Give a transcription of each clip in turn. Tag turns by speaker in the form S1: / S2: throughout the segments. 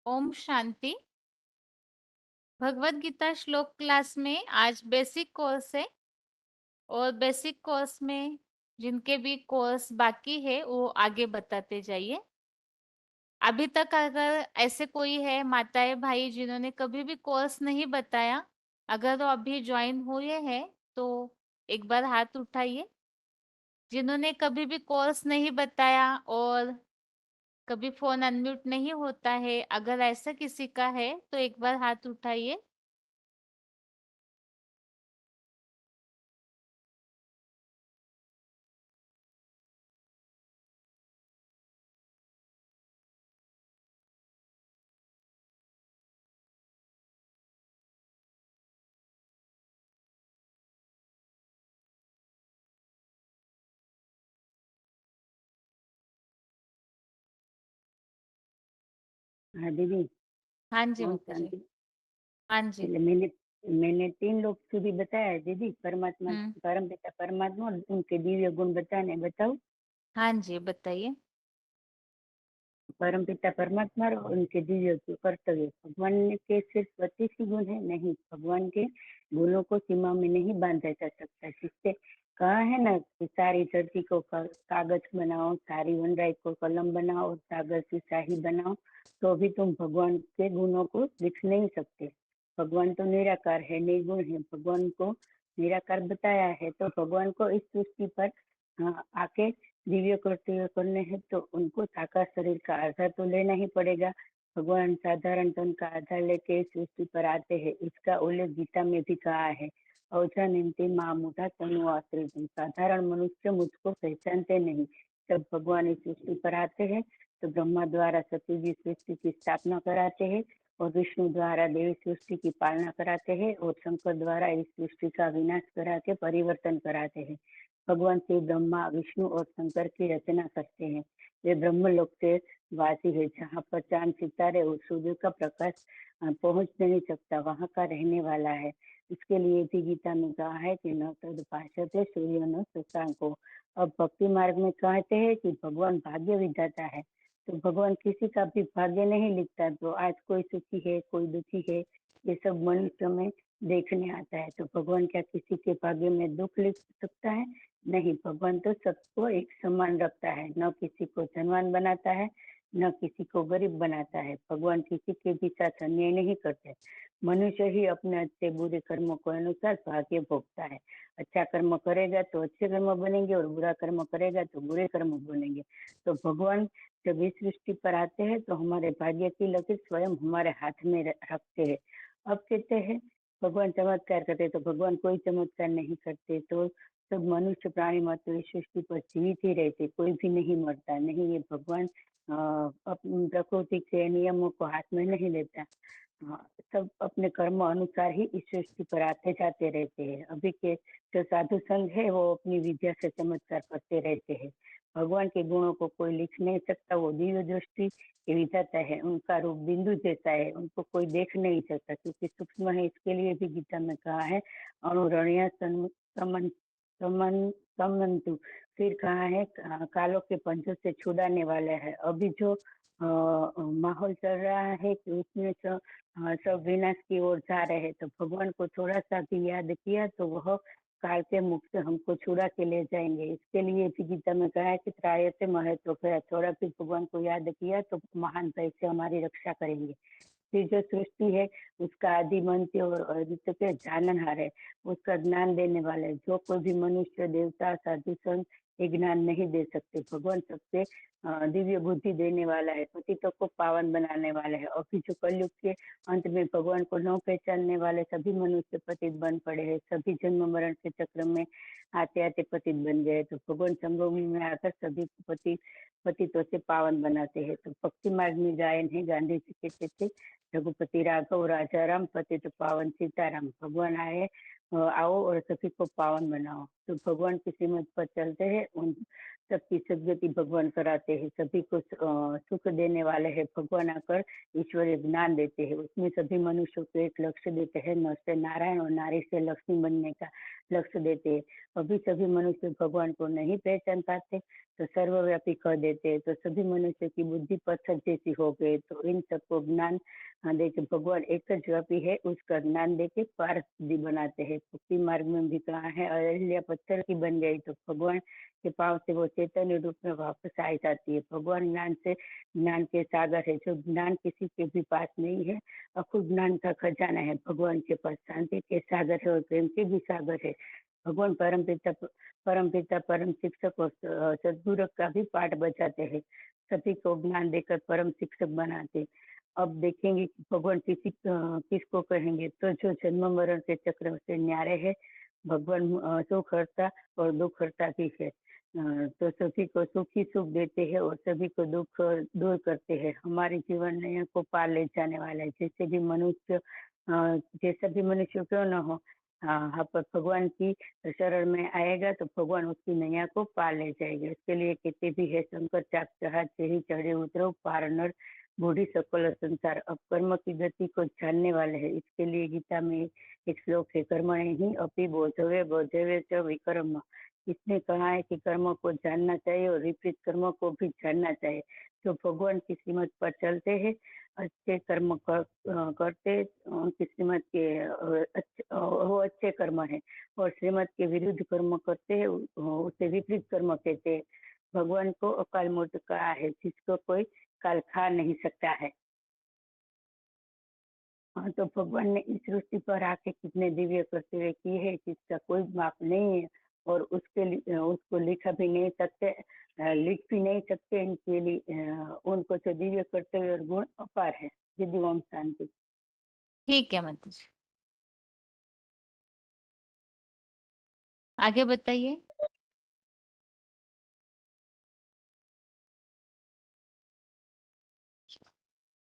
S1: ओम शांति। भगवत गीता श्लोक क्लास में आज बेसिक कोर्स है और बेसिक कोर्स में जिनके भी कोर्स बाकी है वो आगे बताते जाइए। अभी तक अगर ऐसे कोई है माताएं भाई जिन्होंने कभी भी कोर्स नहीं बताया, अगर वो अभी ज्वाइन हुए हैं तो एक बार हाथ उठाइए। जिन्होंने कभी भी कोर्स नहीं बताया और कभी फोन अनम्यूट नहीं होता है, अगर ऐसा किसी का है तो एक बार हाथ उठाइए।
S2: हाँ दीदी।
S1: हाँ जी
S2: ओम
S1: माताजी।
S2: शांति।
S1: हाँ जी।
S2: એટલે मैंने 3 लोग સુધી बताया है दीदी। परमात्मा,
S1: हुँ।
S2: परम पिता परमात्मा और उनके दिव्य गुण बताने बताऊं।
S1: हाँ जी, बताइए।
S2: परम पिता परमात्मा और उनके दिव्य कर्तव्य। भगवान के सिर्फ 25 ही गुण है नहीं, भगवान के गुणों को सीमा में नहीं बांधा जा सकता। जिससे कहा है ना कि सारी धरती को कागज बनाओ, सारी वनराई को कलम बनाओ, सागर की शाही बनाओ, तो भी तुम भगवान के गुणों को लिख नहीं सकते। भगवान तो निराकार है, निर्गुण है। भगवान को निराकार बताया है तो भगवान को इस सृष्टि पर आके दिव्य कर्तव्य करने हैं तो उनको साकार शरीर का आधार तो लेना ही पड़ेगा। भगवान साधारण तन का आधार लेके इस सृष्टि पर आते हैं। इसका उल्लेख गीता में भी कहा है, अवजानन्ति मां मूढ़ा तनु आश्रित। साधारण मनुष्य मुझको पहचानते नहीं। जब भगवान इस सृष्टि पर आते हैं तो ब्रह्मा द्वारा सतीजी सृष्टि की स्थापना कराते हैं और विष्णु द्वारा देवी सृष्टि की पालना कराते हैं और शंकर द्वारा इस सृष्टि का विनाश करा के परिवर्तन कराते हैं। भगवान श्री ब्रह्मा विष्णु और शंकर की रचना करते हैं। वे ब्रह्मलोक के वासी है, जहाँ पर चांद सितारे और सूर्य का प्रकाश पहुंच नहीं सकता, वहाँ का रहने वाला है। इसके लिए भी गीता में कहा है कि न तद भाषते सूर्य न शशांको। अब भक्ति मार्ग में कहते हैं कि भगवान भाग्य विधाता है, तो भगवान किसी का भी भाग्य नहीं लिखता। तो आज कोई सुखी है कोई दुखी है ये सब मनुष्य में देखने आता है, तो भगवान क्या किसी के भाग्य में दुख लिख सकता है? नहीं, भगवान तो सबको एक समान रखता है, न किसी को धनवान बनाता है न किसी को गरीब बनाता है। भगवान किसी के भी साथ अन्याय नहीं करते। मनुष्य ही अपने अच्छे बुरे कर्मों के अनुसार भाग्य भोगता है। अच्छा कर्म करेगा तो अच्छे कर्म बनेंगे और बुरा कर्म करेगा तो बुरे कर्म बनेंगे। तो भगवान जब इस सृष्टि पर आते हैं तो हमारे भाग्य की लकीर स्वयं हमारे हाथ में रखते हैं। अब कहते हैं भगवान चमत्कार करते, तो भगवान कोई चमत्कार नहीं करते। तो सब मनुष्य प्राणी मात्र इस सृष्टि पर जीवित ही रहते, कोई भी नहीं मरता। नहीं, ये भगवान प्रकृति के नियमों को हाथ में नहीं लेता। सब अपने कर्म अनुसार ही इस सृष्टि पर आते जाते रहते हैं। अभी के जो साधु संघ है वो अपनी विद्या से चमत्कार करते रहते हैं। भगवान के गुणों को कोई लिख नहीं सकता। वो दिव्य दृष्टि के विधाता है, उनका रूप बिंदु जैसा है, उनको कोई देख नहीं सकता क्योंकि सूक्ष्म है। इसके लिए भी गीता में कहा है अणुरणीय समन समन समन्तु। फिर कहा है कालों के पंजों से छुड़ाने वाले है। अभी जो माहौल चल रहा है कि उसमें सब विनाश की ओर जा रहे हैं, तो भगवान को थोड़ा सा भी याद किया तो वह काल के मुख से हमको छुड़ा के ले जाएंगे। इसके लिए भी गीता में कहा है कि त्रायते महत्व है, थोड़ा भी भगवान को याद किया तो महान भय से हमारी रक्षा करेंगे। फिर जो सृष्टि है उसका आदि मंत्य और अद्वितीय के जाननहार है, उसका ज्ञान देने वाले। जो कोई भी मनुष्य देवता साधु संत ये ज्ञान नहीं दे सकते। भगवान सबसे दिव्य बुद्धि देने वाला है, पतितों को पावन बनाने वाला है। अभी जो कलयुग के अंत में भगवान को न पहचानने वाले सभी मनुष्य पतित बन पड़े हैं। सभी जन्म मरण के चक्र में आते आते पतित बन गए, तो भगवान संगोमी में आकर सभी पतितों से पावन बनाते हैं। तो भक्ति मार्ग में गायन है, गांधी जी कहते थे रघुपति राघव राजा राम पतित पावन सीताराम। भगवान आए आओ और सभी को पावन बनाओ। तो भगवान की श्रीमत पर चलते हैं, उन सबकी सद्गति भगवान कराते हैं, सभी को सुख देने वाले हैं भगवान आकर ईश्वरीय ज्ञान देते हैं। उसमें सभी मनुष्यों को एक लक्ष्य देते हैं, नर से नारायण और नारी से लक्ष्मी बनने का लक्ष्य देते हैं। अभी सभी मनुष्य भगवान को नहीं पहचान पाते, तो सर्वव्यापी कह देते हैं, तो सभी मनुष्य की बुद्धि पत्थर जैसी हो गई। तो इन सबको ज्ञान देके भगवान एक ज व्यापी है, उसका ज्ञान देके पारसिद्धि बनाते हैं। भक्ति मार्ग में भी कहा है, अहिल्या पत्थर की बन गई, तो भगवान के पाँव से वो चैतन्य रूप में वापस आ जाती है। भगवान ज्ञान से ज्ञान के सागर है, जो ज्ञान किसी के भी पास नहीं है। अखुद ज्ञान का खजाना है भगवान के पास, शांति के सागर है और प्रेम के भी सागर है। भगवान परमपिता परम शिक्षक और सद्गुरु का भी पाठ बजाते हैं, सभी को ज्ञान देकर परम शिक्षक बनाते। अब देखेंगे कि भगवान किसको कहेंगे, तो जो जन्म मरण के चक्र से न्यारे है, भगवान सुख हरता और दुख हरता भी है। तो सभी को सुख ही सुख देते हैं और सभी को दुख दूर करते हैं। हमारे जीवन नैया को पार ले जाने वाला है। जैसे भी मनुष्य क्यों न हो, हाँ पर भगवान की शरण में आएगा तो भगवान उसकी नैया को पार ले जाएगा। इसके लिए कहते भी है, शंकर चाप जहाज से ही चढ़े उतरो पार नर, बूढ़ी सकल संसार। अब कर्म की गति को जानने वाले हैं। इसके लिए गीता में एक श्लोक है, कर्मणे ही अपि बोधवे बोधवे च विकर्म। इसने कहा है कि कर्म को जानना चाहिए और विपरीत कर्म को भी जानना चाहिए। जो भगवान की श्रीमत पर चलते हैं, अच्छे कर्म करते, उनकी श्रीमत के वो अच्छे कर्म है, और श्रीमत के विरुद्ध कर्म करते हैं, उसे विपरीत कर्म कहते हैं। भगवान को अकाल मृत्यु कहा है, जिसको कोई काल खा नहीं सकता है। हाँ, तो भगवान ने इस सृष्टि पर आके कितने दिव्य कर्तव्य किए हैं, जिसका कोई माप नहीं है। और उसको लिखा भी नहीं सकते, लिख भी नहीं सकते। इनके लिए उनको तो दिव्य कर्तव्य और गुण अपार है। यदि ओम शांति।
S1: ठीक है माता जी, आगे बताइए।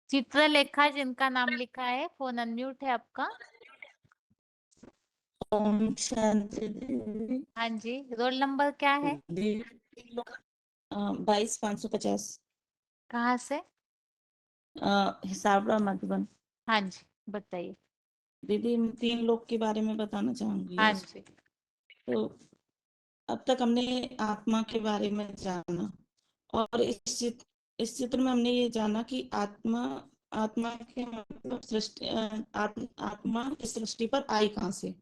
S1: चित्रलेखा जिनका नाम लिखा है, फोन अनम्यूट है आपका।
S3: ओम शांति देवी।
S1: हाँ जी, रोल नंबर क्या है?
S3: 22,550।
S1: कहाँ से?
S3: हिसाबड़ा मधुबन।
S1: हाँ जी, बताइए।
S3: दीदी, मैं 3 लोग के बारे में बताना चाहूंगी
S1: हाँ
S3: आज।
S1: जी।
S3: तो अब तक हमने आत्मा के बारे में जाना, और इस चित्र में हमने ये जाना कि आत्मा आत्मा के मतलब सृष्टि, आत्मा इस सृष्टि पर आई कहाँ से।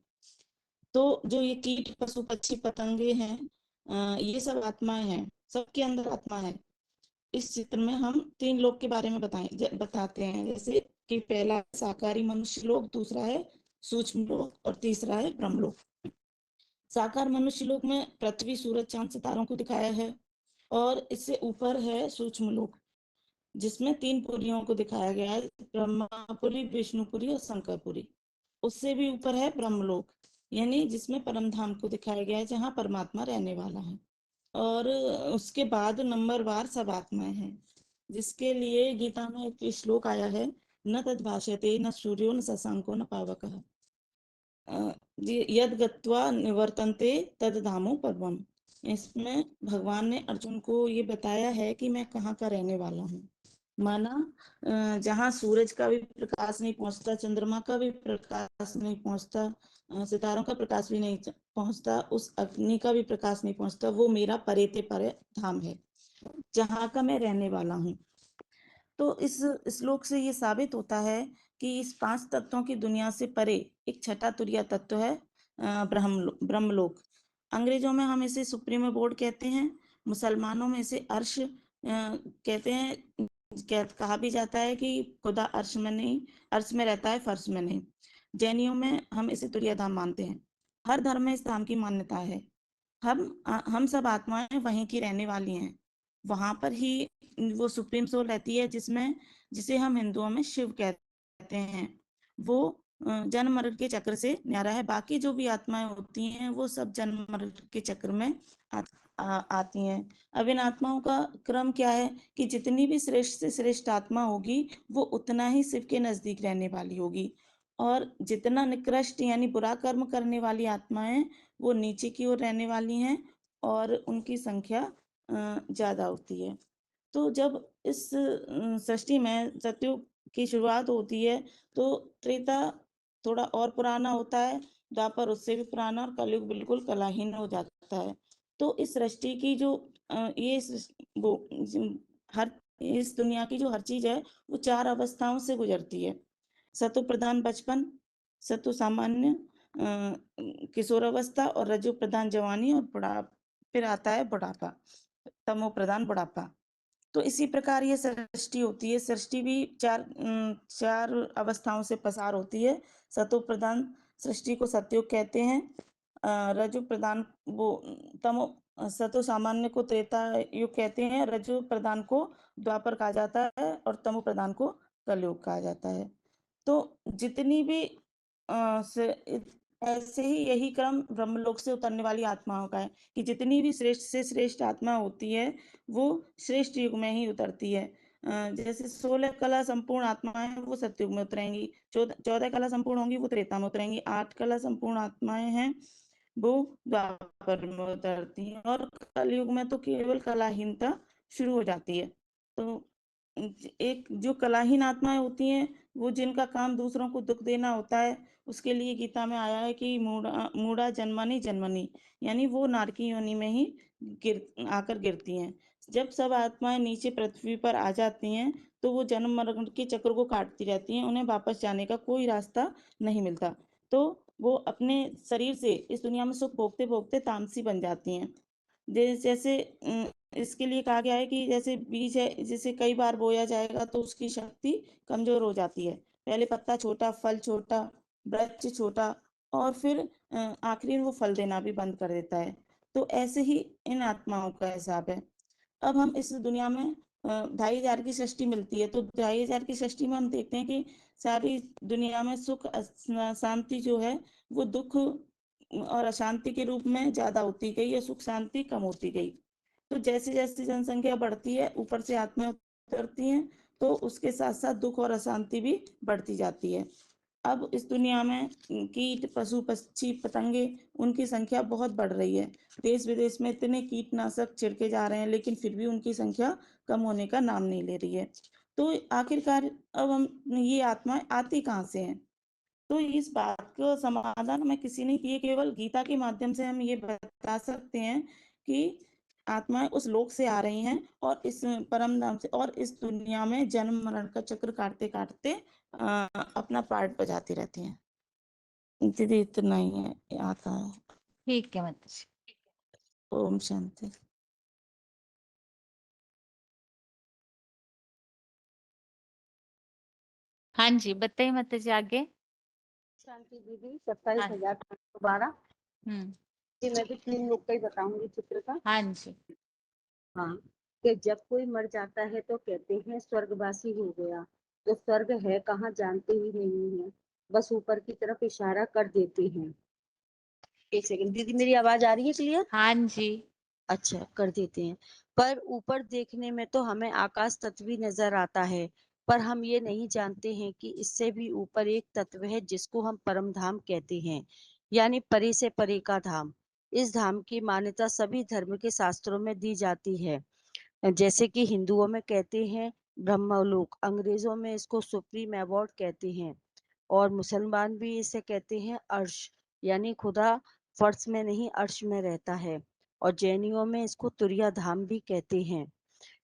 S3: तो जो ये कीट पशु पक्षी पतंगे हैं, ये सब आत्माएं हैं, सबके अंदर आत्मा है। इस चित्र में हम 3 लोक के बारे में बताते हैं, जैसे कि पहला साकारी मनुष्य लोक, दूसरा है सूक्ष्म लोक और तीसरा है ब्रह्मलोक। साकार मनुष्य लोक में पृथ्वी सूरज चांद सितारों को दिखाया है, और इससे ऊपर है सूक्ष्म लोक, जिसमें 3 पुरियों को दिखाया गया है, ब्रह्मापुरी, विष्णुपुरी और शंकरपुरी। उससे भी ऊपर है ब्रह्मलोक, यानी जिसमें परम धाम को दिखाया गया है, जहाँ परमात्मा रहने वाला है। और उसके बाद नंबर वार सब आत्माएं हैं, जिसके लिए गीता में एक श्लोक आया है, न तद भाषते न सूर्यो न शशांको न पावकः, यद गत्वा निवर्तन्ते तद धामो परमम। इसमें भगवान ने अर्जुन को ये बताया है कि मैं कहाँ का रहने वाला हूँ। माना जहाँ सूरज का भी प्रकाश नहीं पहुंचता, चंद्रमा का भी प्रकाश नहीं पहुंचता, सितारों का प्रकाश भी नहीं पहुंचता, उस अग्नि का भी प्रकाश नहीं पहुंचता, वो मेरा परेते परे धाम है, जहाँ का मैं रहने वाला हूँ। तो इस श्लोक से ये साबित होता है कि इस 5 तत्वों की दुनिया से परे एक छठा तुरीय तत्व है, ब्रह्मलोक। अंग्रेजों में हम इसे सुप्रीम बोर्ड कहते हैं, मुसलमानों में इसे अर्श कहते हैं। कहा भी जाता है कि खुदा अर्श में नहीं, अर्श में रहता है, फर्श में नहीं। जैनियों में हम इसे तुरीय धाम मानते हैं। हर धर्म में इस धाम की मान्यता है। हम सब आत्माएं वहीं की रहने वाली हैं। वहां पर ही वो सुप्रीम सोल रहती है, जिसे हम हिंदुओं में शिव कहते हैं। वो जन्म मरण के चक्र से न्यारा है। बाकी जो भी आत्माएं होती हैं, वो सब जन्म मरण के चक्र में आती हैं। अब इन आत्माओं का क्रम क्या है कि जितनी भी श्रेष्ठ से श्रेष्ठ आत्मा होगी, वो उतना ही शिव के नजदीक रहने वाली होगी। और जितना निकृष्ट यानी बुरा कर्म करने वाली आत्माएं वो नीचे की ओर रहने वाली हैं और उनकी संख्या ज्यादा होती है। तो जब इस सृष्टि में सतयुग की शुरुआत होती है तो त्रेता थोड़ा और पुराना होता है, द्वापर उससे भी पुराना और कलयुग बिल्कुल कलाहीन हो जाता है। तो इस सृष्टि की जो ये वो हर इस दुनिया की जो हर चीज है वो 4 अवस्थाओं से गुजरती है। सतो प्रधान बचपन, सतो सामान्य किशोरावस्था और रजो प्रधान जवानी और फिर आता है बुढ़ापा, तमो प्रधान बुढ़ापा। तो इसी प्रकार ये सृष्टि होती है। सृष्टि भी 4 अवस्थाओं से पसार होती है। सतो प्रधान सृष्टि को सतयुग कहते हैं। रजो प्रधान वो तमो सतो सामान्य को त्रेता युग कहते हैं, रजो प्रधान को द्वापर कहा जाता है और तमो प्रधान को कलयुग कहा जाता है। तो जितनी भी ऐसे ही यही क्रम ब्रह्मलोक से उतरने वाली आत्माओं का है कि जितनी भी श्रेष्ठ से श्रेष्ठ आत्मा होती है वो श्रेष्ठ युग में ही उतरती है। जैसे 16 कला संपूर्ण आत्माएं वो सतयुग में उतरेंगी, 14 कला संपूर्ण होंगी वो त्रेता में उतरेंगी, 8 कला संपूर्ण आत्माएं हैं वो द्वापर में उतरती हैं और कलयुग में तो केवल कलाहीनता शुरू हो जाती है। तो एक जो कलाहीन आत्माएं होती हैं वो जिनका काम दूसरों को दुख देना होता है, उसके लिए गीता में आया है कि मूढ़ा जन्मनि जन्मनि, यानी वो नारकी योनि में ही आकर गिरती हैं। जब सब आत्माएं नीचे पृथ्वी पर आ जाती हैं तो वो जन्म मरण के चक्र को काटती रहती हैं, उन्हें वापस जाने का कोई रास्ता नहीं मिलता। तो वो अपने शरीर से इस दुनिया में सुख भोगते भोगते तामसी बन जाती हैं। जैसे इसके लिए कहा गया है कि जैसे बीज है, जिसे कई बार बोया जाएगा तो उसकी शक्ति कमजोर हो जाती है। पहले पत्ता छोटा, फल छोटा, वृक्ष छोटा और फिर आखिरी में वो फल देना भी बंद कर देता है। तो ऐसे ही इन आत्माओं का हिसाब है। अब हम इस दुनिया में 2500 की सृष्टि मिलती है, तो 2500 की सृष्टि में हम देखते हैं कि सारी दुनिया में सुख शांति जो है वो दुख और अशांति के रूप में ज्यादा होती गई या सुख शांति कम होती गई। तो जैसे जैसे जनसंख्या बढ़ती है ऊपर से आत्माएं उतरती हैं तो उसके साथ साथ दुख और अशांति भी बढ़ती जाती है। अब इस दुनिया में कीट, पशु, पक्षी, पतंगे उनकी संख्या बहुत बढ़ रही है। देश विदेश में इतने कीटनाशक छिड़के जा रहे हैं लेकिन फिर भी उनकी संख्या कम होने का नाम नहीं ले रही है। तो आखिरकार अब हम ये आत्माएं आती कहाँ से हैं? तो इस बात का समाधान हमें किसी ने किए, केवल गीता के माध्यम से हम ये बता सकते हैं कि आत्माएं उस लोक से आ रही हैं और इस परम धाम से और इस दुनिया में जन्म मरण का चक्र काटते काटते अपना पार्ट बजाती रहती हैं। दीदी इतना ही है आता है।
S1: ठीक है माताजी।
S3: ओम शांति।
S1: हाँ जी बताइए माताजी आगे।
S2: शांति दीदी 27,512।
S1: हम्म।
S2: जी मैं भी 3 लोग का ही बताऊंगी चित्र का।
S1: हाँ जी।
S2: हाँ, कि जब कोई मर जाता है तो कहते हैं स्वर्गवासी हो गया। तो स्वर्ग है कहाँ जानते ही नहीं है, बस ऊपर की तरफ इशारा कर देते हैं। एक सेकंड दीदी, मेरी आवाज आ रही है क्लियर?
S1: हाँ जी।
S2: अच्छा, कर देते हैं। पर ऊपर देखने में तो हमें आकाश तत्व ही नजर आता है, पर हम ये नहीं जानते हैं कि इससे भी ऊपर एक तत्व है जिसको हम परम धाम कहते हैं, यानी परे से परे का धाम। इस धाम की मान्यता सभी धर्म के शास्त्रों में दी जाती है। जैसे कि हिंदुओं में कहते हैं ब्रह्मलोक, अंग्रेजों में इसको सुप्रीम अवार्ड कहते हैं, और मुसलमान भी इसे कहते हैं अर्श, यानी खुदा फर्श में नहीं अर्श में रहता है, और जैनियों में इसको तुरिया धाम भी कहते हैं।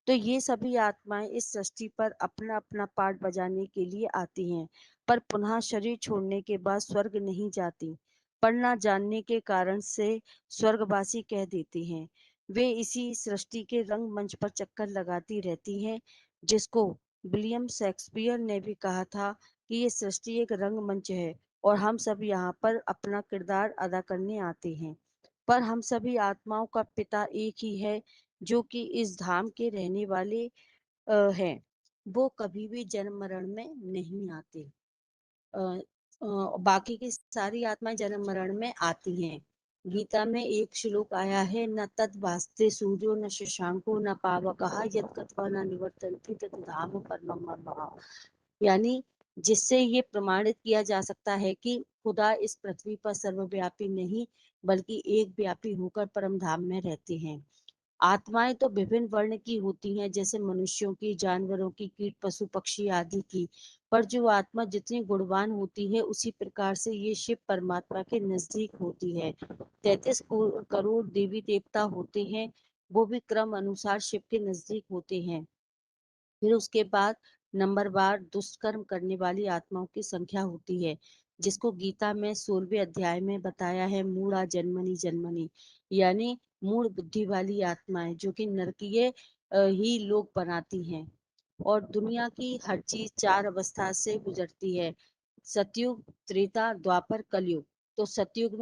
S2: तो ये सभी आत्माएं इस सृष्टि पर अपना अपना पार्ट बजाने के लिए आती हैं, पर पुनः शरीर छोड़ने के बाद स्वर्ग नहीं जाती, पर न जानने के कारण से स्वर्गवासी कह देती हैं। वे इसी सृष्टि के रंगमंच पर चक्कर लगाती रहती हैं, जिसको विलियम शेक्सपियर ने भी कहा था कि ये सृष्टि एक रंगमंच है और हम सब यहाँ पर अपना किरदार अदा करने आते हैं। पर हम सभी आत्माओं का पिता एक ही है, जो कि इस धाम के रहने वाले हैं। वो कभी भी जन्म मरण में नहीं आते। बाकी की सारी आत्माएं जन्म मरण में आती हैं। गीता में एक श्लोक आया है, न तद वास्ते सूर्यो न शशांको न पावकः यत् कृत्वा न निवर्तन्ति तत् धाम परमं मम। यानी
S4: जिससे ये प्रमाणित किया जा सकता है कि खुदा इस पृथ्वी पर सर्वव्यापी नहीं बल्कि एक व्यापी होकर परम धाम में रहते हैं। आत्माएं तो विभिन्न वर्ण की होती हैं, जैसे मनुष्यों की, जानवरों की, कीट पशु पक्षी आदि की, पर जो आत्मा जितनी गुणवान होती है उसी प्रकार से ये शिव परमात्मा के नजदीक होती है। 33 करोड़ देवी देवता होते हैं, वो भी क्रम अनुसार शिव के नजदीक होते हैं। फिर उसके बाद नंबरवार दुष्कर्म करने वाली आत्माओं की संख्या होती है, जिसको गीता में 16वें अध्याय में बताया है, मूढ़ा जन्मनी जन्मनी, यानी मूढ़ बुद्धि वाली आत्माएं जो कि नरकीय ही लोग बनाती हैं। और दुनिया की हर चीज 4 अवस्था से गुजरती है, सतयुग, त्रेता, द्वापर, कलयुग। तो सतयुग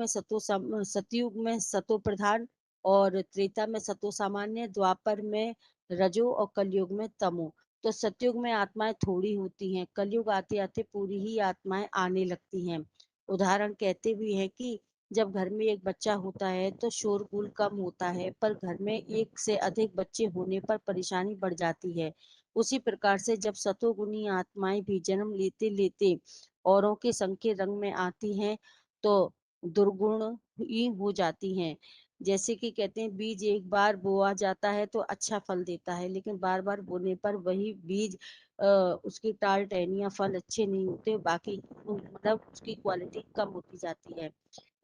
S4: में सतो प्रधान, और त्रेता में सतो सामान्य, द्वापर में रजो और कलयुग में तमो। तो सतयुग में आत्माएं थोड़ी होती हैं, कलयुग आते आते पूरी ही आत्माएं आने लगती हैं। उदाहरण कहते भी हैं कि जब घर में एक बच्चा होता है तो शोरगुल कम होता है, पर घर में एक से अधिक बच्चे होने पर परेशानी बढ़ जाती है। उसी प्रकार से जब सतोगुनी आत्माएं भी जन्म लेते लेते औरों के संग के रंग में आती हैं तो दुर्गुण ही हो जाती हैं। जैसे कि कहते हैं, बीज एक बार बोआ जाता है तो अच्छा फल देता है, लेकिन बार बार बोने पर वही बीज उसकी टाल टहनियाँ फल अच्छे नहीं होते, बाकी मतलब उसकी क्वालिटी कम होती जाती है।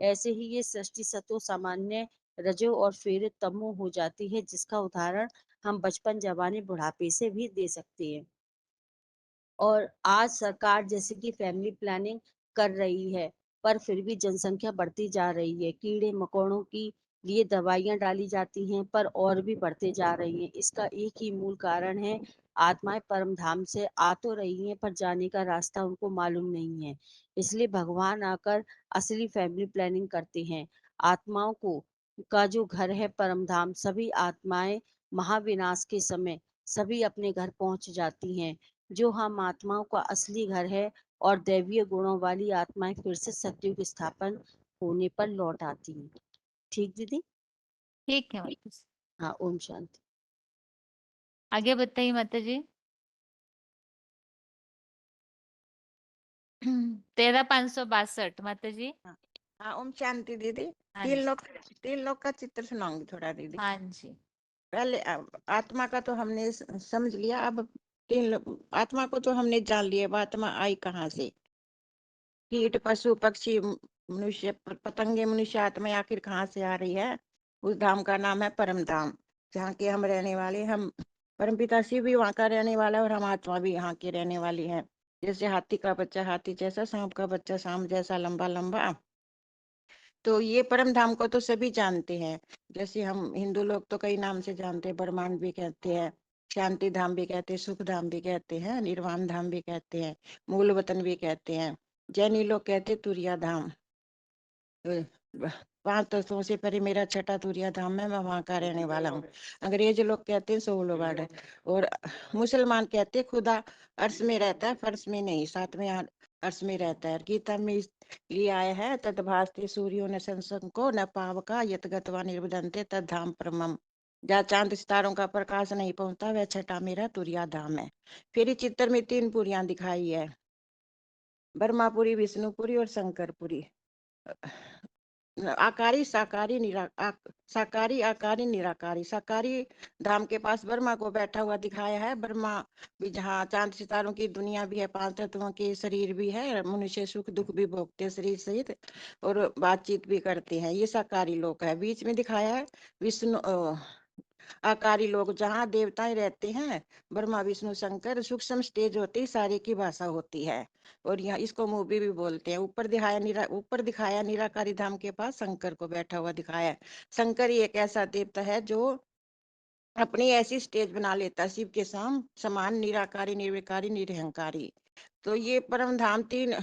S4: ऐसे ही ये सृष्टि सतो सामान्य, रजो और फिर तमो हो जाती है, जिसका उदाहरण हम बचपन, जवानी, बुढ़ापे से भी दे सकते हैं। और आज सरकार जैसे कि फैमिली प्लानिंग कर रही है, पर फिर भी जनसंख्या बढ़ती जा रही है। कीड़े मकोड़ों की लिए दवाइयां डाली जाती हैं, पर और भी बढ़ते जा रही हैं। इसका एक ही मूल कारण है, आत्माएं परम धाम से आ तो रही हैं, पर जाने का रास्ता उनको मालूम नहीं है। इसलिए भगवान आकर असली फैमिली प्लानिंग करते हैं। आत्माओं को का जो घर है परम धाम, सभी आत्माएं महाविनाश के समय सभी अपने घर पहुंच जाती हैं। जो हम आत्माओं का असली घर है, और दैवीय गुणों वाली आत्माएं फिर से सतयुग स्थापन होने पर लौट आती हैं। ठीक दीदी?
S1: ठीक है माता जी।
S4: हाँ, ओम शांति।
S1: आगे बताइए माता जी। 13,562 माता जी।
S5: हाँ हाँ, ओम शांति दीदी।
S1: हाँ
S5: तीन
S1: जी।
S5: लोग तीन लोग का चित्र सुनाऊंगी थोड़ा दीदी।
S1: हाँ जी।
S5: पहले आत्मा का तो हमने समझ लिया। अब आत्मा को तो हमने जान लिया। अब आत्मा आई कहाँ से? कीट पशु पक्षी मनुष्य पतंगे मनुष्य आत्मा आखिर कहाँ से आ रही है? उस धाम का नाम है परम धाम, जहाँ के हम रहने वाले। हम परमपिता शिव भी वहाँ का रहने वाला है, और हम आत्मा भी यहाँ के रहने वाली है। जैसे हाथी का बच्चा हाथी जैसा, सांप का बच्चा सांप जैसा लंबा लंबा। तो ये परम धाम को तो सभी जानते हैं। जैसे हम हिंदू लोग तो कई नाम से जानते हैं, ब्रह्मांड भी कहते हैं, शांति धाम भी कहते हैं, सुख धाम भी कहते हैं, निर्वाण धाम भी कहते हैं, मूल वतन भी कहते हैं। जैनी लोग कहते हैं तुरिया धाम। 5 तत्वों से परे मेरा छठा तुरिया धाम है, मैं वहां का रहने वाला हूँ। अंग्रेज लोग कहते हैं सोलो गार्ड है। और मुसलमान कहते हैं खुदा अर्श में रहता है, फर्श में नहीं, सातवें अर्श में रहता है। गीता में लिए आया है, तद भास्ते सूर्यो न संसको न पावका यत गत्वा निर्वदन्ते तद धाम परमम। जहाँ चांद सितारों का प्रकाश नहीं पहुंचता, वह छठा मेरा तुरिया धाम है। फिर इस चित्र में 3 पुरियां दिखाई है, ब्रह्मापुरी, विष्णुपुरी और शंकरपुरी। आकारी साकारी साकारी आकारी निराकारी। साकारी धाम के पास ब्रह्मा को बैठा हुआ दिखाया है। ब्रह्मा भी जहाँ चांद सितारों की दुनिया भी है, 5 तत्वों के शरीर भी है, मनुष्य सुख दुख भी भोगते शरीर सहित, और बातचीत भी करते हैं। ये साकारी लोक है। बीच में दिखाया है विष्णु आकारी लोग, जहाँ देवताएं रहते हैं, ब्रह्मा विष्णु शंकर। सूक्ष्म स्टेज होती है, सारी की भाषा होती है, और यहाँ इसको मूवी भी बोलते हैं। ऊपर दिखाया निराकारी धाम के पास शंकर को बैठा हुआ दिखाया है। शंकर ही एक ऐसा देवता है जो अपनी ऐसी स्टेज बना लेता, शिव के समान निराकारी निर्विकारी निरहंकारी। तो ये परम धाम 3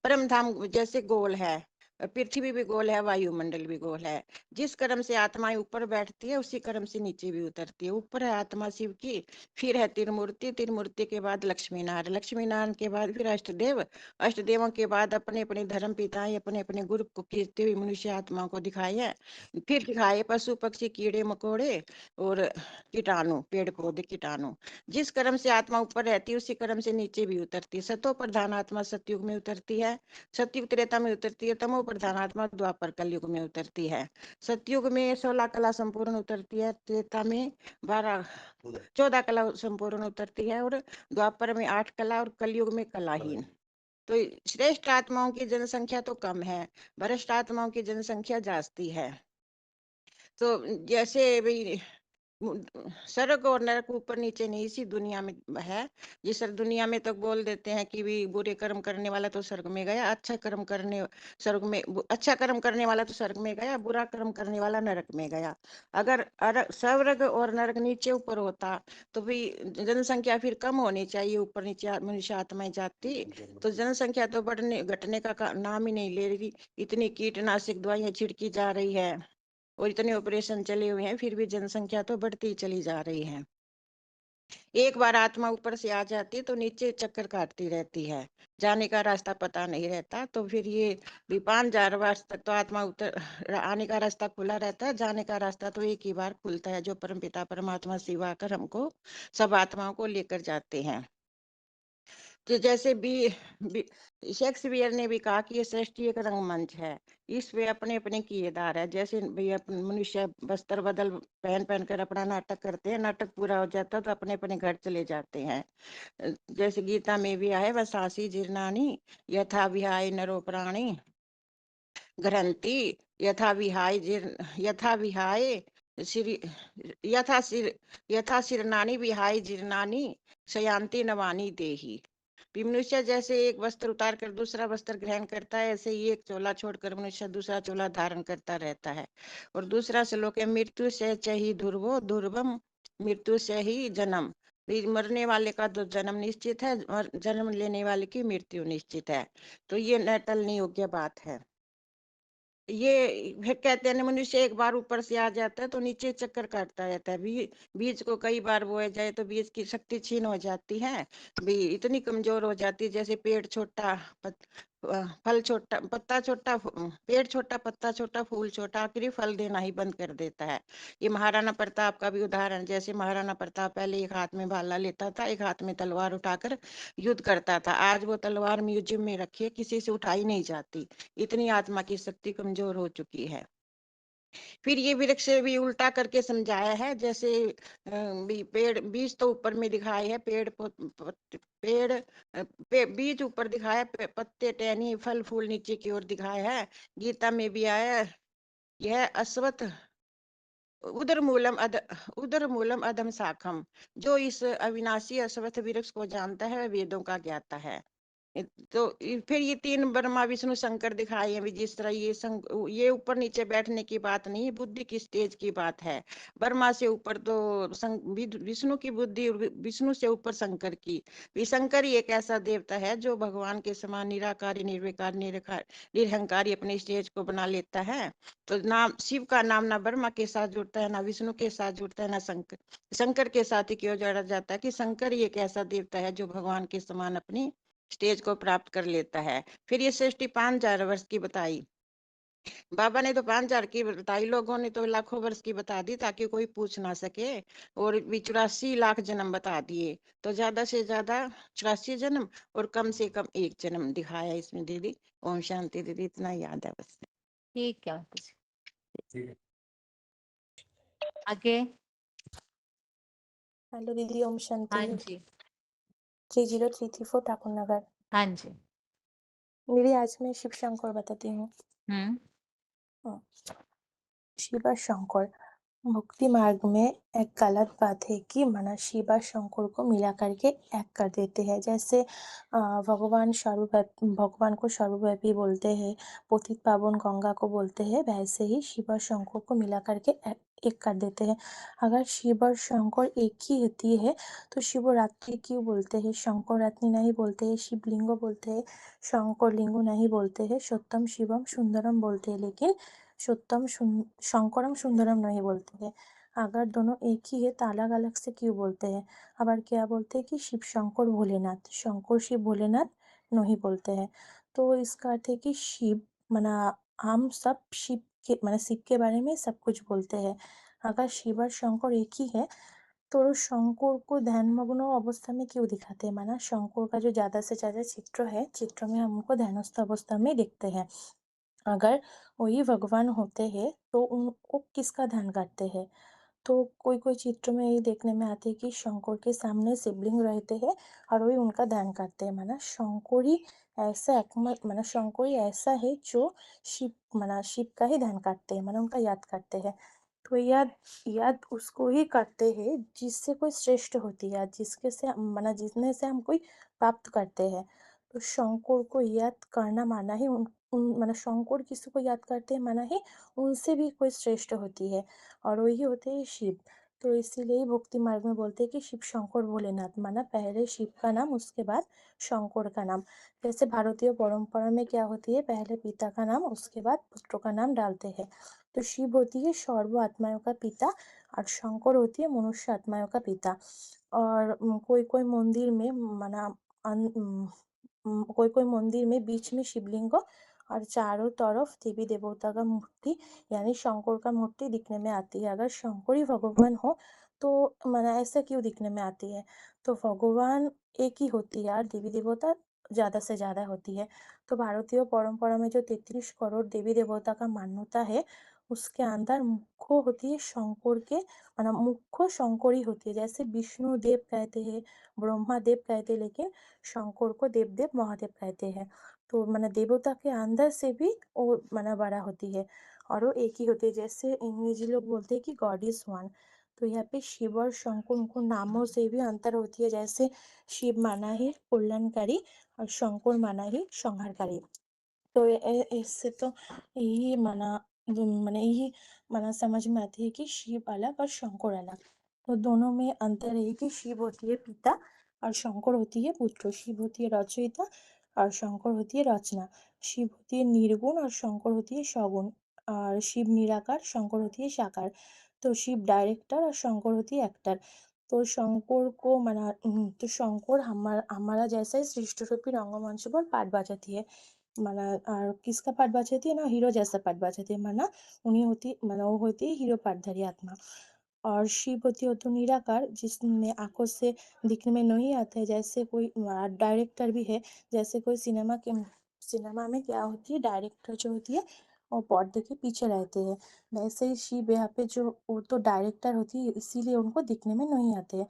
S5: परम धाम जैसे गोल है, पृथ्वी भी गोल है, वायुमंडल भी गोल है। जिस क्रम से आत्माएं ऊपर बैठती है उसी क्रम से नीचे भी उतरती है। ऊपर है आत्मा शिव की, फिर है त्रिमूर्ति, त्रिमूर्ति के बाद लक्ष्मी नारायण, लक्ष्मी नारायण के बाद फिर अष्टदेव, अष्टदेवों के बाद अपने अपने धर्म पिताएं अपने अपने गुरु को खींचते हुए मनुष्य आत्माओं को दिखाए है। फिर दिखाए पशु पक्षी कीड़े मकोड़े और कीटाणु, पेड़ पौधे कीटाणु। जिस क्रम से आत्मा ऊपर रहती है उसी क्रम से नीचे भी उतरती है। सतो प्रधान आत्मा सतयुग में उतरती है, सतयुग त्रेता में उतरती है, तमो प्रधान आत्मा द्वापर कलयुग में उतरती है। सतयुग में 16 कला संपूर्ण उतरती है, त्रेता में 14 कला संपूर्ण उतरती है और द्वापर में 8 कला और कलयुग में कलाहीन। तो श्रेष्ठ आत्माओं की जनसंख्या तो कम है, भ्रष्ट आत्माओं की जनसंख्या जास्ती है। तो जैसे भी स्वर्ग और नरक ऊपर नीचे नहीं, इसी दुनिया में है। जिस दुनिया में तो बोल देते हैं कि भी बुरे कर्म करने वाला तो स्वर्ग में गया, अच्छा कर्म करने स्वर्ग में, अच्छा कर्म करने वाला तो स्वर्ग में गया, बुरा कर्म करने वाला नरक में गया। अगर स्वर्ग और नरक नीचे ऊपर होता तो भी जनसंख्या फिर कम होनी चाहिए, ऊपर नीचे मनुष्य आत्माएं जाती तो जनसंख्या तो बढ़ने घटने का नाम ही नहीं ले रही। इतनी कीटनाशक दवाइयां छिड़की जा रही है और इतने ऑपरेशन चले हुए हैं, फिर भी जनसंख्या तो बढ़ती चली जा रही है। एक बार आत्मा ऊपर से आ जाती है तो नीचे चक्कर काटती रहती है, जाने का रास्ता पता नहीं रहता। तो फिर ये भी 5000 वर्ष तक तो आत्मा उतर आने का रास्ता खुला रहता है, जाने का रास्ता तो एक ही बार खुलता है, जो परमपिता परमात्मा शिव आकर हमको सब आत्माओं को लेकर जाते हैं। तो जैसे भी शेक्सपियर ने भी कहा कि ये सृष्टि एक रंगमंच है, इस पे अपने अपने किरदार है। जैसे भी मनुष्य वस्त्र बदल पहन पहन कर अपना नाटक करते हैं, नाटक पूरा हो जाता है तो अपने अपने घर चले जाते हैं। जैसे गीता में भी आए वसासी जीर्णानी यथा विहाय नरो प्राणी ग्रंथि यथा विहाय श्री यथा शीर्णानि विहाय जीर्णानि शयांति नवानि देहि। मनुष्य जैसे एक वस्त्र उतार कर दूसरा वस्त्र ग्रहण करता है, ऐसे ही एक चोला छोड़कर मनुष्य दूसरा चोला धारण करता रहता है। और दूसरा श्लोक है मृत्यु से चहि ध्रुवो ध्रुवम मृत्यु से ही जन्म। मरने वाले का तो जन्म निश्चित है और जन्म लेने वाले की मृत्यु निश्चित है। तो ये न टलने योग्य बात है। ये फिर कहते हैं मनुष्य एक बार ऊपर से आ जाता है तो नीचे चक्कर काटता रहता है। बीज को कई बार बोया जाए तो बीज की शक्ति छीन हो जाती है, भी इतनी कमजोर हो जाती है। जैसे पेड़ छोटा फल छोटा पत्ता छोटा पेड़ छोटा पत्ता छोटा फूल छोटा, आखिरी फल देना ही बंद कर देता है। ये महाराणा प्रताप का भी उदाहरण, जैसे महाराणा प्रताप पहले एक हाथ में भाला लेता था, एक हाथ में तलवार उठाकर युद्ध करता था। आज वो तलवार म्यूजियम में रखी है, किसी से उठाई नहीं जाती, इतनी आत्मा की शक्ति कमजोर हो चुकी है। फिर ये वृक्ष भी उल्टा करके समझाया है। जैसे पेड़ बीज तो ऊपर में दिखाए है, बीज ऊपर दिखाया, पत्ते टहनी फल फूल नीचे की ओर दिखाया है। गीता में भी आया यह अश्वत्थ उदर मूलम अधम शाखम। जो इस अविनाशी अश्वत्थ वृक्ष को जानता है वह वेदों का ज्ञाता है। तो फिर ये 3 ब्रह्मा विष्णु शंकर दिखाए हैं। जिस तरह ये ऊपर नीचे बैठने की बात नहीं, बुद्धि की स्टेज की बात है। ब्रह्मा से ऊपर तो विष्णु की बुद्धि, विष्णु से ऊपर शंकर की। शंकर ही एक ऐसा देवता है जो भगवान के समान निराकारी निर्विकार निरहंकारी अपने स्टेज को बना लेता है। तो नाम शिव का नाम ना ब्रह्मा के साथ जुड़ता है, ना विष्णु के साथ जुड़ता है, ना शंकर के साथ ही क्यों जोड़ा जाता है कि शंकर ही एक ऐसा देवता है जो भगवान के समान अपनी स्टेज को प्राप्त कर लेता है। फिर ये सृष्टि 5000 वर्ष की बताई, बाबा ने तो 5000 की बताई, लोगों ने तो लाखों वर्ष की बता दी ताकि कोई पूछ ना सके। और 84 लाख जन्म बता दिए। तो ज्यादा से ज्यादा 84 जन्म और कम से कम 1 जन्म दिखाया इसमें दीदी। ओम शांति दीदी, इतना याद है बस।
S1: ठीक है माताजी। आगे।
S6: हेलो दीदी, ओम शांति।
S1: हाँ जी।
S6: 30334 ठाकुर नगर।
S1: हाँ जी।
S6: दीदी आज मैं शिव शंकर बताती हूँ। शिवा शंकर मुक्ति मार्ग में एक गलत बात है कि मना शिवा शंकर को मिला करके एक कर देते हैं। जैसे भगवान को सर्वव्यापी बोलते हैं, पतित पावन गंगा को बोलते हैं, वैसे ही शिवा शंकर को मिला करके एक एक कर देते हैं। अगर शिव और शंकर एक ही होती है तो शिवरात्रि क्यों बोलते हैं, शंकरात्रि नहीं बोलते हैं, शिवलिंग बोलते हैं, शंकर लिंग नहीं बोलते हैं, सत्यम शिवम सुंदरम बोलते हैं, लेकिन सत्यम शंकरम सुंदरम नहीं बोलते हैं। अगर दोनों एक ही है तो अलग अलग से क्यों बोलते हैं। আবার क्या बोलते हैं कि शिव शंकर भोलेनाथ, शंकर शिव भोलेनाथ नहीं बोलते हैं। तो इसका अर्थ है कि शिव माना हम सब शिव के माने शिव के बारे में सब कुछ बोलते हैं। अगर शिव और शंकर एक ही है तो शंकर को ध्यानमग्न अवस्था में क्यों दिखाते हैं, माना शंकर का जो ज्यादा से ज्यादा चित्र है, चित्र में हम उनको ध्यानस्थ अवस्था में देखते हैं। अगर वही भगवान होते हैं तो उनको किसका ध्यान करते हैं। तो कोई कोई चित्र में ये देखने में आते हैं कि शंकर के सामने शिवलिंग रहते हैं और वही उनका ध्यान करते हैं, माना शंकर ही ऐसा एकमात्र माना शंकर ही ऐसा है जो शिव माना शिव का ही ध्यान करते हैं, माना उनका याद करते हैं। तो याद याद उसको ही करते हैं जिससे कोई श्रेष्ठ होती है, जिसके से माना जिसने से हम कोई प्राप्त करते हैं। तो शंकर को याद करना माना ही उन माना शंकर किसी को याद करते हैं माना ही उनसे भी कोई श्रेष्ठ होती है और वही होते हैं शिव। तो इसीलिए भक्ति मार्ग में बोलते हैं कि शिव शंकर भोलेनाथ, माना पहले शिव का नाम उसके बाद शंकर का नाम। जैसे भारतीय परंपरा में क्या होती है, पहले पिता का नाम उसके बाद पुत्र का नाम डालते हैं। तो शिव होती है सर्व आत्माओं का पिता और शंकर होती है मनुष्य आत्माओं का पिता। और कोई कोई मंदिर में माना कोई कोई मंदिर में बीच में शिवलिंग और चारों तरफ देवी देवता का मूर्ति यानी शंकर का मूर्ति दिखने में आती है। अगर शंकर ही भगवान हो तो माना ऐसा क्यों दिखने में आती है। तो भगवान एक ही होती है और देवी देवता ज्यादा से ज्यादा होती है। तो भारतीय परंपरा में जो 33 करोड़ देवी देवता का मान्यता है उसके अंदर मुख्य होती है शंकर के माना मुख्य शंकर ही होती है। जैसे विष्णु देव कहते हैं, ब्रह्मा देव कहते हैं, लेकिन शंकर को देव देव महादेव कहते हैं। तो माना देवता के अंदर से भी वो माना बड़ा होती है और वो एक ही होती है। जैसे अंग्रेजी लोग बोलते हैं कि गॉड इज वन। तो यहाँ पे शिव और शंकर उनको नामों से भी अंतर होती है। जैसे शिव माना ही कल्याणकारी और शंकर माना ही संहारकारी। तो इससे तो यही माना माने यही माना समझ में आती है कि शिव अलग और शंकर अलग। तो दोनों में अंतर है कि शिव होती है पिता और शंकर होती है पुत्र। शिव होती है रचयिता और शंकर होती है रचना। शिव होती है निर्गुण और शंकर होती है सगुण। और शिव निराकार, शंकर होती है साकार। तो शिव डायरेक्टर और शंकर होती है एक्टर। तो शंकर को माना तो शंकर हमारा जैसा ही सृष्टि रूपी रंगमंच पर पाठ बजाती है। माना और किसका पाठ बजाती है ना, हीरो जैसा पाठ बजाती है, माना उन्हीं होती माना वो होती है हीरो पाठधारी आत्मा। और शिव होती है तो निराकार जिसमें आंखों से दिखने में नहीं आता है। जैसे कोई डायरेक्टर भी है, जैसे कोई सिनेमा में क्या होती है, डायरेक्टर जो होती है वो पर्दे के पीछे रहते हैं। वैसे ही शिव यहाँ पे जो वो तो डायरेक्टर होती है इसीलिए उनको दिखने में नहीं आते हैं।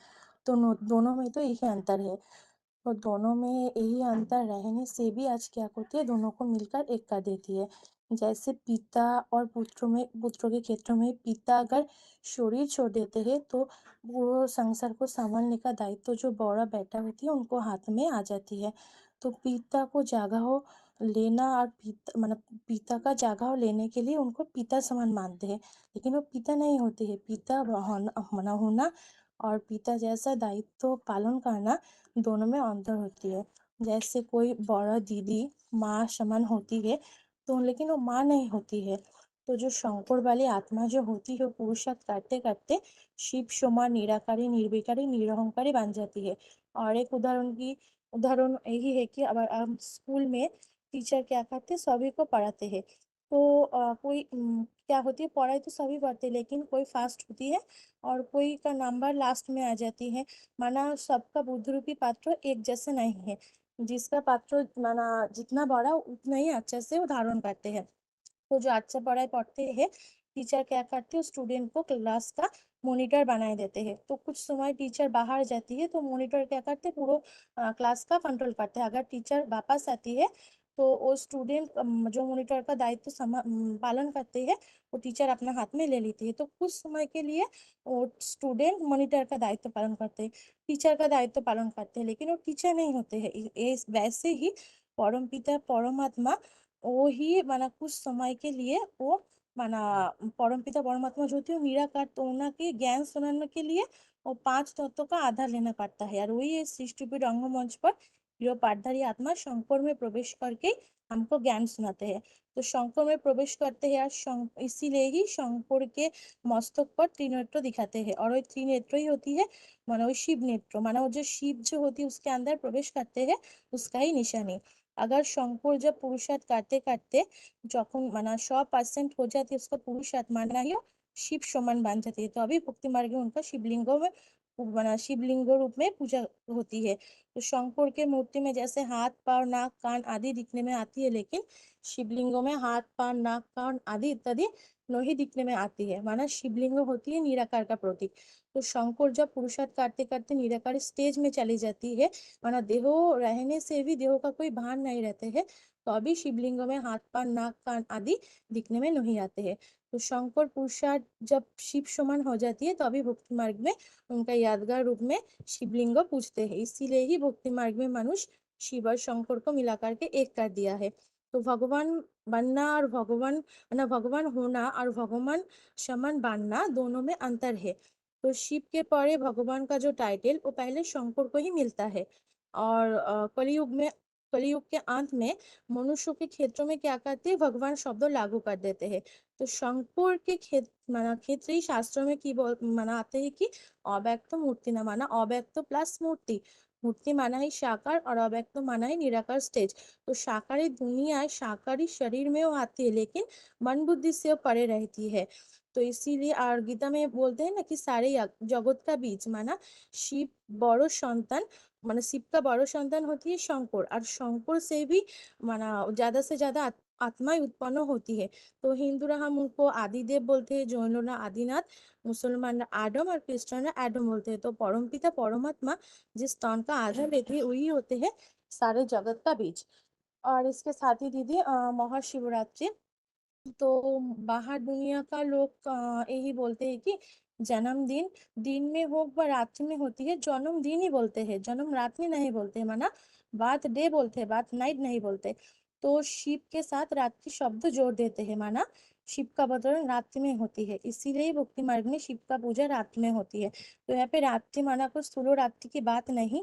S6: तो दोनों में तो यही अंतर है। तो दोनों में यही अंतर रहने से भी आज क्या होती है, दोनों को मिलकर एक कर देती है। जैसे पिता और पुत्रों के क्षेत्र में पिता अगर शरीर छोड़ देते हैं तो वो संसार को संभालने का दायित्व जो बड़ा बेटा होती है उनको हाथ में आ जाती है। तो पिता को जगह हो लेना और पिता मतलब पिता का जगह लेने के लिए उनको पिता समान मानते हैं, लेकिन वो पिता नहीं होते हैं। पिता होना और पिता जैसा दायित्व पालन करना दोनों में अंतर होती है। जैसे कोई बड़ा दीदी माँ समान होती है तो लेकिन वो माँ नहीं होती है। तो जो शंकर वाली आत्मा जो होती है वो पुरुषार्थ करते करते शिव समान निराकारी निर्विकारी निरहंकारी बन जाती है। और एक उदाहरण यही है कि अब हम स्कूल में टीचर क्या करते हैं, सभी को पढ़ाते हैं। तो कोई क्या होती है, पढ़ाई तो सभी पढ़ते हैं लेकिन कोई फास्ट होती है और कोई का नंबर लास्ट में आ जाती है। माना सबका बुद्धिरूपी पात्र एक जैसा नहीं है। जिसका पात्र माना जितना बड़ा उतना ही अच्छे से वो धारण करते हैं। तो जो अच्छा पढ़ाई पढ़ते हैं टीचर क्या करते हैं, स्टूडेंट को क्लास का मॉनिटर बनाए देते हैं। तो कुछ समय टीचर बाहर जाती है तो मॉनिटर क्या करते हैं, पूरा क्लास का कंट्रोल करते हैं। अगर टीचर वापस आती है तो वो स्टूडेंट जो मॉनिटर का दायित्व पालन करते हैं वो टीचर अपने हाथ में ले लेती है। तो कुछ समय के लिए वो स्टूडेंट मॉनिटर का दायित्व पालन करते हैं, टीचर का दायित्व पालन करते हैं, लेकिन वो टीचर नहीं होते हैं। वैसे ही परम पिता परमात्मा वो ही माना कुछ समय के लिए वो माना परमपिता परमात्मा जो थे वो निराकार, तो उनके ज्ञान सुनाने के लिए वो 5 तत्वों का आधार लेना पड़ता है। और वही इस सृष्टिपीठ रंगमंच पर हीरो पाठधारी आत्मा शंकर में प्रवेश करके हमको ज्ञान सुनाते हैं। तो शंकर में प्रवेश करते हैं और इसीलिए ही शंकर के मस्तक पर त्रिनेत्र दिखाते हैं, और वही त्रिनेत्र ही होती है माना वो शिव नेत्र, माना वो जो शिव जो होती है उसके अंदर प्रवेश करते हैं उसका ही निशानी। अगर शंकर जब पुरुषार्थ करते करते যখন মানে 100% हो जाती है उसका पुरुषार्थ मानना ही शिव समान बन जाती है, तो अभी भक्ति मार्ग में उनका शिवलिंग में बना शिवलिंग रूप में पूजा होती है। तो शंकर के मूर्ति में जैसे हाथ पाँव नाक कान आदि दिखने में आती है, लेकिन शिवलिंगों में हाथ पाँव नाक कान आदि इत्यादि नहीं दिखने में आती है, माना शिवलिंग होती है निराकार का प्रतीक। तो शंकर जब पुरुषार्थ करते करते निराकार स्टेज में चली जाती है, माना देह रहने से भी देह का कोई भान नहीं रहते है, तो अभी शिवलिंग में हाथ पाँव नाक कान आदि दिखने में नहीं आते हैं। तो शंकर पुरुषार्थ जब शिव समान हो जाती है तो अभी भक्ति मार्ग में उनका यादगार रूप में शिवलिंग पूजते हैं। इसीलिए ही भक्ति मार्ग में मनुष्य शिव और शंकर को मिलाकर के एक कर दिया है। तो भगवान बनना और भगवान होना और भगवान समान बनना दोनों में अंतर है। तो शिव के परे भगवान का जो टाइटल वो पहले शंकर को ही मिलता है। और कलयुग के अंत में मनुष्य के क्षेत्रों में क्या करते हैं, भगवान शब्द लागू कर देते हैं। तो शंकर के क्षेत्र ही शास्त्रों में की माना आते हैं कि अव्यक्त मूर्ति ना, माना अव्यक्त प्लस मूर्ति। मूर्ति माना है साकार और अव्यक्त माना है निराकार स्टेज। तो साकारी दुनिया साकारी शरीर में वो आती है, लेकिन मन बुद्धि से वो परे रहती है। तो इसीलिए और गीता में बोलते हैं ना कि सारे जगत का बीज माना शिव बड़ो संतान, माना शिव का बड़ो संतान होती है शंकर, और शंकर से भी माना ज्यादा से ज्यादा आत्मा उत्पन्न होती है। तो हिंदूरा हम उनको आदिदेव बोलते हैं, जैनों आदिनाथ, मुसलमान आदम और क्रिश्चियन एडम बोलते हैं। तो परमपिता परमात्मा जिस स्थान का आधार लेते हैं वही होते हैं सारे जगत का बीज। और इसके साथ ही दीदी महाशिवरात्रि, तो बाहर दुनिया का लोग यही बोलते हैं कि जन्मदिन दिन में हो व रात्रि में होती है, जन्मदिन ही बोलते हैं, जन्म रात में नहीं बोलते, माना बात डे बोलते हैं, बात नाइट नहीं बोलते। तो शिव के साथ रात्रि शब्द जोड़ देते हैं, माना शिव का अवतरण रात्रि में होती है, इसीलिए भक्ति मार्ग में शिव का पूजा रात्रि में होती है। तो यहाँ पे रात्रि माना कुछ स्थूल रात्रि की बात नहीं।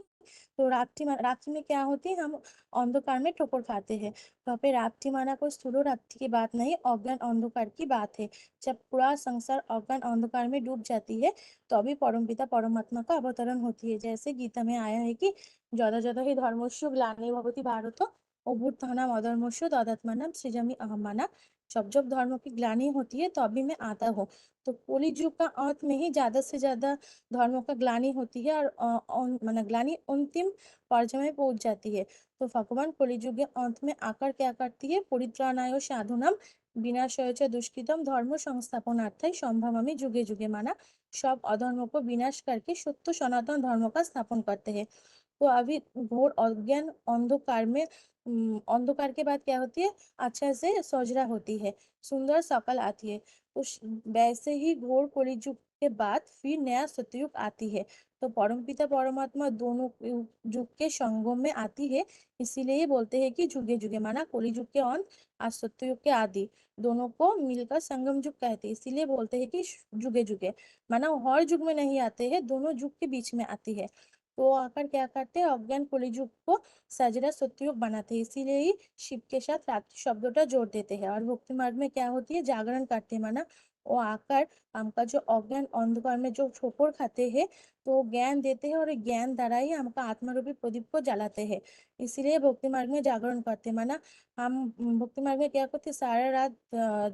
S6: तो रात्रि में क्या होती है, हम अंधकार में ठोकर खाते हैं। वहाँ पे रात्रि माना कोई स्थूल रात्रि की बात नहीं, अज्ञान अंधकार की बात है। जब पूरा संसार अज्ञान अंधकार में डूब जाती है तो अभी परमपिता परमात्मा का अवतरण होती है। जैसे गीता में आया है कि যথা যথা हि धर्मस्य ग्लानिर्भवति भारत अभ्युत्थानम् अधर्मस्य तदात्मानं सृजामि अहम्, माना जब जब धर्म की ग्लानि होती है तो अभी मैं आता हूँ। तो कली युग का अंत में ही ज्यादा से ज्यादा धर्मों का ग्लानि होती है, और माना ग्लानि अंतिम पर्याय में पहुंच जाती है। तो भगवान कलियुग के अंत में आकर क्या करती है, परित्राणाय साधुनाम विनाशाय च दुष्कृतम धर्म संस्थापनार्थाय संभवामि जुगे जुगे, माना सब अधर्म को विनाश करके शुद्ध सनातन धर्म का स्थापन करते हैं। तो अभी घोर अज्ञान अंधकार में अंधकार के बाद क्या होती है, अच्छा से सौजरा होती है, सुंदर सकल आती है। तो वैसे ही घोर कलियुग के बाद फिर नया सतयुग आती है। तो परमपिता परमात्मा दोनों युग के संगम में आती है, इसीलिए ही बोलते हैं कि जुगे जुगे, माना कलियुग के अंत और सत्ययुग के आदि दोनों को मिलकर संगम युग कहते हैं, इसीलिए बोलते हैं कि जुगे जुगे, माना हर युग में नहीं आते हैं, दोनों युग के बीच में आती है। तो आकर क्या करते हैं, अज्ञान कलियुग को सजरा सत्ययुग बनाते हैं, इसीलिए ही शिव के साथ रात्रि शब्दोटा जोड़ देते हैं। और भक्ति मार्ग में क्या होती है, जागरण करते हैं, माना वो आकर हमका जो अज्ञान अंधकार में जो ठोकर खाते हैं तो ज्ञान देते हैं, और ज्ञान द्वारा ही हमका आत्मारूपी प्रदीप को जलाते हैं। इसीलिए भक्ति मार्ग में जागरण करते हैं, माना हम भक्ति मार्ग में क्या करते हैं, सारा रात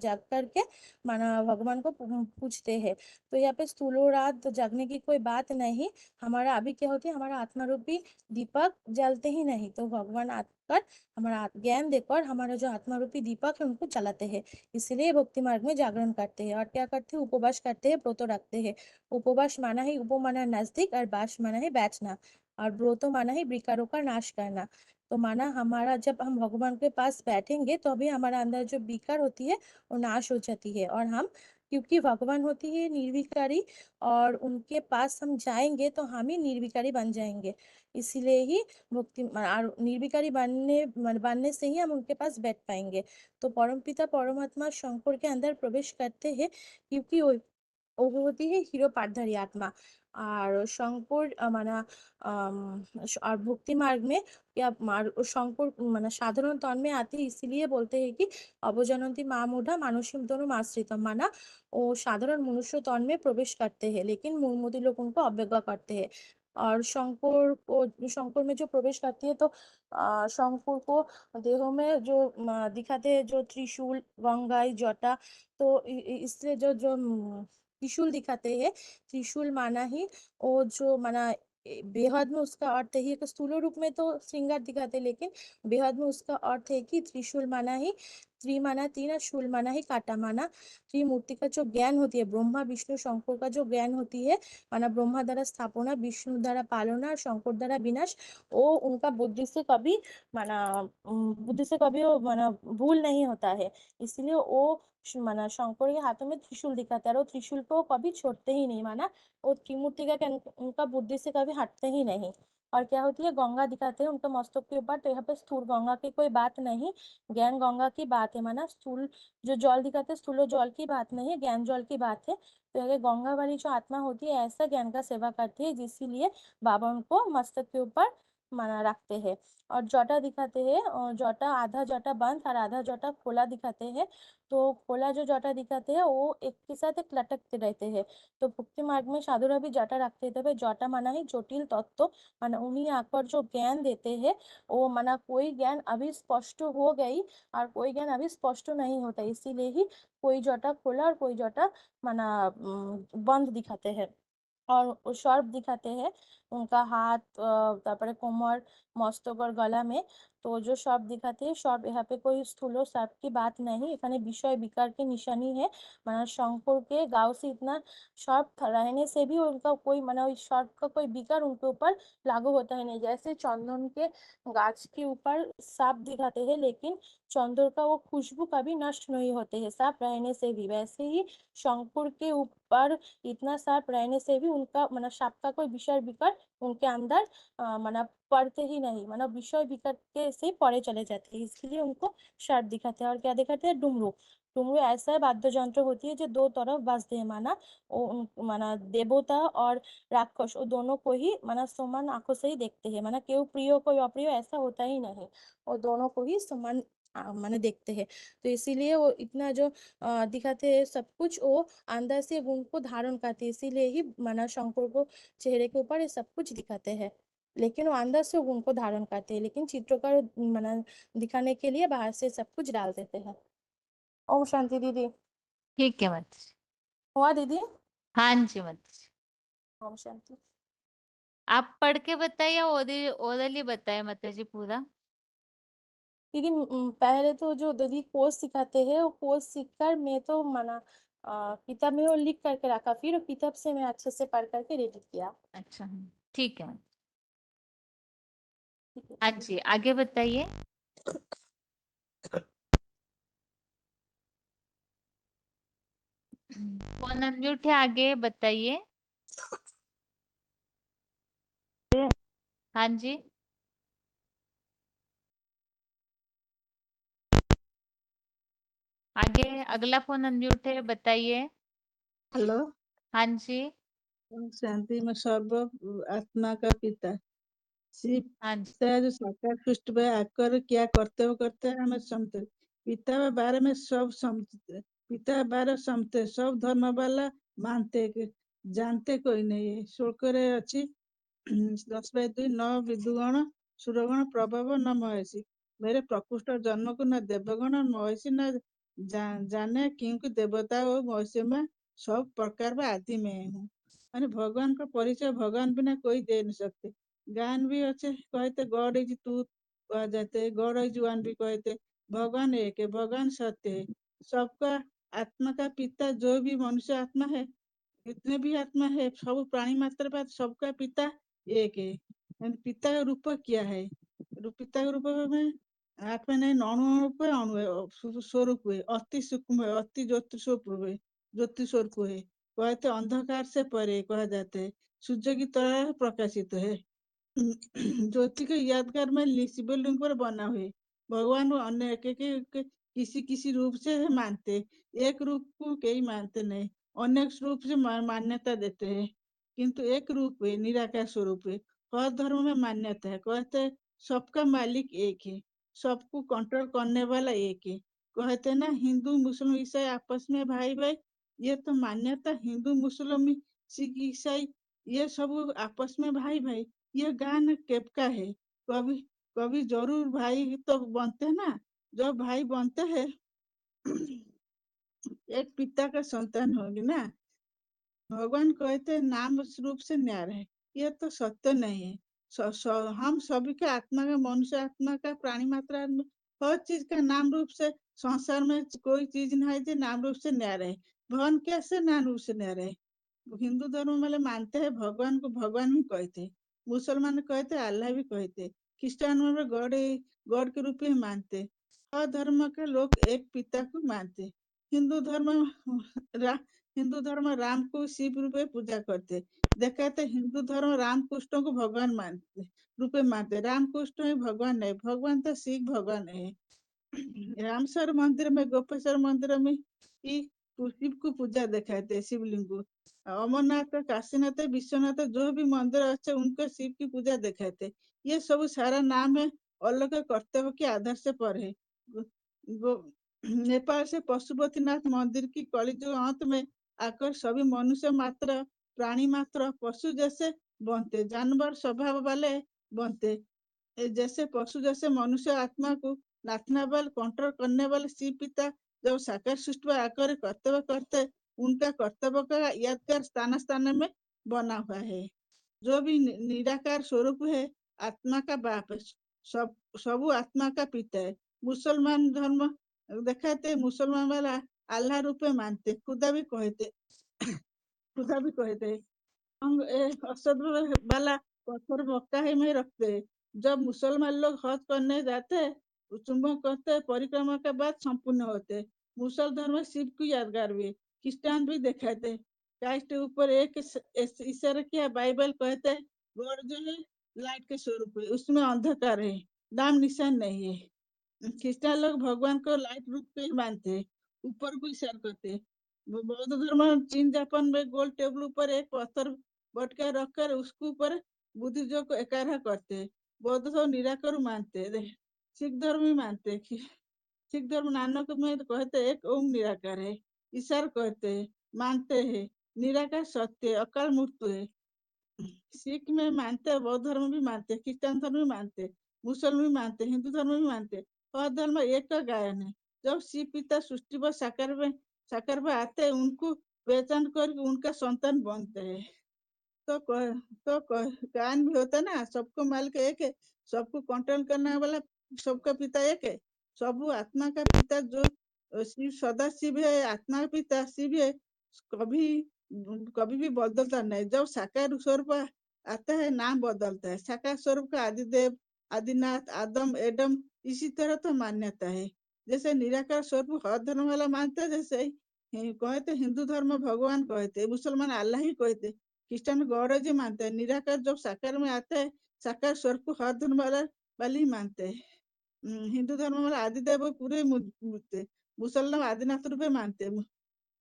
S6: जाग करके माना भगवान को पूछते हैं। तो यहाँ पे स्थूल रात जागने की कोई बात नहीं, हमारा अभी क्या होती है, हमारा आत्मारूपी दीपक जलते ही नहीं, तो भगवान आकर हमारा ज्ञान देकर हमारा जो आत्मारूपी दीपक है उनको जलाते हैं। इसीलिए भक्ति मार्ग में जागरण करते हैं। और क्या करते हैं, उपवास करते हैं, व्रत रखते हैं। उपवास माना है उप माना नजदीक, और वास माना है बैठना, और व्रत माना है विकारों का नाश करना। तो माना हमारा जब हम भगवान के पास बैठेंगे तो अभी हमारा अंदर जो विकार होती है वो नाश हो जाती है, और हम क्योंकि भगवान होती है निर्विकारी और उनके पास हम जाएंगे तो हम ही निर्विकारी बन जाएंगे। इसीलिए ही मुक्ति और निर्विकारी बनने से ही हम उनके पास बैठ पाएंगे। तो परमपिता परमात्मा शंकर के अंदर प्रवेश करते हैं क्योंकि वो होती है हीरो पाठधारी आत्मा। और शंकर और भक्ति मार्ग में या शंकर साधारण तन में आते हैं, इसीलिए बोलते हैं कि अवजनंती माँ मूढ़ा मानुषिम तनु आश्रित माना वो साधारण मनुष्य तन में प्रवेश करते हैं, लेकिन मूर्मति लोग उनको अवज्ञा करते हैं। और शंकर में जो प्रवेश करती है तो शंकर को देहों में जो दिखाते हैं जो त्रिशूल गंगाई जटा। तो इसलिए जो जो त्रिशूल दिखाते हैं, त्रिशूल माना ही वो जो माना बेहद में उसका अर्थ है कि स्थूल रूप में तो श्रृंगार दिखाते हैं, लेकिन बेहद में उसका अर्थ है कि त्रिशूल माना ही त्रि माना तीन और शूल माना ही काटा माना त्रिमूर्ति का जो ज्ञान होती है, ब्रह्मा विष्णु शंकर का जो ज्ञान होती है माना ब्रह्मा द्वारा स्थापना विष्णु द्वारा पालना और शंकर द्वारा विनाश, वो उनका बुद्धि से कभी वो माना भूल नहीं होता है। इसलिए वो माना शंकर के हाथों में त्रिशूल दिखाता है और वो त्रिशूल को कभी छोड़ते ही नहीं, माना वो त्रिमूर्ति का उनका बुद्धि से कभी हटते ही नहीं। और क्या होती है गंगा दिखाते हैं उनका मस्तक के ऊपर, तो यहाँ पे स्थूल गंगा की कोई बात नहीं, ज्ञान गंगा की बात है। माना स्थूल जो जल दिखाते हैं स्थूल जल की बात नहीं है, ज्ञान जल की बात है। तो ये गंगा वाली जो आत्मा होती है ऐसा ज्ञान का सेवा करती है, जिसलिए बाबा उनको मस्तक के ऊपर माना रखते हैं। और जटा दिखाते हैं और जटा आधा जटा बंद और आधा जटा खोला दिखाते हैं। तो खोला जो जटा दिखाते हैं वो एक के साथ एक लटकते रहते हैं। तो भक्ति मार्ग में साधुरा भी जटा रखते हैं, तब जटा माना ही जटिल तत्व, माना उन्हीं आकर जो ज्ञान देते हैं वो माना कोई ज्ञान अभी स्पष्ट हो गई और कोई ज्ञान अभी स्पष्ट नहीं होता, इसीलिए ही कोई जटा खोला और कोई जटा माना बंद दिखाते हैं। और सर्प दिखाते हैं उनका हाथ तारपरे कोमर मस्तक और गला में। तो जो सर्प दिखाते हैं सर्प यहाँ पे कोई स्थूल सर्प की बात नहीं, एखाने विषय विकार की निशानी है। माना शंकर के गांव से इतना सर्प रहने से भी उनका कोई माना सर्प का कोई विकार उनके ऊपर लागू होता है नहीं। जैसे चंदन के गाछ के ऊपर सांप दिखाते हैं, लेकिन चंदन का वो खुशबू कभी नष्ट नहीं होते हैं सांप रहने से भी, वैसे ही शंकर के ऊपर इतना साफ रहने से भी उनका माना साप का कोई विषय विकार उनके अंदर माना पड़ते ही नहीं, माना विषय विकार के से पड़े चले जाते हैं, इसलिए उनको साप दिखाते हैं। और क्या दिखाते हैं डुमरू। डुमरू ऐसा वाद्य यंत्र होती है जो दो तरफ बजते हैं, माना माना देवता और राक्षस वो दोनों को ही माना समान आंखों से ही देखते हैं, माना क्यों प्रिय कोई अप्रिय ऐसा होता ही नहीं, वो दोनों को ही समान माने देखते हैं। तो इसीलिए वो इतना जो दिखाते हैं सब कुछ वो अंदर से गुण को धारण करते हैं, इसीलिए ही माना शंकर को चेहरे के ऊपर ये सब कुछ दिखाते हैं, लेकिन वो अंदर से गुण को धारण करते हैं, लेकिन चित्रकार माना दिखाने के लिए बाहर से सब कुछ डाल देते हैं। ओम शांति दीदी।
S1: ठीक है माताजी।
S6: हुआ दीदी।
S1: हाँ जी माताजी।
S6: ओम शांति।
S1: आप पढ़ के बताइए या ओरली बताए माताजी पूरा।
S6: दीदी पहले तो जो दीदी कोर्स सिखाते हैं वो कोर्स सीखकर मैं तो माना किताब में वो लिख करके रखा, फिर किताब से मैं अच्छे से पढ़ करके रेडी किया।
S1: अच्छा ठीक है माताजी।
S6: ठीक है
S1: हाँ
S6: दीदी।
S1: जी आगे बताइए। फोन अनम्यूट है, आगे बताइए। हाँ जी आगे अगला फोन अनम्यूट है, बताइए।
S7: हेलो।
S1: हाँ जी।
S7: ओम शांति में सर्व आत्मा का पिता शिव
S1: हाँ जी
S7: पिता जो साकार पृष्ठ पे आकर क्या करते हैं हमें समझते। पिता के बारे में सब समझते, पिता के बारे में समझते, सब धर्म वाला मानते कि जानते कोई नहीं है। शुक्र अच्छी 10/2 न विदुगण सुरगण प्रभाव न महेशी। मेरे प्रकृष्ट जन्म को न देवगण महेशी न जाने, क्योंकि देवता और महेश में सब प्रकार में आदि में हूँ। माने भगवान का परिचय भगवान बिना कोई दे नहीं सकते। ज्ञान भी अच्छे कहते गॉड इज टू कह जाते, गॉड इज वन भी कहते। भगवान एक है, भगवान सत्य है। सबका आत्मा का पिता जो भी मनुष्य आत्मा है, जितने भी आत्मा है, सब प्राणी मात्र पर सबका पिता एक है। पिता का रूप क्या है? पिता के रूप में आत्मा नहीं, अणु रूप है, अणु है, स्वरूप है, अति सूक्ष्म है, अति ज्योति स्वरूप है। ज्योति स्वरूप है। कहते अंधकार से परे कहा जाता है, सूर्य की तरह प्रकाशित है। ज्योति के यादगार में शिवलिंग पर बना हुए भगवान को अन्य किसी किसी रूप से मानते, एक रूप को कई मानते नहीं, अनेक रूप से मान्यता देते हैं, किंतु एक रूप है, निराकार स्वरूप है। हर धर्म में मान्यता है, कहते हैं सबका मालिक एक है, सबको कंट्रोल करने वाला एक है। कहते हैं ना हिंदू मुस्लिम ईसाई आपस में भाई भाई, ये तो मान्यता हिंदू मुस्लिम सिख ईसाई ये सब आपस में भाई भाई, ये गान केपका है। कभी कभी जरूर भाई तो बनते हैं ना, जब भाई बनते हैं एक पिता का संतान होगी ना। भगवान कहते हैं नाम रूप से न्यारा है, ये तो सत्य नहीं है। हम सभी के आत्मा का, मनुष्य आत्मा का, प्राणी मात्रा में हर चीज का नाम रूप से, संसार में कोई चीज नहीं है जो नाम रूप से न्यारा है। भगवान कैसे नाम रूप से न्यारा है? हिंदू धर्म वाले मानते हैं भगवान को भगवान भी कहते, मुसलमान कहते अल्लाह भी कहते, क्रिस्टियन में गॉड के रूप में मानते। हर धर्म के लोग एक पिता को मानते। हिंदू धर्म हिंदू धर्म राम को शिव रूप में पूजा करते। देखाते हिंदू धर्म राम कृष्ण को भगवान मानते, रूप में मानते। राम कृष्ण ही भगवान नहीं, भगवान तो सिख भगवान है। रामसर मंदिर में, गोपेश्वर मंदिर में ही शिव को पूजा दिखाते, शिवलिंग को। अमरनाथ, काशीनाथ, विश्वनाथ जो भी मंदिर अच्छे उनको शिव की पूजा दिखाते। ये सब सारा नाम है अलग कर्तव्य के आधार से पर है। नेपाल से पशुपतिनाथ मंदिर की कलिजुग अंत में आकर सभी मनुष्य मात्र, प्राणी मात्र पशु जैसे बनते, जानवर स्वभाव वाले बनते। जैसे पशु जैसे मनुष्य आत्मा को नाथना बल कंट्रोल करने वाले शिव पिता जब साकार सृष्टि में आकर कर्तव्य करते, उनका कर्तव्य का यादगार स्थान स्थान में बना हुआ है। जो भी निराकार स्वरूप है, आत्मा का बाप है, सब आत्मा का पिता है। मुसलमान धर्म दिखाते, मुसलमान वाला अल्लाह रूप में मानते, खुदा भी कहते हम असद वाला पत्थर मक्का ही में रखते हैं। जब मुसलमान लोग हज करने जाते हैं, चुंबन करते हैं, परिक्रमा के बाद संपूर्ण होते हैं। मुसल धर्म में शिव की यादगार भी, क्रिस्टियन भी दिखाते हैं क्राइस्ट के ऊपर एक इशारा किया। बाइबल कहते हैं गॉड जो है लाइट के स्वरूप है, उसमें अंधकार है, नाम निशान नहीं है। क्रिस्टियन लोग भगवान को लाइट रूप में मानते हैं, ऊपर को इशारा करते हैं। बौद्ध धर्म चीन जापान में गोल टेबल ऊपर एक पत्थर बटका रखकर उसके ऊपर बुद्धि जो को एकाग्र करते हैं। बौद्ध धर्म निराकार मानते हैं। सिख धर्म भी मानते हैं। सिख धर्म नानक में कहते हैं एक ओम निराकार है, ईश्वर कहते हैं, मानते हैं निराकार सत्य है, अकाल मृत्यु है। सिख में मानते हैं, बौद्ध धर्म भी मानते हैं, क्रिश्चियन धर्म भी मानते हैं, मुसलमान भी मानते हैं, हिंदू धर्म भी मानते हैं। हर धर्म एक का गायन है। जब शिव पिता सृष्टि पर साकार में आते हैं, उनको पहचान करके उनका संतान बनते हैं। तो गायन भी होता है ना, सबको मालिक एक है, सबको कंट्रोल करने वाला सबका पिता एक है। सब आत्मा का पिता जो शिव सदा शिव है, आत्मा का पिता शिव है, कभी कभी भी बदलता नहीं। जब साकार स्वरूप आता है नाम बदलता है। साकार स्वरूप का आदिदेव, आदिनाथ, आदम, एडम इसी तरह तो मान्यता है। जैसे निराकार स्वरूप हर धर्म वाला मानता है, जैसे कहते हिंदू धर्म भगवान कहते, मुसलमान अल्लाह ही कहते, क्रिश्चियन गॉड जी मानते हैं। निराकार जब साकार में आता है, साकार स्वरूप को हर धर्म वाले ही मानते हैं। हिंदू धर्म वाला आदिदेव पूरे मूर्ति, मुसलमान आदिनाथ रूपे मानते हैं।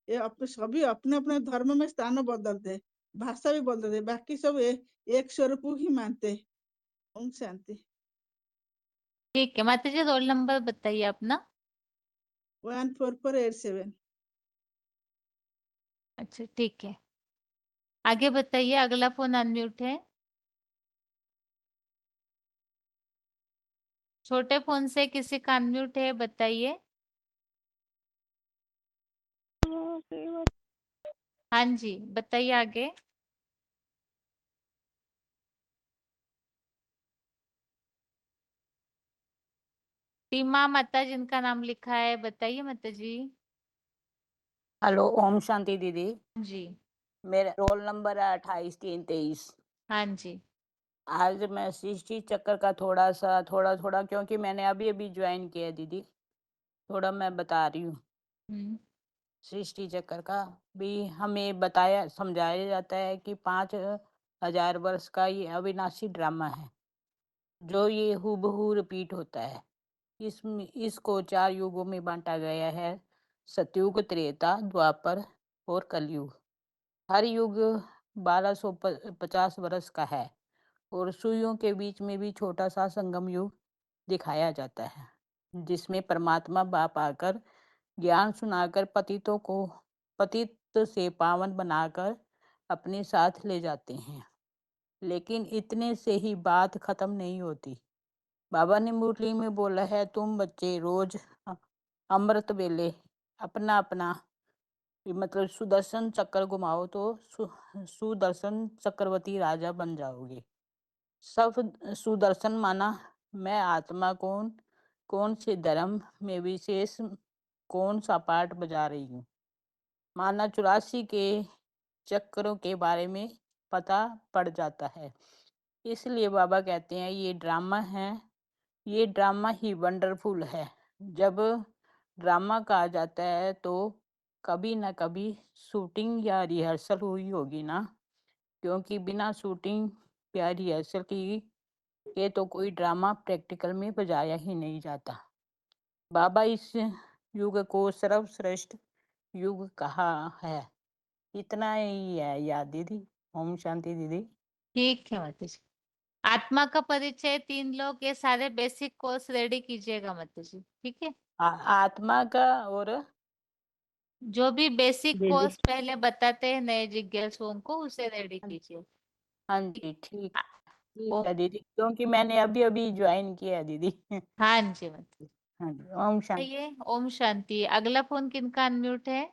S7: ये सभी अपने अपने धर्म में स्थान बदलते हैं, भाषा भी बदलते हैं, बाकी सब एक स्वरूप ही मानते हैं। ओम शांति।
S1: ठीक है माता जी, रोल नंबर बताइए अपना।
S7: 14487।
S1: अच्छा ठीक है, आगे बताइए। अगला फोन अनम्यूट है। छोटे फोन से किसी का अनम्यूट है, बताइए। हाँ जी बताइए आगे। टीमा माता जिनका नाम लिखा है, बताइए माता जी।
S8: हेलो, ओम शांति दीदी।
S1: जी।
S8: मेरा रोल नंबर है 28-3-23।
S1: हाँ जी।
S8: आज मैं सृष्टि चक्र का थोड़ा क्योंकि मैंने अभी अभी ज्वाइन किया है दीदी, थोड़ा मैं बता रही हूँ। सृष्टि चक्र का भी हमें बताया समझाया जाता है कि 5,000 वर्ष का ये अविनाशी ड्रामा है, जो ये हूबहू रिपीट होता है। इसको 4 युगों में बांटा गया है: सतयुग, त्रेता, द्वापर और कलयुग। हर युग 1250 वर्ष का है और सुइयों के बीच में भी छोटा सा संगम युग दिखाया जाता है, जिसमें परमात्मा बाप आकर ज्ञान सुनाकर पतित से पावन बनाकर अपने साथ ले जाते हैं। लेकिन इतने से ही बात खत्म नहीं होती। बाबा ने मुरली में बोला है, तुम बच्चे रोज अमृत वेले अपना अपना मतलब सुदर्शन चक्र घुमाओ तो सुदर्शन चक्रवर्ती राजा बन जाओगे। सब सुदर्शन माना मैं आत्मा कौन से धर्म में विशेष कौन सा पाठ बजा रही हूँ। माना 84 के चक्रों के बारे में पता पड़ जाता है। इसलिए बाबा कहते हैं ये ड्रामा है, ये ड्रामा ही वंडरफुल है। जब ड्रामा कहा जाता है तो कभी ना कभी शूटिंग या रिहर्सल हुई होगी ना, क्योंकि बिना शूटिंग या रिहर्सल के तो कोई ड्रामा प्रैक्टिकल में बजाया ही नहीं जाता। बाबा इस युग को सर्वश्रेष्ठ युग कहा है। इतना ही है याद दीदी। ओम शांति दीदी।
S1: ठीक है माता जी। आत्मा का परिचय 3 लोग, ये सारे बेसिक कोर्स रेडी कीजिएगा माता जी, ठीक है।
S8: आत्मा का और
S1: जो भी बेसिक
S2: दीदी
S1: कोर्स पहले बताते हैं नए जिज्ञासुओं को, उसे रेडी कीजिए।
S8: हाँ जी ठीक
S1: आ-
S8: ठीक
S1: ओ,
S8: है दीदी, क्योंकि मैंने अभी अभी ज्वाइन किया है दीदी।
S1: हाँ जी माता जी।
S8: हाँ जी ओम शांति।
S1: आइए, ओम शांति। अगला फोन किनका अनम्यूट है?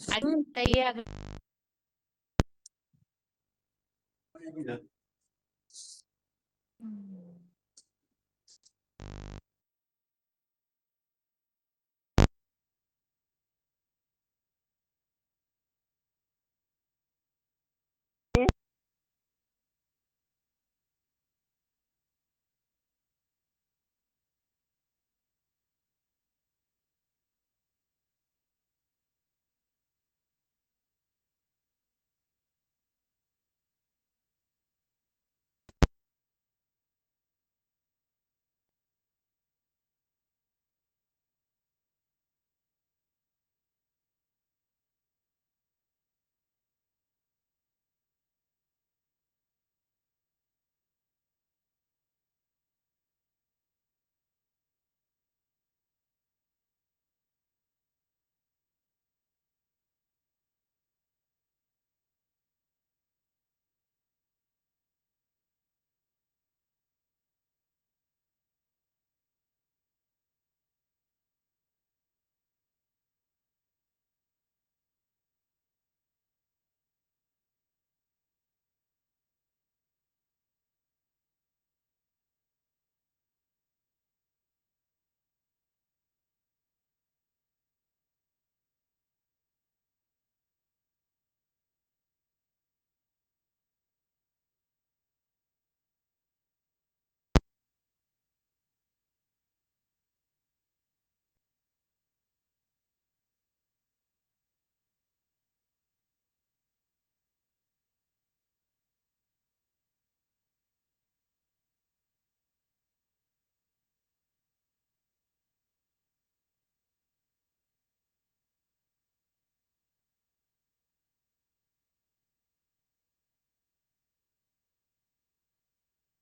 S1: बताइए अगला। हम्म,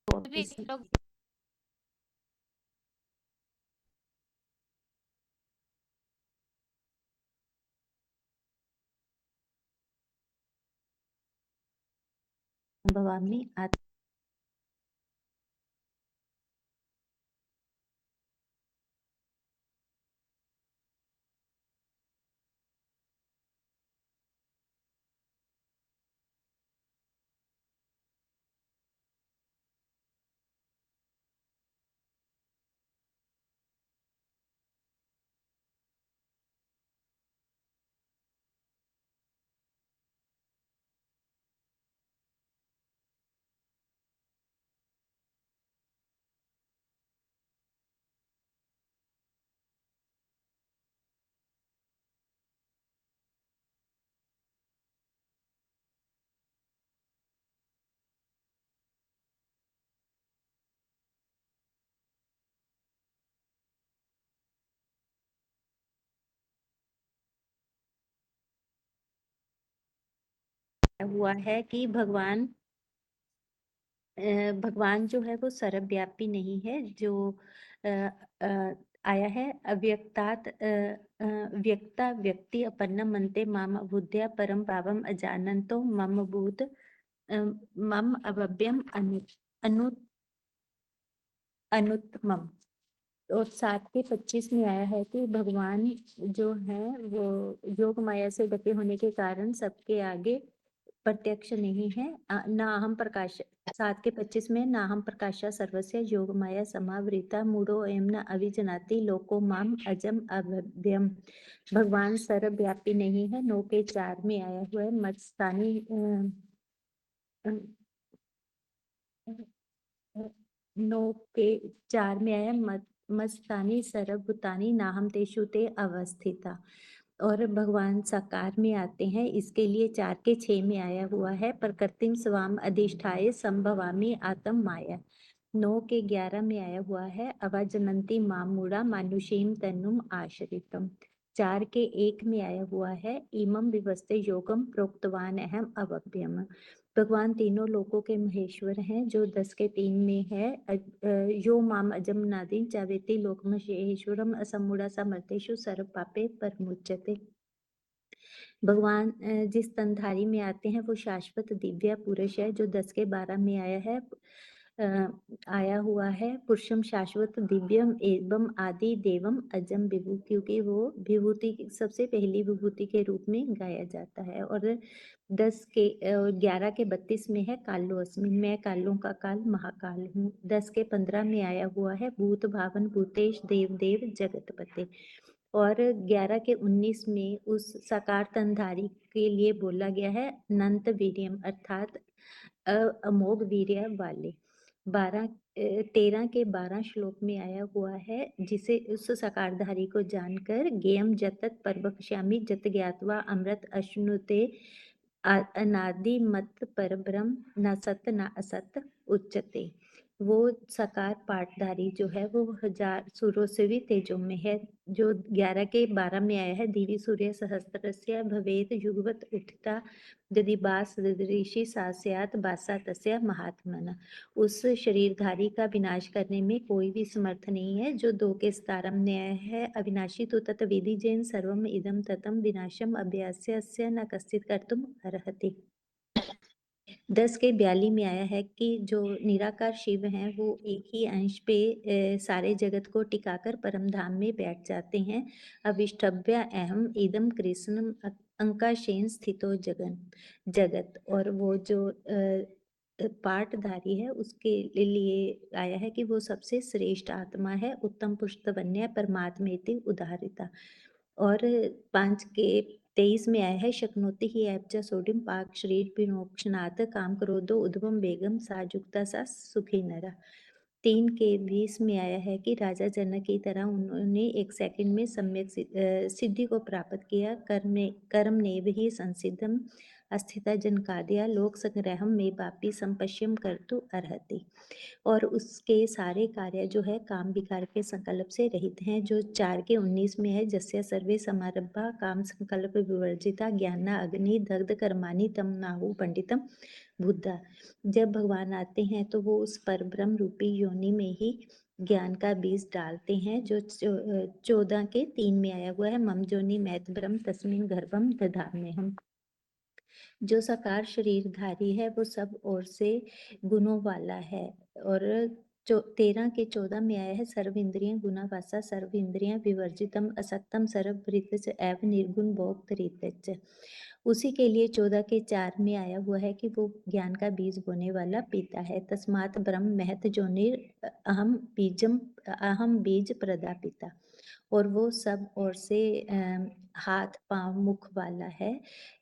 S1: भी लोग
S9: भवानी
S4: हुआ है कि भगवान जो है वो सर्वव्यापी नहीं है, जो अ, अ, आया है अव्यक्तात् व्यक्ता व्यक्ति अपन्नम मन्ते माम बुद्ध्या परम पावम अजानन्तो मम भूत मम अव्ययम अनु अनुत्तमम। और 7 के 25 में आया है कि भगवान जो है वो योग माया से ढके होने के कारण सबके आगे प्रत्यक्ष नहीं है। ना हम प्रकाश 7 के 25 में ना हम प्रकाशा सर्वस्य योग माया समावृता मूढ़ो एम न अविजनाति लोको माम अजम अव्ययम। भगवान सर्वव्यापी नहीं है। 9 के 4 में आया हुआ है मत्स्थानी 9 के 4 में आया मस्तानी सर्वभूतानि नाहम तेषु ते अवस्थिता। और भगवान साकार में आते हैं, इसके लिए 4 के 6 में आया हुआ है प्रकृतिम स्वाम अधिष्ठाय संभवामी आत्म माया। 9 के 11 में आया हुआ है अवाजनंती मामूढ़ा मानुषीम तनुम आश्रितम। 4 के 1 में आया हुआ है इमं विवस्ते योगम प्रोक्तवान अहम अवभ्यम। भगवान तीनों लोकों के महेश्वर हैं, जो 10 के 3 में है यो माम अजम नादिन चावेति लोकमहेश्वरम असमूढ़ा समर्थेषु सर्व पापे परमुच्यते। भगवान जिस तनधारी में आते हैं वो शाश्वत दिव्य पुरुष है, जो 10 के 12 में आया हुआ है पुरुषम शाश्वत दिव्यम एवं आदि देवम अजम विभु, क्योंकि वो विभूति सबसे पहली विभूति के रूप में गाया जाता है। और 11 के 32 में है कालो अस्मि, मैं कालों का काल महाकाल हूँ। 10 के 15 में आया हुआ है भूत भावन भूतेश देव देव जगतपते। और 11 के 19 में उस साकार तनधारी के लिए बोला गया है अनंत वीर्यम, अर्थात अमोघ वीर्य वाले। 13 के 12 श्लोक में आया हुआ है, जिसे उस साकारधारी को जानकर ज्ञेयम जतत परवक्ष्यामि जत ज्ञात्वा अमृत अश्नुते अनादि मत परब्रह्म न सत न असत उच्चते। वो साकार पाठधारी जो है वो 1000 सूर्यों से भी तेजों में है। जो 11 के 12 में आया है दिवि सूर्य सहस्त्रस्य भवेत युगवत उठिता यदि बास ऋषि सास्यात बासा तस्य महात्मना। उस शरीरधारी का विनाश करने में कोई भी समर्थ नहीं है। जो 2 के 17 में आया है अविनाशी तो तत् विधि जैन सर्वम इदम ततम विनाशम अभ्यास्य अस्य न कश्चित कर्तुम अर्हति। 10 के 42 में आया है कि जो निराकार शिव हैं वो एक ही अंश पे सारे जगत को टिकाकर परम धाम में बैठ जाते हैं। अविष्टभ्य अहम इदम कृष्णम अंकाशेन स्थितो जगत। और वो जो पाठधारी है उसके लिए आया है कि वो सबसे श्रेष्ठ आत्मा है, उत्तम पुष्टवन्य परमात्मेति उदाहरिता। और 5 के 23 में आया है शक्नोति ही ऐप्चा सोडिम पाक शरीर विमोक्षणात् काम क्रोधो उद्भवम बेगम साजुक्ता सा सुखी नरा। 3 के 20 में आया है कि राजा जनक की तरह उन्होंने 1 सेकंड में सम्यक सिद्धि को प्राप्त किया। कर्म नेव ही संसिद्धम अस्थिता जनकादया लोक संग्रहम में वापी संपश्यम कर्तु अर्हति। और उसके सारे कार्य जो है काम विकार के संकल्प से रहित हैं। जो 4 के 19 में है जस्य सर्वे समारंभा काम संकल्प विवर्जिता ज्ञाना अग्नि दग्ध कर्माणि तम नाहु पंडितम बुद्धा। जब भगवान आते हैं तो वो उस परब्रह्म रूपी योनि में ही ज्ञान का बीज डालते हैं। जो 14 के 3 में आया हुआ है मम जोनि मैत ब्रह्म तस्मिन गर्भम दधाम्य हम। जो साकार शरीरधारी है वो सब ओर से गुणों वाला है। और 13 के 14 में आया है सर्व इंद्रिय गुणावासा सर्व इंद्रिय विवर्जितम असक्तम सर्वभृत एवं निर्गुण भोक्तृत। उसी के लिए 14 के 4 में आया हुआ है कि वो ज्ञान का बीज बोने वाला पिता है। तस्मात् ब्रह्म महत जोनिर अहम बीज प्रदा पिता। और वो सब ओर से हाथ पांव मुख वाला है।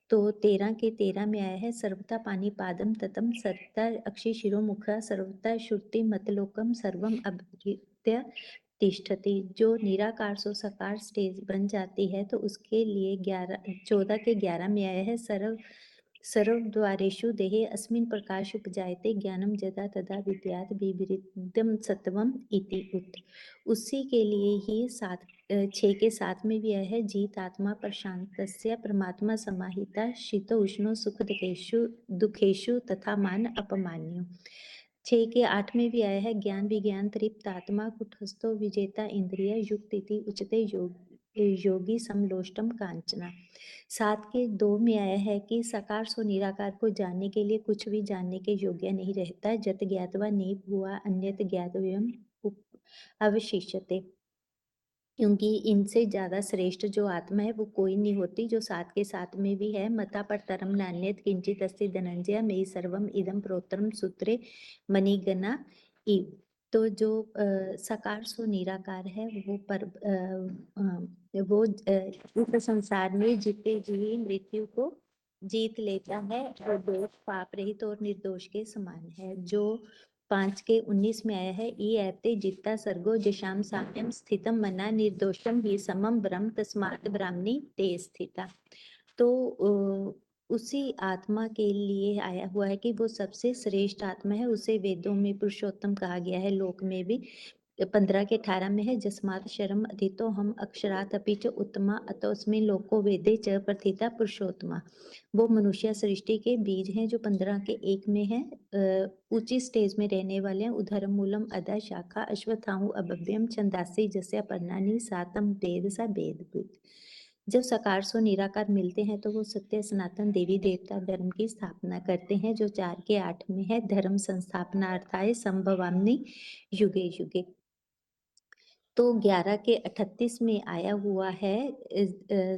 S4: तो 13 के 13 में आया है सर्वता पानी पादम ततम सर्वता अक्षय शिरो मुखा सर्वता श्रुति मतलोकम सर्वम अभृत्य तिष्ठति। जो निराकार सो साकार स्टेज बन जाती है तो उसके लिए 14 के 11 में आया है सर्व
S9: सर्वद्वारेषु देहे अस्मिन् प्रकाश उपजायते ज्ञानम यदा तदा विद्यात् विपरीतम सत्वम इति उत। उसी के लिए ही 6 के 7 में भी है जीत आत्मा प्रशांतस्य परमात्मा समाहिता शीतो उष्णो सुख दुखेषु तथा मान अपमान्यो। 6 के 8 में भी आया है ज्ञान विज्ञान तृप्त आत्मा कुटस्थो विजेता इंद्रिय युक्त इति उचते योगी समलोष्टम कांचना। 7 के 2 में आया है कि साकार सो निराकार को जानने के लिए कुछ भी जानने के योग्य नहीं रहता। जत ज्ञातवा नहीं हुआ अन्यत ज्ञातव्यम अवशिष्यते। क्योंकि इनसे ज्यादा श्रेष्ठ जो आत्मा है वो कोई नहीं होती। जो 7 के 7 में भी है मता पर तरम नान्यत किंचित अस्ति धनंजय मयि सर्वम इदम प्रोत्रम सूत्रे मणिगणा इव। तो जो साकार सो निराकार है वो इस संसार में जीते जी मृत्यु को जीत लेता है और दोष पाप रहित और निर्दोष के समान है। जो 5 के 19 में आया है ई ऐते जित्ता सर्गो जशाम साम्यम स्थितम मना निर्दोषम ही समम ब्रह्म तस्मात् ब्राह्मणी ते स्थिता। तो उसी आत्मा के लिए आया हुआ है कि वो सबसे श्रेष्ठ आत्मा है। उसे वेदों में पुरुषोत्तम कहा गया है। लोक में भी 15 के 18 में है जस्मात् शरम अधितो हम अक्षरात् अपि च उत्तमा अतोस्मिन् लोको वेदे च प्रथिता पुरुषोत्तमा। वो मनुष्य सृष्टि के बीज हैं जो 15 के 1 में है। ऊंची स्टेज में रहने वाले हैं। उधरम मूलम अदा शाखा अश्वत्थाहु अभव्यम छंदासी जस्य पर्णानि सातम वेद सा वेद। जब साकार सो निराकार मिलते हैं तो वो सत्य सनातन देवी देवता धर्म की स्थापना करते हैं। जो 4 के 8 में है धर्म संस्थापनार्थाय संभवामि युगे युगे। तो 11 के 38 में आया हुआ है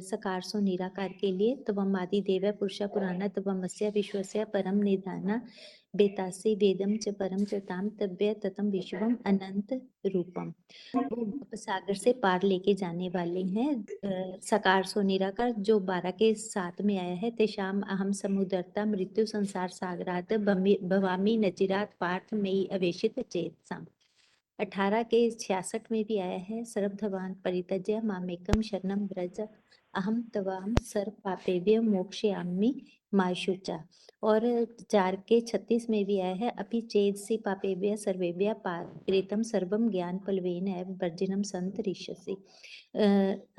S9: सकार सो निराकार के लिए तवम आदि देव पुरुष पुराण तवमस्य विश्वस्य परम निधाना बेतासी वेदम च परम च ताम तव्य ततम विश्वम अनंत रूपम। वो सागर से पार लेके जाने वाले हैं। सकार सो निराकार जो 12 के 7 में आया है तेषाम अहम समुदरता मृत्यु संसार सागरात भवामी नचिरात पार्थ मयि अवेशित चेतसाम। 18 के 66 में भी आया है सर्वधवान परित्यज्य मामेकम शरणम व्रज अहम तवाम सर्व पापेभ्यो मोक्षयामि मा शुचा। और 4 के 36 में भी आया है अपि चेदसि पापेभ्य सर्वेभ्य पापेतम सर्वम ज्ञान पलवेन एव वर्जिनम संत ऋषसि।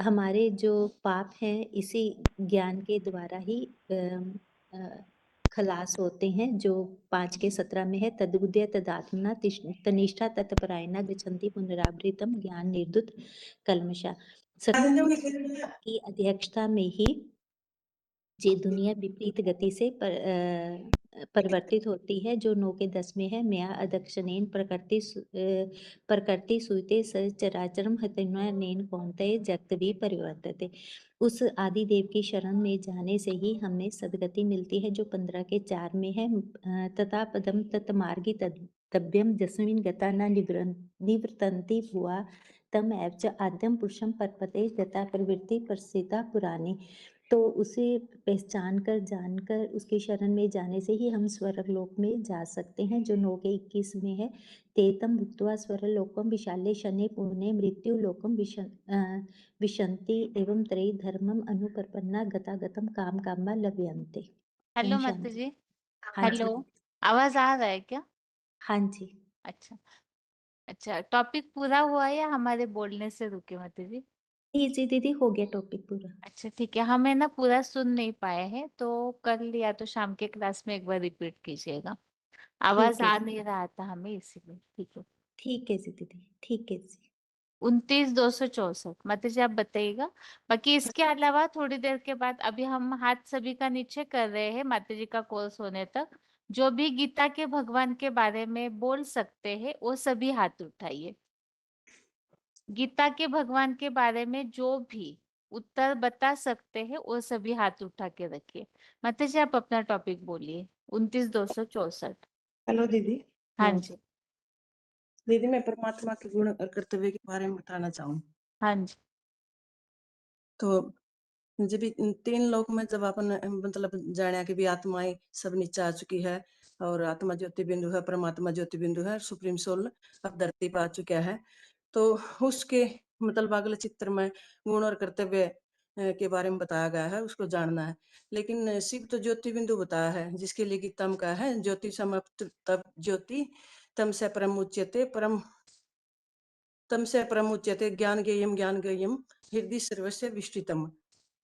S9: हमारे जो पाप हैं इसी ज्ञान के द्वारा ही खलास होते हैं। जो 5 के 17 में है तदुद्य तदात्मना तनिष्ठा तत्परायणा गच्छन्ति पुनरावृतम ज्ञान निर्दुत कल्मषा। की अध्यक्षता में ही ये दुनिया विपरीत गति से परिवर्तित होती है। जो 9 के 10 में है मया अदक्षिणेन प्रकृति सुते चराचरम हतनेन कौन्तेय जगत परिवर्तते। उस आदि देव की शरण में जाने से ही हमें सदगति मिलती है। जो 15 के 4 में है तथा पदम तत्मार्गी तद्यम जस्मिन् गता न निवृत्तन्ति भुवा तम एव च आद्यम पुरुषम परपते गता प्रवृत्ति प्रसिद्धा पुरानी। तो उसे पहचान कर जानकर उसकी शरण में जाने से ही हम स्वर्ग लोक में जा सकते हैं। जो 9 के 21 में है तेतम भुक्त्वा स्वर्लोकम विशाले शनि पुण्य मृत्यु लोकम विशंति एवं त्रयी धर्मम अनुपरपन्ना गतागतम काम कामा लभ्यन्ते।
S1: हेलो
S9: ओम
S1: माता
S9: शांति।
S1: जी।
S9: हाँ जी।
S1: हेलो, आवाज आ रहा है क्या?
S9: हाँ जी।
S1: अच्छा अच्छा, टॉपिक पूरा हुआ या हमारे बोलने से रुके माता जी?
S9: जी दीदी हो गया टॉपिक पूरा।
S1: अच्छा ठीक है, हमें ना पूरा सुन नहीं पाए हैं तो कर लिया तो शाम के क्लास में एक बार रिपीट कीजिएगा। आवाज
S9: ठीक है
S1: आ नहीं रहा था हमें इसीलिए। ठीक है।
S9: ठीक है जी दीदी ठीक है जी।
S1: 29,264 माता जी आप बताइएगा। बाकी इसके अलावा थोड़ी देर के बाद अभी हम हाथ सभी का नीचे कर रहे हैं माता जी का कोर्स होने तक। जो भी गीता के भगवान के बारे में बोल सकते हैं वो सभी हाथ उठाइए। गीता के भगवान के बारे में जो भी उत्तर बता सकते हैं वो सभी हाथ उठा के रखिए। माता जी आप अपना टॉपिक बोलिए। 29,264।
S3: हेलो दीदी।
S1: हाँ
S3: हाँ
S1: जी।
S3: दीदी, मैं परमात्मा के गुण और कर्तव्य के बारे में बताना चाहूँ।
S1: हाँ जी।
S3: तो जब 3 लोक में जब अपन मतलब जाने कि भी आत्माएं सब नीचे आ चुकी है और आत्मा ज्योति बिंदु है, परमात्मा ज्योति बिंदु है, सुप्रीम सोल अब धरती पर आ चुका है। तो उसके मतलब अगले चित्र में गुण और कर्तव्य
S10: के बारे में बताया गया है, उसको जानना है। लेकिन शिव तो ज्योति बिंदु बताया है, जिसके लिए गीता में कहा है ज्योति समाप्त तब ज्योति तम से परम उच्यते परम तम से परम उच्यते ज्ञान गेयम हृदय सर्वस्य विष्टितम।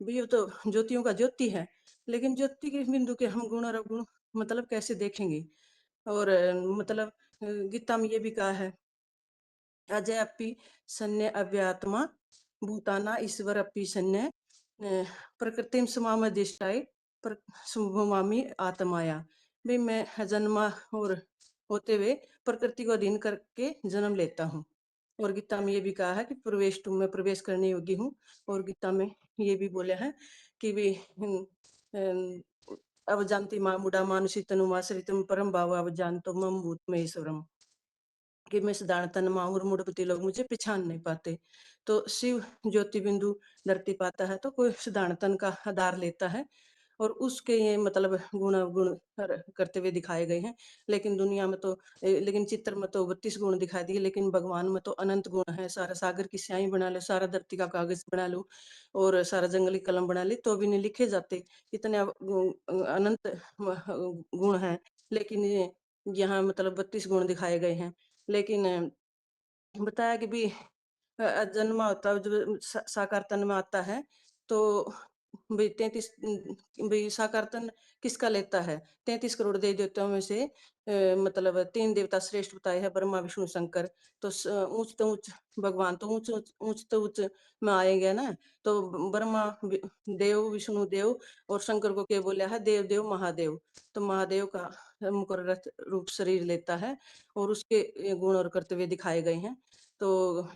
S10: भी ये तो ज्योतियों का ज्योति है, लेकिन ज्योति के बिंदु के हम गुण और अवगुण मतलब कैसे देखेंगे? और मतलब गीता में ये भी कहा है अजय अपि सन्य अव्यात्मा भूताना ईश्वर अपि सन्य प्रकृतिम समामदिष्टाय सुभमामि आत्माया। भी मैं जन्मा और होते हुए प्रकृति को अधीन करके जन्म लेता हूँ। और गीता में ये भी कहा है कि प्रवेश तुम में प्रवेश करने योग्य हूँ। और गीता में ये भी बोले हैं कि भी अब जानती माँ मुडा मानुषी तनुमाश्रितम परम भाव अब जानतो मम भूत में ईश्वरम, कि मैं साधारण तन माहूर मूढ़पति लोग मुझे पहचान नहीं पाते। तो शिव ज्योति बिंदु धरती पाता है तो कोई साधारण तन का आधार लेता है और उसके ये मतलब गुण अवगुण करते हुए दिखाए गए हैं। लेकिन दुनिया में तो लेकिन चित्र में तो 32 गुण दिखाई दिए, लेकिन भगवान में तो अनंत गुण है। सारा सागर की स्याही बना लो, सारा धरती का कागज बना लो और सारा जंगली कलम बना ली तो भी नहीं लिखे जाते, इतने अनंत गुण हैं। लेकिन ये यहाँ मतलब 32 गुण दिखाए गए हैं। लेकिन बताया कि भी जन्म होता है जब साकार तन में आता है तो भाई 33 भाई साकार तन किसका लेता है? 33 करोड़ देवी देवताओं में से मतलब 3 देवता श्रेष्ठ बताए हैं, ब्रह्मा विष्णु शंकर। तो ऊंच तो ऊंच भगवान तो ऊंच ऊंच तो ऊंच में आएंगे ना। तो ब्रह्मा देव विष्णु देव और शंकर को क्या बोला है? देव देव महादेव। तो महादेव का मुकर रूप शरीर लेता है और उसके गुण और कर्तव्य दिखाए गए हैं। तो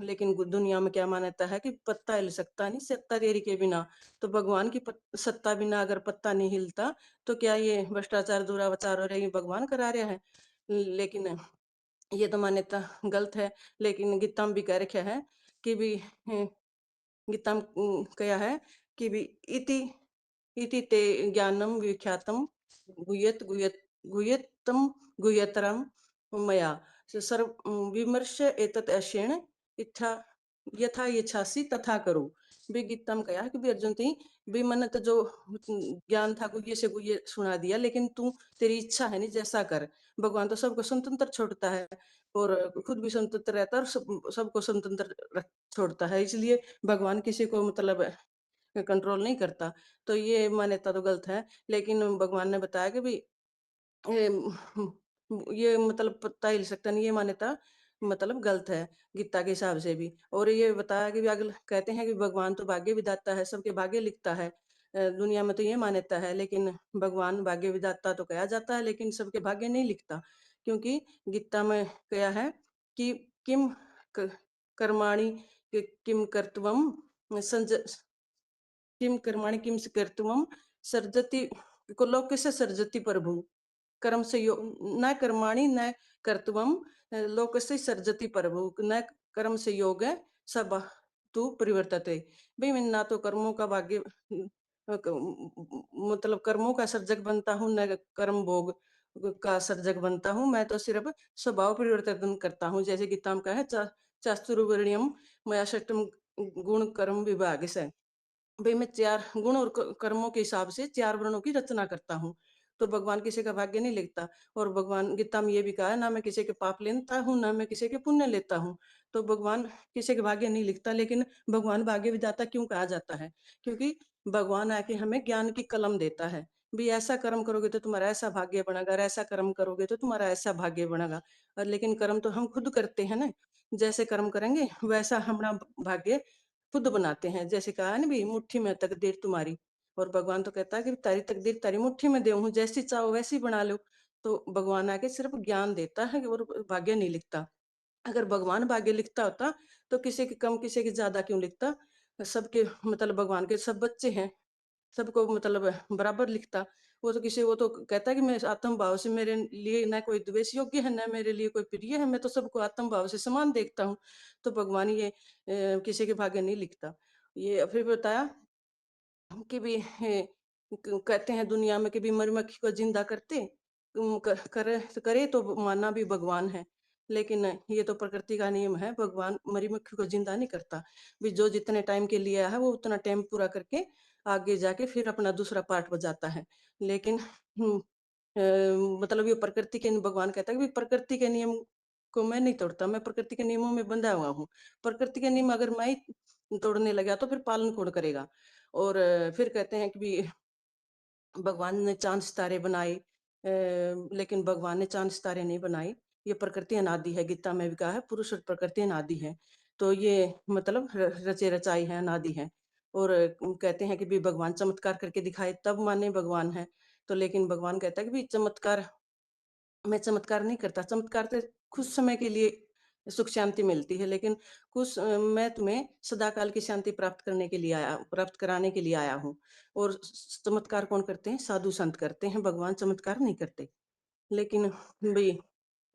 S10: लेकिन दुनिया में क्या मान्यता है कि पत्ता हिल सकता नहीं सत्ता तेरी के बिना। तो भगवान की सत्ता बिना अगर पत्ता नहीं हिलता तो क्या ये भ्रष्टाचार दुराचार हो रहे ये भगवान करा रहे हैं? लेकिन ये तो मान्यता गलत है। लेकिन गीता में भी कह रखा है कि भी गीता में क्या है कि भी इति इति ते ज्ञानम विख्यातम गुह्यत गुह्यत गुह्यतम गुह्यतरम मया सर्व विमर्श एतत् अशेण इच्छा यथा इच्छासी तथा करो। भी गीता में कहा कि भी अर्जुन ती भी मन तो जो ज्ञान था गुह्य से गुह्य सुना दिया, लेकिन तू तेरी इच्छा है नहीं जैसा कर। भगवान तो सबको स्वतंत्र छोड़ता है और खुद भी स्वतंत्र रहता है और सबको स्वतंत्र छोड़ता है, इसलिए भगवान किसी को मतलब कंट्रोल नहीं करता। तो ये मान्यता तो गलत है। लेकिन भगवान ने बताया कि भी ये मतलब पत्ता हिल सकता नहीं, ये मान्यता मतलब गलत है गीता के हिसाब से भी। और ये बताया कि भी अगले कहते हैं कि भगवान तो भाग्य विधाता है, सबके भाग्य लिखता है। दुनिया में तो ये मान्यता है, लेकिन भगवान भाग्य विधाता तो कहा जाता है लेकिन सबके भाग्य नहीं लिखता। क्योंकि गीता में क्या है कि किम कर्माणि किम कर्तव्यम किम कर्माणि किम कर्तव्यम सर्जति को लोकस्य सर्जति प्रभु कर्म से न कर्माणि न कर्तव्यम लोकस्य सर्जति प्रभु न कर्म से योग सब तू परिवर्तते। भाई मैं ना तो कर्मों का भाग्य मतलब कर्मों का सर्जक बनता हूँ, न कर्म भोग का सर्जक बनता हूँ। मैं तो सिर्फ स्वभाव परिवर्तन करता हूँ। जैसे गीता में कहा है चास्तुर्वर्ण्यम मया षष्टम गुण कर्म विभाग से। भाई मैं 4 गुण और कर्मों के हिसाब से 4 वर्णों की रचना करता हूँ। तो भगवान किसी का भाग्य नहीं लिखता। और भगवान गीता में ये भी कहा है ना मैं किसी के पाप लेता हूँ ना मैं किसी के पुण्य लेता हूँ। तो भगवान किसी के भाग्य नहीं लिखता। लेकिन भगवान भाग्य विधाता क्यों कहा जाता है? क्योंकि भगवान आके हमें ज्ञान की कलम देता है। भी ऐसा कर्म करोगे तो तुम्हारा ऐसा भाग्य बनेगा, ऐसा कर्म करोगे तो तुम्हारा ऐसा भाग्य बनेगा। और लेकिन कर्म तो हम खुद करते हैं ना, जैसे कर्म करेंगे वैसा हमारा भाग्य खुद बनाते हैं। जैसे कहा है ना भी मुट्ठी में तकदीर तुम्हारी। और भगवान तो कहता है कि तारी तकदीर तारी मुट्ठी में देव हूँ, जैसी चाहो वैसी बना लो। तो भगवान आके सिर्फ ज्ञान देता है और भाग्य नहीं लिखता। अगर भगवान भाग्य लिखता होता तो किसी के कम किसी के ज्यादा क्यों लिखता? सबके मतलब भगवान के सब बच्चे हैं, सबको मतलब बराबर लिखता। वो तो किसी वो तो कहता है कि मैं आत्म भाव से मेरे लिए न कोई द्वेष योग्य है न मेरे लिए कोई प्रिय है, मैं तो सबको आत्म भाव से समान देखता हूँ। तो भगवान ये किसी के भाग्य नहीं लिखता। ये फिर बताया कि भी कहते हैं दुनिया में कि भी मधुमक्खी को जिंदा करते करे तो करे तो मानना भी भगवान है। लेकिन ये तो प्रकृति का नियम है, भगवान मरी मक्खी को जिंदा नहीं करता। भी जो जितने टाइम के लिए आया है वो उतना टाइम पूरा करके आगे जाके फिर अपना दूसरा पार्ट बजाता है। लेकिन मतलब ये प्रकृति के भगवान कहता है कि प्रकृति के नियम को मैं नहीं तोड़ता, मैं प्रकृति के नियमों में बंधा हुआ हूँ। प्रकृति के नियम अगर मैं ही तोड़ने लगा तो फिर पालन कौन करेगा? और फिर कहते हैं कि भी भगवान ने चांद सितारे बनाए, लेकिन भगवान ने चांद सितारे नहीं बनाए। ये प्रकृति अनादि है, गीता में भी कहा है पुरुष और प्रकृति अनादि है। तो ये मतलब रचे रचाई है, अनादि है। और कहते हैं कि भी भगवान चमत्कार करके दिखाए तब माने भगवान है। तो लेकिन भगवान कहता है कि भी चमत्कार, मैं चमत्कार नहीं करता, चमत्कार से कुछ समय के लिए सुख शांति मिलती है, लेकिन मैं तुम्हें सदा काल की शांति प्राप्त कराने के लिए आया हूँ। और चमत्कार कौन करते हैं? साधु संत करते हैं, भगवान चमत्कार नहीं करते। लेकिन भाई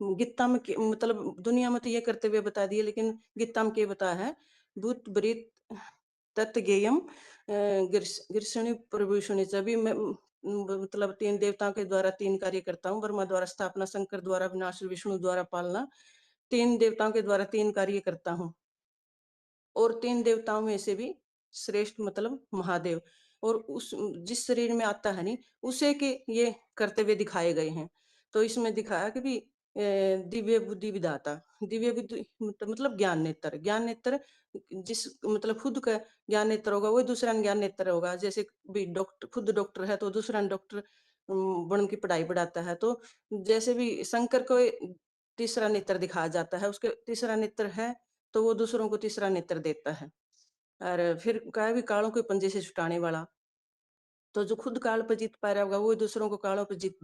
S10: गीता में मतलब दुनिया में तो ये करते हुए बता दिए, लेकिन गीता में क्या बताया है? भूत बरीत तत् ज्ञेयम गिरसणी प्रभूषणी। सभी मैं मतलब 3 देवताओं के द्वारा 3 कार्य करता हूँ। ब्रह्मा द्वारा स्थापना, शंकर द्वारा विनाश, विष्णु द्वारा पालना। 3 देवताओं के द्वारा 3 कार्य करता हूँ। और 3 देवताओं में से भी श्रेष्ठ मतलब महादेव। और उस जिस शरीर में आता है नहीं, उसे के ये करते हुए दिखाए गए हैं। तो इसमें दिखाया कि भी दिव्य बुद्धि विधाता, दिव्य बुद्धि मतलब ज्ञान नेत्र। ज्ञान नेत्र जिस मतलब खुद का ज्ञान नेत्र होगा वही दूसरा ज्ञान नेत्र होगा। जैसे भी डॉक्टर, खुद डॉक्टर है तो दूसरा डॉक्टर बन की पढ़ाई पढ़ाता है। तो जैसे भी शंकर को तीसरा नेत्र दिखाया जाता है, उसके तीसरा नेत्र है तो वो दूसरों को तीसरा नेत्र देता है। और फिर कहा है भी कालों के पंजे से छुटाने वाला। तो जो खुद काल पे जीत पा रहा होगा वो दूसरों को कालों पे जीत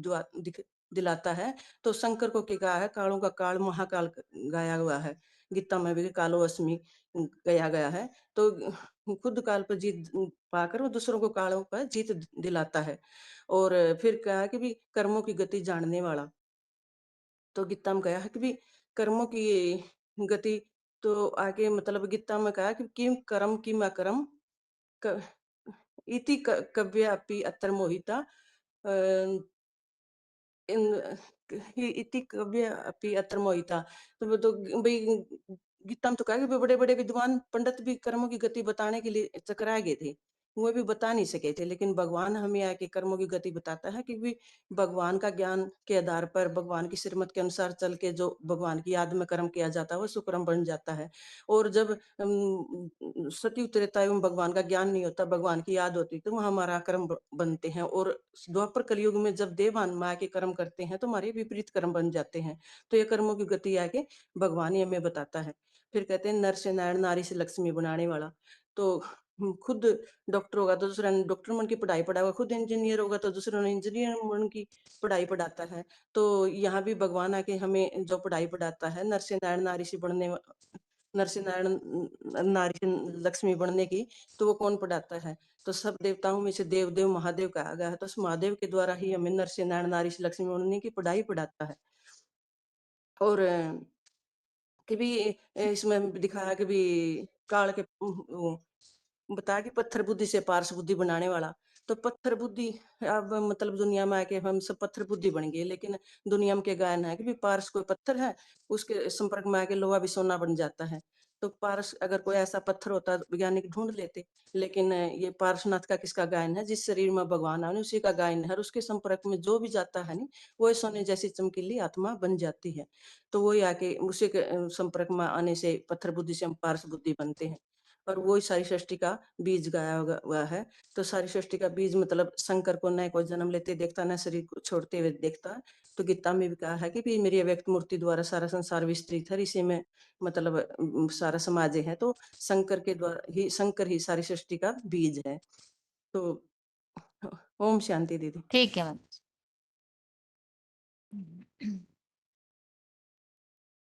S10: दिलाता है। तो शंकर को क्या कहा है? कालों का काल महाकाल गाया हुआ है। गीता में भी कालो अस्मि गया गया है। तो खुद काल पर जीत पाकर वो दूसरों को कालों पर जीत दिलाता है। और फिर कहा है कि भी कर्मों की गति जानने वाला। तो गीता में कहा है कि भी कर्मों की गति तो आगे मतलब गीता में कहा कि किम कर्म किम अकर्म इति कव्यापि अत्र मोहिता इन इति कव्यापि अत्र मोहिता। तो वो तो भाई गीता में तो कहा कि बड़े बड़े विद्वान पंडित भी कर्मों की गति बताने के लिए चकराए गए थे, वो भी बता नहीं सके थे। लेकिन भगवान हमें आके कर्मों की गति बताता है कि भी भगवान का ज्ञान के आधार पर, भगवान की श्रीमत के अनुसार चल के जो भगवान की याद में कर्म किया जाता है वो सुकर्म बन जाता है। और जब सतयुग त्रेता एवं भगवान का ज्ञान नहीं होता, भगवान की याद होती, तो वह हमारा कर्म बनते हैं। और द्वापर कलयुग में जब देवान माया के कर्म करते हैं तो हमारे विपरीत कर्म बन जाते हैं। तो ये कर्मों की गति आगे भगवान ही हमें बताता है। फिर कहते हैं नर से नारायण, नारी से लक्ष्मी बनाने वाला। तो खुद डॉक्टर होगा तो दूसरा डॉक्टर मन की पढ़ाई पढ़ाएगा, खुद इंजीनियर होगा तो दूसरा इंजीनियर मन की पढ़ाई पढ़ाता है। तो यहाँ भी भगवान आके हमें जो पढ़ाई पढ़ाता है, नर से नारायण, नारी से बनने, नर से नारायण, नारी से लक्ष्मी बनने की, तो वो कौन पढ़ाता है? तो सब देवताओं में से देव देव महादेव कहा गया है। तो उस महादेव के द्वारा ही हमें नर से नारायण, नारी से लक्ष्मी बनने की पढ़ाई पढ़ाता है। और कि भी इसमें दिखाया कि भी काल के बताया कि पत्थर बुद्धि से पारस बुद्धि बनाने वाला। तो पत्थर बुद्धि अब मतलब दुनिया में आके हम सब पत्थर बुद्धि बन गए, लेकिन दुनिया में के गायन है कि भी पारस कोई पत्थर है, उसके संपर्क में आके लोहा भी सोना बन जाता है। तो पारस अगर कोई ऐसा पत्थर होता वैज्ञानिक ढूंढ लेते, लेकिन ये पार्श्वनाथ का किसका गायन है? जिस शरीर में भगवान आने उसी का गायन है। और उसके संपर्क में जो भी जाता है नहीं, वो सोने जैसी चमकीली आत्मा बन जाती है। तो वही आके उसी के संपर्क में आने से पत्थर बुद्धि से हम पारस बुद्धि बनते हैं। और वही सारी सृष्टि का बीज गाया हुआ है। तो सारी सृष्टि का बीज मतलब शंकर को न कोई जन्म लेते देखता, न शरीर को छोड़ते हुए देखता। तो गीता में भी कहा है कि भी मेरी अव्यक्त मूर्ति द्वारा सारा संसार विस्तृत है, इसी में मतलब सारा समाज है। तो शंकर के द्वारा ही, शंकर ही सारी सृष्टि का बीज है। तो ओम शांति दीदी।
S1: ठीक है मैम।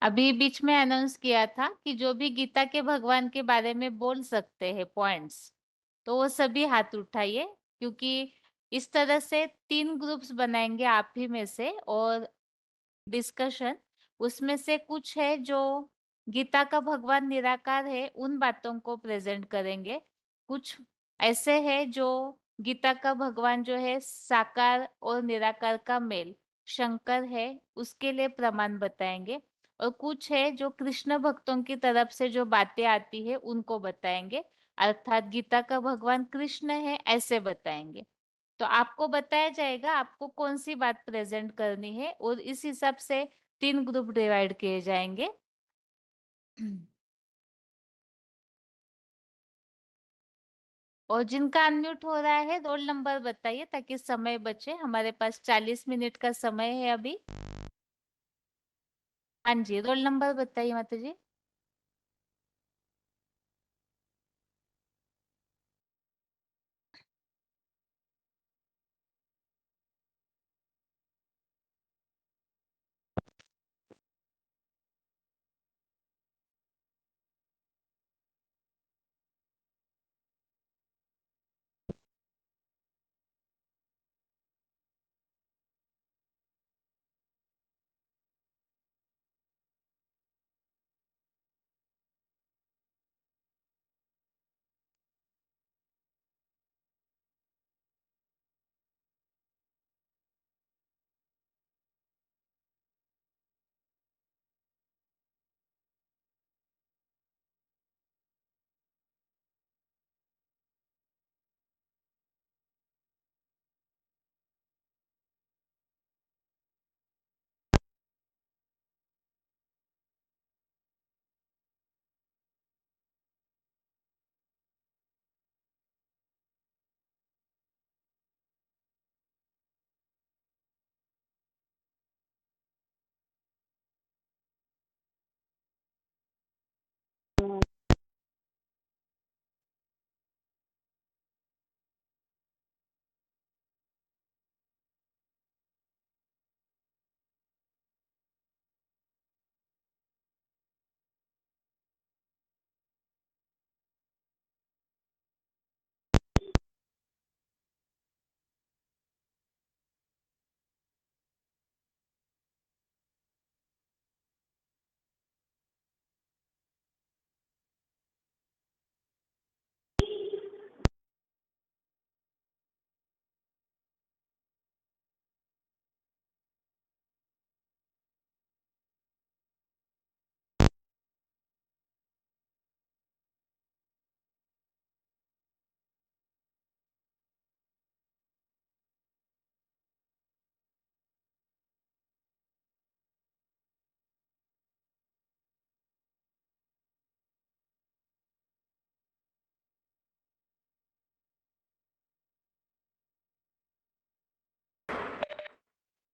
S1: अभी बीच में अनाउंस किया था कि जो भी गीता के भगवान के बारे में बोल सकते हैं पॉइंट्स, तो वो सभी हाथ उठाइए, क्योंकि इस तरह से 3 ग्रुप्स बनाएंगे आप ही में से और डिस्कशन। उसमें से कुछ है जो गीता का भगवान निराकार है उन बातों को प्रेजेंट करेंगे, कुछ ऐसे है जो गीता का भगवान जो है साकार और निराकार का मेल शंकर है, उसके लिए प्रमाण बताएंगे। और कुछ है जो कृष्ण भक्तों की तरफ से जो बातें आती है उनको बताएंगे, अर्थात गीता का भगवान कृष्ण है ऐसे बताएंगे। तो आपको बताया जाएगा आपको कौन सी बात प्रेजेंट करनी है और इस हिसाब से 3 ग्रुप डिवाइड किए जाएंगे। और जिनका अनम्यूट हो रहा है रोल नंबर बताइए ताकि समय बचे, हमारे पास 40 मिनट का समय है अभी। हाँ जी, रोल नंबर बताइए माता जी।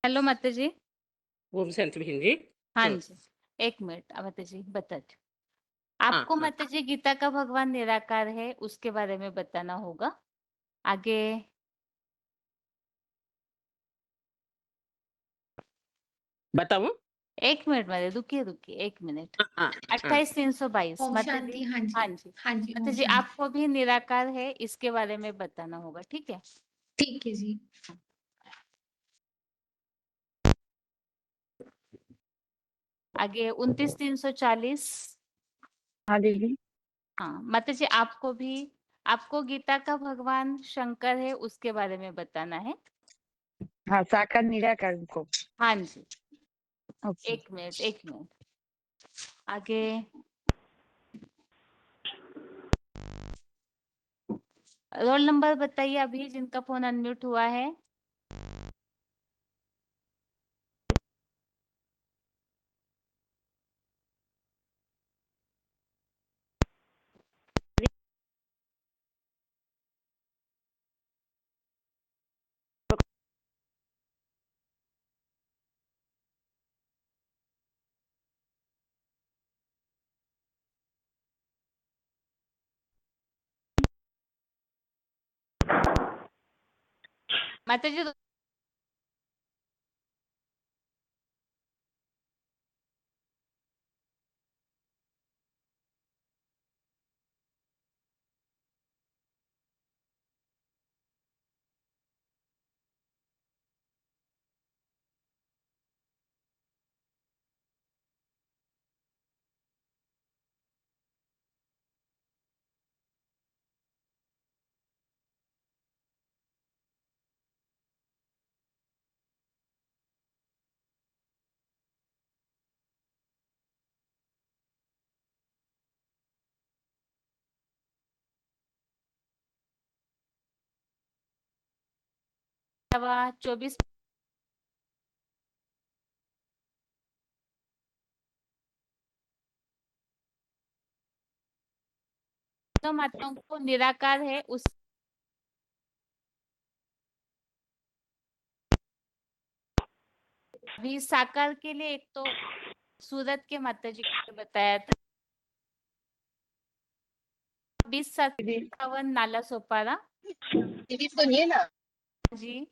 S1: हेलो माता जी।
S11: ओम शांति बहन जी।
S1: हाँ जी, एक मिनट माता जी बताती हूँ।
S11: हाँ
S1: आपको
S11: हाँ
S1: माता जी गीता का भगवान निराकार है उसके बारे में बताना होगा आगे।
S11: बताऊं।
S1: एक मिनट माता रुकिए रुकिए, एक मिनट।
S11: हाँ हाँ हाँ
S1: 28,322
S12: ओम
S1: माता
S12: शांति।
S1: जी।
S12: हाँ जी।
S1: हाँ जी
S12: हाँ जी,
S1: माता
S12: ओम
S1: जी,
S12: शांति।
S1: आपको भी निराकार है इसके बारे में बताना होगा, ठीक है।
S12: ठीक है जी।
S1: आगे 29,340।
S2: हाँ दीदी।
S1: हाँ माता जी, आपको भी, आपको गीता का भगवान शंकर है उसके बारे में बताना है।
S2: हाँ, साकार निराकार को।
S1: हाँ जी,
S2: ओके।
S1: एक मिनट एक मिनट। आगे रोल नंबर बताइए अभी जिनका फोन अनम्यूट हुआ है। माता जी 24 माताओं को निराकार है उस अभी साकार के लिए एक तो सूरत के माता जी को बताया था 2057 नाला सोपारा जी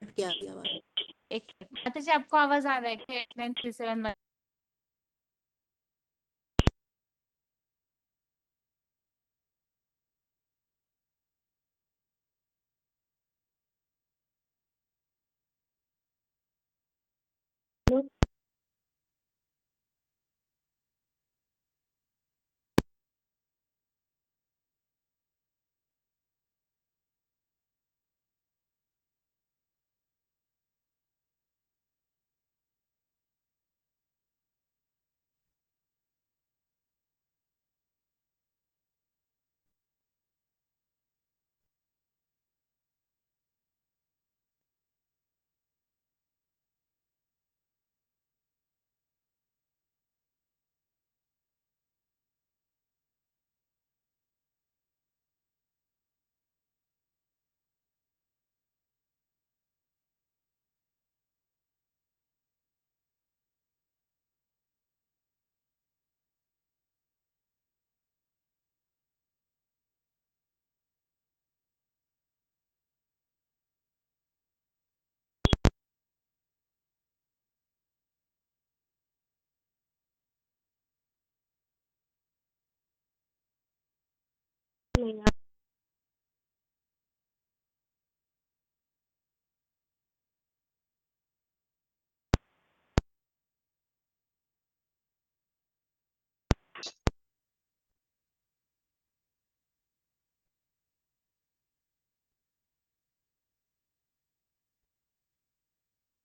S3: क्या आवाज
S1: एक माता जी आपको आवाज आ रहा है क्या 8937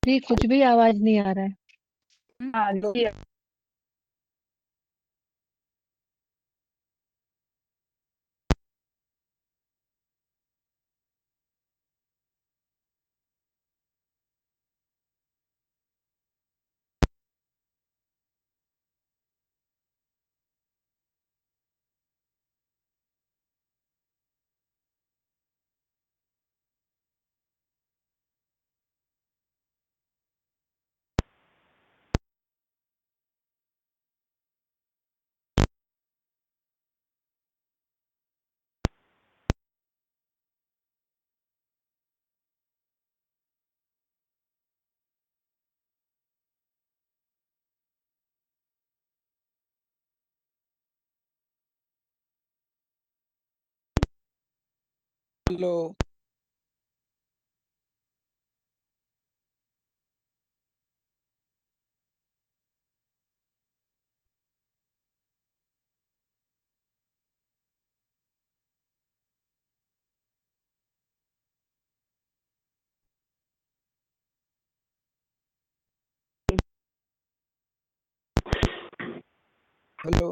S12: जी कुछ भी आवाज नहीं आ रहा है। हाँ जी
S13: हेलो हेलो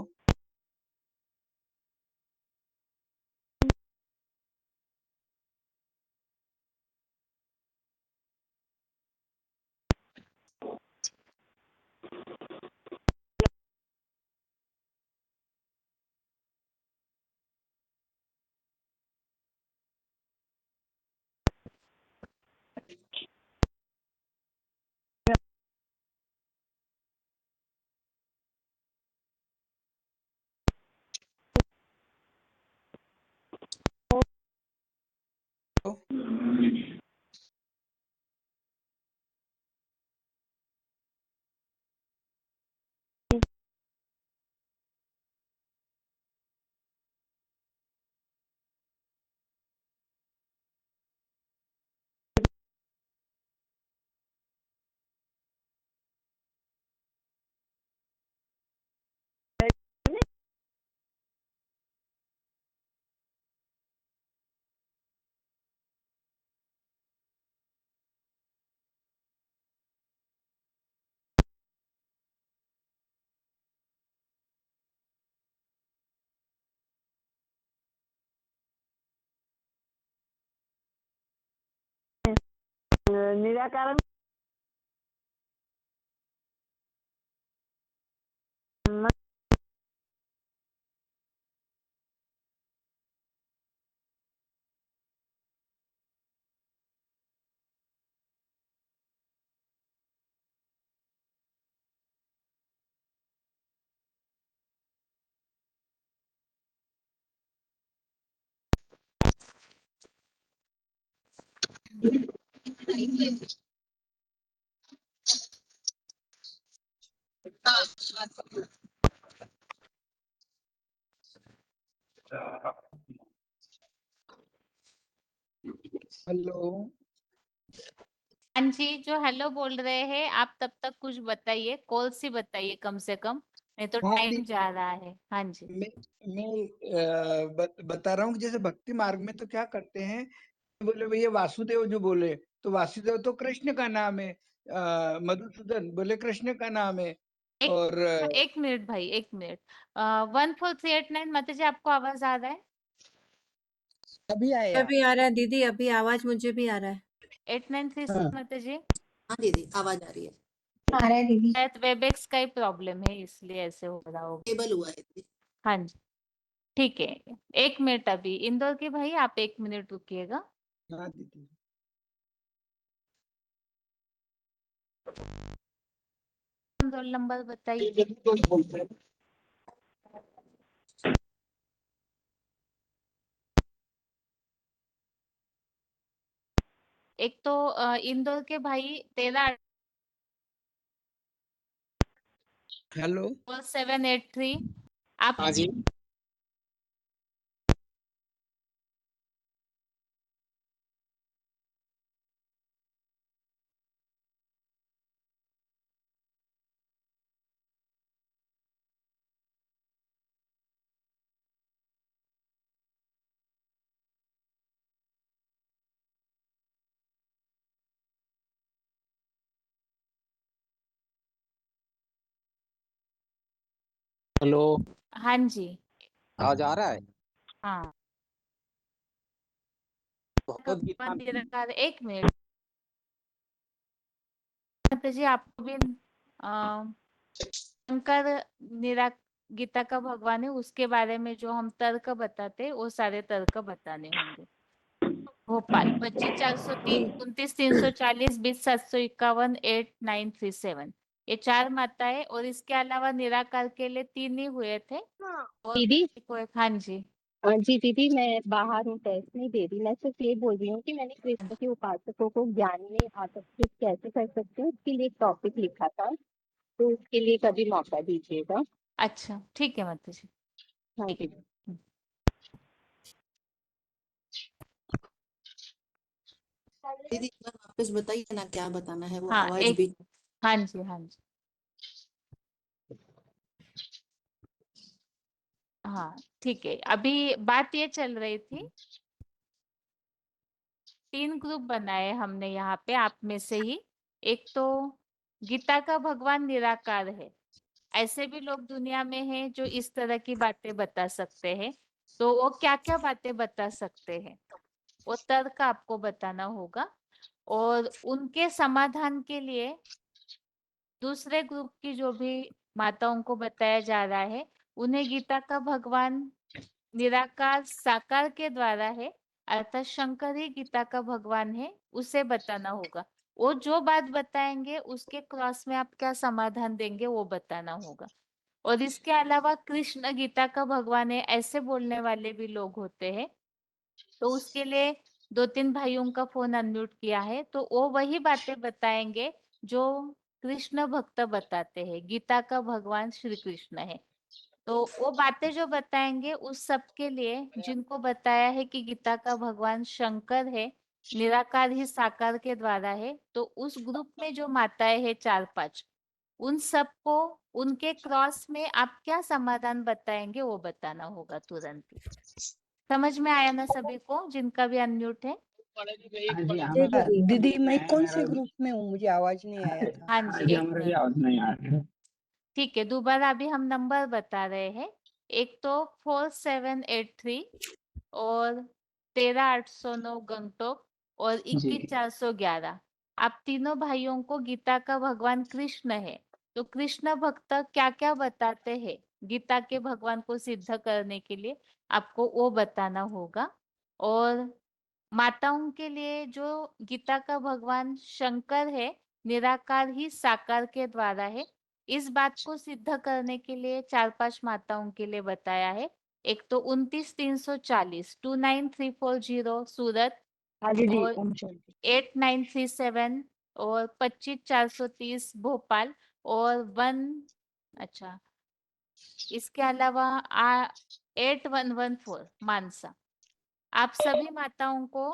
S13: निराकरण
S14: हेलो।
S1: हाँ जी, जो हेलो बोल रहे हैं आप तब तक कुछ बताइए, कॉल से बताइए कम से कम, नहीं तो
S14: हाँ
S1: टाइम जा रहा है। हाँ जी।
S14: मैं बता रहा हूँ कि जैसे भक्ति मार्ग में तो क्या करते हैं, बोले भैया वासुदेव जो बोले, तो वासुदेव तो कृष्ण का नाम है। मधुसूदन बोले कृष्ण का नाम है। और
S1: एक मिनट भाई, एक मिनट। 14389 माता जी, आपको आवाज आ रहा है?
S14: अभी आया।
S15: अभी आ रहा है दीदी, अभी आवाज मुझे भी आ रहा है।
S1: 8936 माता जी।
S15: हाँ दीदी, आवाज आ रही है।
S12: आ रहा है दीदी।
S1: शायद वेबएक्स का ही प्रॉब्लम है, इसलिए ऐसे हो रहा होगा।
S15: टेबल हुआ है दीदी।
S1: हाँ जी, ठीक है। एक मिनट, अभी इंदौर के भाई आप 1 मिनट रुकिएगा।
S14: हाँ दीदी।
S1: रोल नंबर बताइए। एक तो इंदौर के भाई 13
S14: हेलो।
S1: 783 आप।
S11: हाँ जी। हेलो।
S1: हाँ जी।
S11: आवाज आ रहा है?
S1: हाँ,
S11: भगवत गीता में
S1: निराकार। एक मिनट माता जी, आपको भी शंकर निरा गीता का भगवान है, उसके बारे में जो हम तर्क बताते हैं वो सारे तर्क बताने होंगे। भोपाल 25 403
S15: जी
S1: 29 340 20 751 8937, ये 4 माताएं, और इसके अलावा निराकार के लिए 3 ही हुए थे। और
S12: दीदी।
S1: हाँ जी।
S12: जी दीदी, मैं बाहर हूँ, टेस्ट नहीं दे रही। मैं सिर्फ ये बोल रही हूँ कि मैंने कृष्ण के उपासकों को ज्ञान में आकर्षित कैसे कर सकते हैं, उसके लिए एक टॉपिक लिखा था, तो उसके लिए कभी मौका दीजिएगा।
S1: अच्छा, ठीक है माता जी।
S12: हाँ
S1: ठीक
S12: जी।
S1: है।
S15: दीदी, एक बार वापस बताइए ना क्या बताना है, वो
S1: हाँ
S15: आवाज
S1: एक,
S15: भी।
S1: हाँ जी, हाँ जी। हाँ ठीक है, अभी बात ये चल रही थी, 3 ग्रुप बनाए हमने यहाँ पे आप में से ही। एक तो गीता का भगवान निराकार है, ऐसे भी लोग दुनिया में हैं जो इस तरह की बातें बता सकते हैं। तो वो क्या क्या बातें बता सकते हैं, वो तर्क आपको बताना होगा। और उनके समाधान के लिए दूसरे ग्रुप की जो भी माताओं को बताया जा रहा है, उन्हें गीता का भगवान निराकार साकार के द्वारा है, अर्थात शंकर ही गीता का भगवान है, उसे बताना होगा। वो जो बात बताएंगे उसके क्रॉस में आप क्या समाधान देंगे वो बताना होगा। और इसके अलावा कृष्ण गीता का भगवान है ऐसे बोलने वाले भी लोग होते हैं, तो उसके लिए 2 3 भाइयों का फोन अनम्यूट किया है, तो वो वही बातें बताएंगे जो कृष्ण भक्त बताते हैं, गीता का भगवान श्री कृष्ण है। तो वो बातें जो बताएंगे उस सब के लिए, जिनको बताया है कि गीता का भगवान शंकर है, निराकार ही साकार के द्वारा है, तो उस ग्रुप में जो माताएं हैं 4 5, उन सबको उनके क्रॉस में आप क्या समाधान बताएंगे वो बताना होगा तुरंत ही। समझ में आया ना सभी को, जिनका भी अनम्यूट है?
S16: हाँ जी।
S15: जी
S16: हमारा
S15: दीदी।
S16: दीदी मैं कौन से ग्रुप में हूँ, मुझे आवाज नहीं आया था।
S1: हाँ जी, एक
S16: हमारा भी
S1: मिनट।
S16: आवाज नहीं आ रहा है।
S1: ठीक है, दोबारा अभी हम नंबर बता रहे हैं। एक तो 4783 और 13809 गंगटोक और
S16: जी
S1: 21411, आप तीनों भाइयों को गीता का भगवान कृष्ण है, तो कृष्ण भक्त क्या क्या बताते हैं गीता के भगवान को सिद्ध करने के लिए, आपको वो बताना होगा। और माताओं के लिए जो गीता का भगवान शंकर है, निराकार ही साकार के द्वारा है, इस बात को सिद्ध करने के लिए 4-5 माताओं के लिए बताया है। एक तो 29,340 29,340 सूरत,
S16: हाँ दीदी,
S1: और
S16: ओम शांति।
S1: 8937 और 25,430 भोपाल, और अच्छा, इसके अलावा 8114 मानसा। आप सभी माताओं को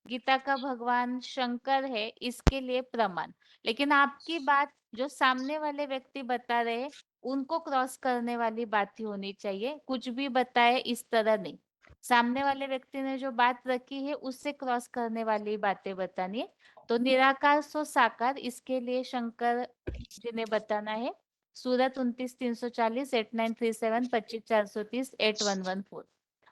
S1: गीता का भगवान शंकर है इसके लिए प्रमाण। लेकिन आपकी बात जो सामने वाले व्यक्ति बता रहे हैं उनको क्रॉस करने वाली बात ही होनी चाहिए, कुछ भी बताए इस तरह नहीं। सामने वाले व्यक्ति ने जो बात रखी है उससे क्रॉस करने वाली बातें बतानी है। तो निराकार सो साकार, इसके लिए शंकर जी ने बताना है। सूरत 29,340 8937 25,430 8114।